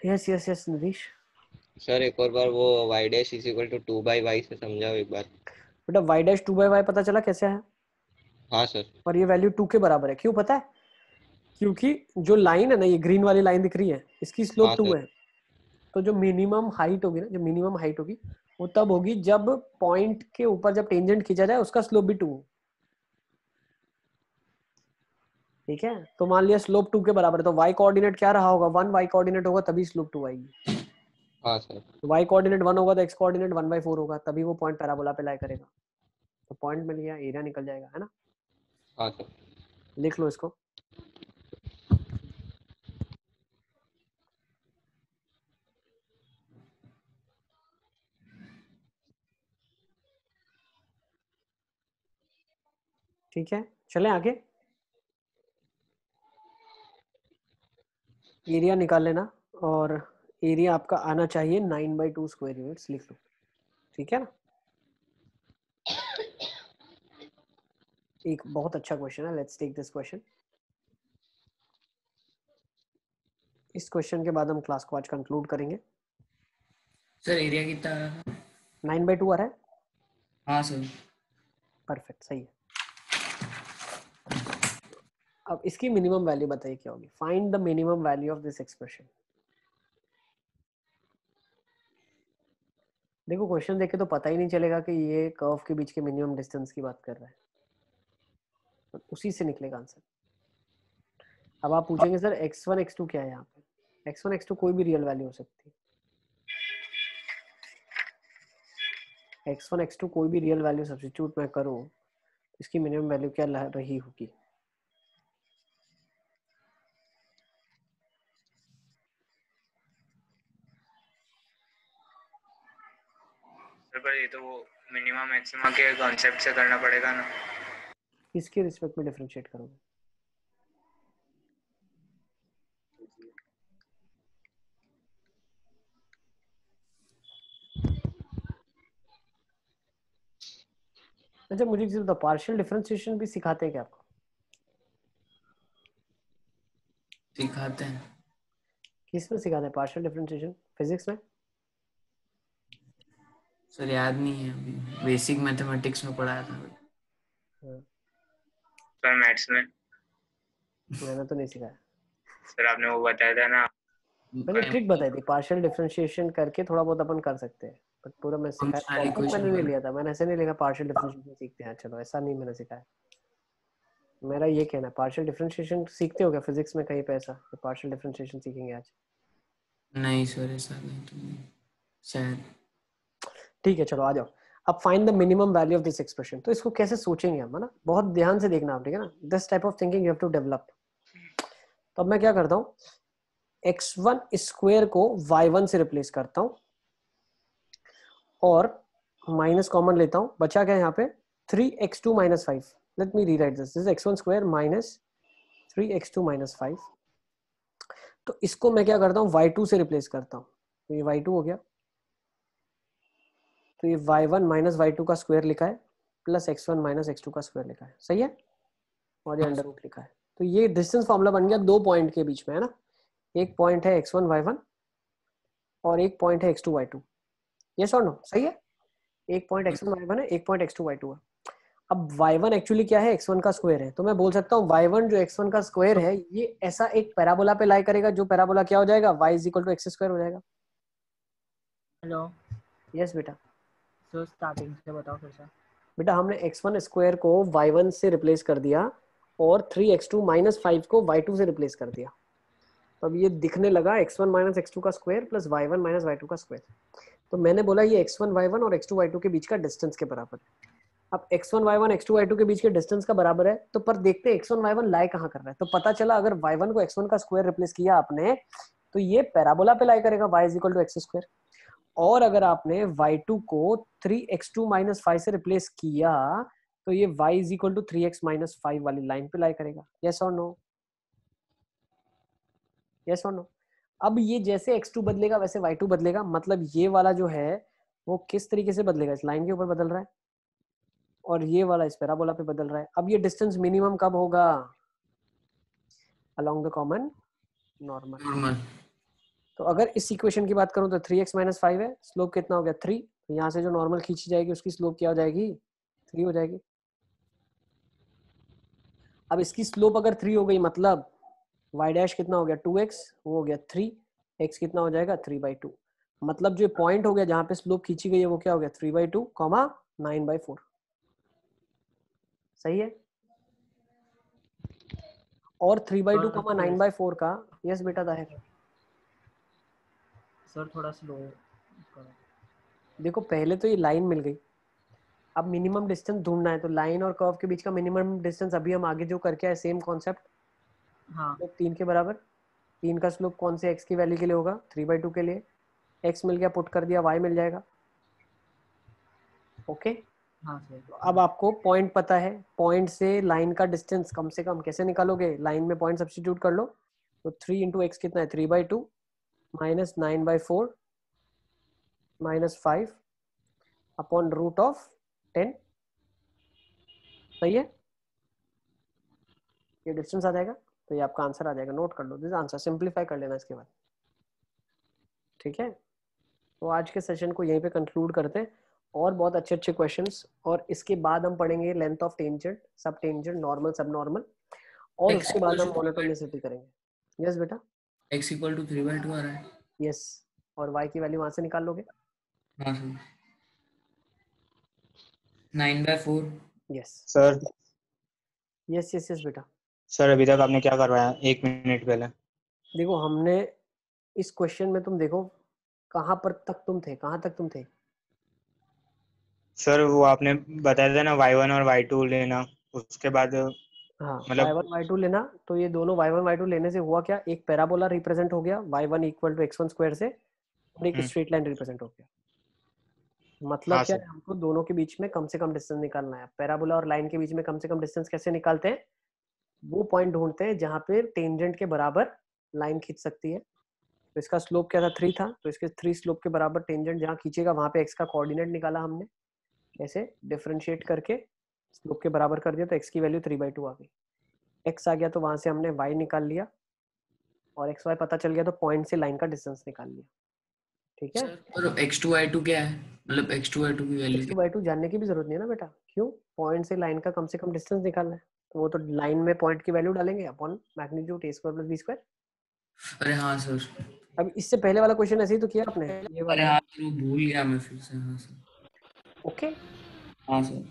यस निधीश। सर एक और बार वो y dash is equal to 2 by y से समझाओ एक बार। बेटा y डैश 2/y पता चला कैसे है? हाँ सर। और ये वैल्यू 2 के बराबर है, क्यों पता है? क्योंकि जो लाइन है ना, ये ग्रीन वाली लाइन दिख रही है, इसकी स्लोप हाँ 2 सर। है। तो जो मिनिमम हाइट होगी ना, जो मिनिमम हाइट होगी वो तब होगी जब पॉइंट के ऊपर जब टेंजेंट खींचा जाए उसका स्लोप भी 2 हो, ठीक है। तो मान लिया स्लोप 2 के बराबर है, तो y कोऑर्डिनेट क्या रहा होगा? 1 y कोऑर्डिनेट होगा तभी स्लोप 2 आएगी। हाँ सर। y कोऑर्डिनेट 1 होगा तो x कोऑर्डिनेट 1/4 होगा, तभी वो पॉइंट पैराबोला पे लाई करेगा। तो पॉइंट मिल गया, एरिया निकल जाएगा, है ना। हाँ सर। लिख लो इसको। ठीक है, चलें आगे। एरिया निकाल लेना, और एरिया आपका आना चाहिए 9/2 स्क्वायर यूनिट्स, लिख लो, ठीक है ना। एक बहुत अच्छा क्वेश्चन है, लेट्स टेक दिस क्वेश्चन। इस क्वेश्चन के बाद हम क्लास को आज कंक्लूड करेंगे। सर एरिया कितना आ रहा था? 9/2 आ रहा है। हाँ सर। परफेक्ट, सही है। अब इसकी मिनिमम वैल्यू बताइए क्या होगी। Find the minimum value of this expression. देखो क्वेश्चन देख के तो पता ही नहीं चलेगा कि ये कर्व के बीच के मिनिमम डिस्टेंस की बात कर रहा है, तो उसी से निकलेगा आंसर। अब आप पूछेंगे सर x1 x2 क्या है यहाँ पे? x1 x2 कोई भी रियल वैल्यू हो सकती है। x1 x2 कोई भी रियल वैल्यू सब्स्टिट्यूट मैं करूँ, इसकी मिनिमम वैल्यू क्या रही होगी? सर पर ये तो वो मिनिमम मैक्सिमा के कॉन्सेप्ट से करना पड़ेगा ना। किसके रिस्पेक्ट में डिफरेंशिएट करोगे? अच्छा मुझे किसी बता, पार्शियल डिफरेंशिएशन भी सिखाते हैं क्या आपको? सिखाते हैं। किस में सिखाते हैं पार्शियल डिफरेंशिएशन? फिजिक्स में? सर याद नहीं है अभी, बेसिक मैथमेटिक्स में पढ़ाया था। सर मैथ्स में। मैंने तो नहीं सिखाया सर आपने वो बताया था ना, मैंने ट्रिक बताई थी, पार्शियल डिफरेंशिएशन करके थोड़ा बहुत अपन कर सकते हैं, बट पूरा मैं सिखाया टॉपिक मैंने नहीं लिया था। मैंने ऐसे नहीं लिखा पार्शियल डिफरेंशिएशन सीखते हैं, चलो ऐसा नहीं मैंने सिखाया। मेरा ये कहना है पार्शियल डिफरेंशिएशन सीखते हो क्या फिजिक्स में कहीं पे ऐसा पार्शियल डिफरेंशिएशन सीखेंगे आज? नहीं सर ऐसा नहीं तो नहीं शायद। ठीक है चलो आ जाओ। अब find the minimum value of this expression. तो इसको कैसे सोचेंगे हम, है ना, बहुत ध्यान से देखना आप, ठीक है ना। This type of thinking you have to develop. तो अब मैं क्या करता हूँ, x1 स्क्वायर को y1 से रिप्लेस करता हूँ और माइनस कॉमन लेता हूँ, बचा क्या यहाँ पे 3x2 - 5। Let me rewrite this, this x1 square minus 3x2 - 5। तो इसको मैं क्या करता हूँ y2 से रिप्लेस करता हूँ, तो ये y2 हो गया। तो ये y1 - y2 का स्क्वायर लिखा है प्लस x1 - x2 का स्क्वायर लिखा है, सही है। और ये अंडर रूट लिखा है। तो ये डिस्टेंस फॉर्मूला बन गया दो पॉइंट के बीच में, है ना। एक पॉइंट है x1 y1 और एक पॉइंट है x2 y2। यस और नो, सही है। एक पॉइंट x1 y1 है, एक पॉइंट x2 y2 है। अब y1 एक्चुअली क्या है, x1 का स्क्वायर है, तो मैं बोल सकता हूँ y1 जो x1 का स्क्वायर है ये ऐसा एक पैराबोला पे लाई करेगा, जो पैराबोला क्या हो जाएगा, y is equal to x square हो जाएगा। हेलो यस बेटा। सर स्टार्टिंग से बताओ फिर से। बेटा हमने x1 स्क्वायर को y1 से रिप्लेस कर दिया और 3x2 माइनस 5 को y2 से रिप्लेस कर दिया, तो अब ये दिखने लगा x1 माइनस x2 का square plus y1 minus y2 का स्क्वायर। तो मैंने बोला ये x1 y1 और x2 y2 के बीच का डिस्टेंस के बराबर है। अब x1 y1 x2 y2 के बीच के डिस्टेंस का बराबर है, तो पर देखते हैं x1 y1 लाई कहाँ कर रहा है। तो पता चला अगर y1 को x1 का स्क्वायर रिप्लेस किया आपने तो ये पैराबोला पे लाई करेगा, y is equal to x square. और अगर आपने y2 को 3x2 माइनस 5 से रिप्लेस किया तो ये y is equal to 3x minus 5 वाली लाइन पे लाई करेगा। यस और नो? यस और नो? अब ये जैसे x2 बदलेगा वैसे y2 बदलेगा, मतलब ये वाला जो है वो किस तरीके से बदलेगा, इस लाइन के ऊपर बदल रहा है और ये वाला इस पैराबोला पे बदल रहा है। अब ये डिस्टेंस मिनिमम कब होगा, अलोंग द कॉमन नॉर्मल। तो अगर इस इक्वेशन की बात करूं तो 3x माइनस 5 है, स्लोप कितना हो गया 3, तो यहाँ से जो नॉर्मल खींची जाएगी उसकी स्लोप क्या हो जाएगी, 3 हो जाएगी। अब इसकी स्लोप अगर 3 हो गई मतलब y डैश कितना हो गया 2x, वो हो गया 3, x कितना हो जाएगा 3/2, मतलब जो पॉइंट हो गया जहां पे स्लोप खींची गई है वो क्या हो गया 3/2, 9/4। सही है। और 3/2, 9/4 का, यस बेटा ताहिर। सर थोड़ा स्लो करो। देखो पहले तो ये लाइन मिल गई, अब मिनिमम डिस्टेंस ढूंढना है, तो लाइन और कर्व के बीच का मिनिमम डिस्टेंस अभी हम आगे जो करके आए सेम कॉन्सेप्ट, हाँ 3 के बराबर। 3 का स्लोप कौन से x की वैल्यू के लिए होगा, 3/2 के लिए। x मिल गया, पुट कर दिया, y मिल जाएगा। ओके हाँ सर। तो अब आपको पॉइंट पता है, पॉइंट से लाइन का डिस्टेंस कम से कम कैसे निकालोगे, लाइन में पॉइंट सब्स्टिट्यूट कर लो। तो 3 इंटू एक्स कितना है 3/2 minus 9/4 minus 5 upon root of 10। सही है, ये डिस्टेंस आ जाएगा, तो ये आपका आंसर आ जाएगा। नोट कर लो दिस आंसर, सिंपलीफाई कर लेना इसके बाद। ठीक है, तो आज के सेशन को यहीं पे कंक्लूड करते हैं, और बहुत अच्छे अच्छे क्वेश्चंस, और इसके बाद हम पढ़ेंगे लेंथ ऑफ टेंजेंट, सब टेंजेंट, नॉर्मल, सब नॉर्मल, और उसके बाद हम मोनोटोनिसिटी करेंगे। यस बेटा, x इक्वल टू 3/2 आ रहा है। यस, और y की वैल्यू वहां से निकाल लोगे। हाँ sir, 9/4। Yes sir. Yes yes yes बेटा। सर अभी तक आपने क्या करवाया 1 मिनट पहले? देखो हमने इस क्वेश्चन में, तुम देखो कहाँ पर तक तुम थे, कहाँ तक तुम थे। सर वो आपने बताया था ना y1 और y2 लेना, उसके बाद हाँ मतलब y1 y2 लेना, तो ये दोनों y1 y2 लेने से हुआ क्या, एक पैराबोला रिप्रेजेंट हो गया y1 equal to x1 square से, और एक स्ट्रेट लाइन रिप्रेजेंट हो गया। मतलब हाँ क्या सर। है, हमको दोनों के बीच में कम से कम डिस्टेंस निकालना है। पैराबोला और लाइन के बीच में कम से कम डिस्टेंस कैसे निकालते हैं, वो पॉइंट ढूंढते हैं जहाँ पे टेंजेंट के बराबर लाइन खींच सकती है। तो इसका स्लोप क्या था 3 था, तो इसके 3 स्लोप के बराबर टेंजेंट जहाँ खींचेगा वहां पे x का कोऑर्डिनेट निकाला हमने, ऐसे डिफरेंशिएट करके स्लोप के बराबर कर दिया, तो x की वैल्यू 3/2 आ गई। x आ गया तो वहां से हमने y निकाल लिया, और xy पता चल गया तो पॉइंट से लाइन का डिस्टेंस निकाल लिया। ठीक है, और x2 y2 क्या है, मतलब x2 y2 की वैल्यू x2 y2 जानने की भी जरूरत नहीं है ना बेटा, क्यों, पॉइंट से लाइन का कम से कम डिस्टेंस निकालना है, तो वो तो लाइन में पॉइंट की वैल्यू डालेंगे upon magnitude a square plus b square. अरे हाँ सर, अब इससे पहले वाला क्वेश्चन ऐसे ही तो किया आपने, ये अरे वाला। हाँ सर, वो भूल गया मैं फिर से। हाँ सर, ओके, हाँ सर।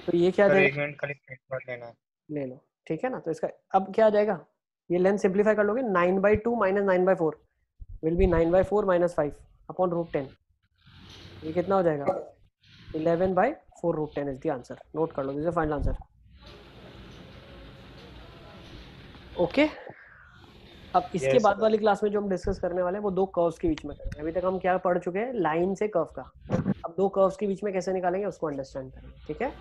तो ये क्या सर देगा, 1 मिनट खाली स्क्रीनशॉट लेना है। ले लो। ठीक है ना, तो इसका अब क्या आ जाएगा, ये लेंथ सिंपलीफाई कर लोगे, 9/2 minus 9/4 will be 9/4 minus 5 upon root 10। ये कितना हो जाएगा 11/4 root 10 is the answer. Note कर लो, this is the final answer. Okay, अब इसके Yes, बाद sir. वाली क्लास में जो हम डिस्कस करने वाले हैं वो दो कर्व्स के बीच में करेंगे। अभी तक हम क्या पढ़ चुके हैं, लाइन से कर्व का, अब दो कर्व्स के बीच में कैसे निकालेंगे उसको अंडरस्टैंड करेंगे। ठीक है।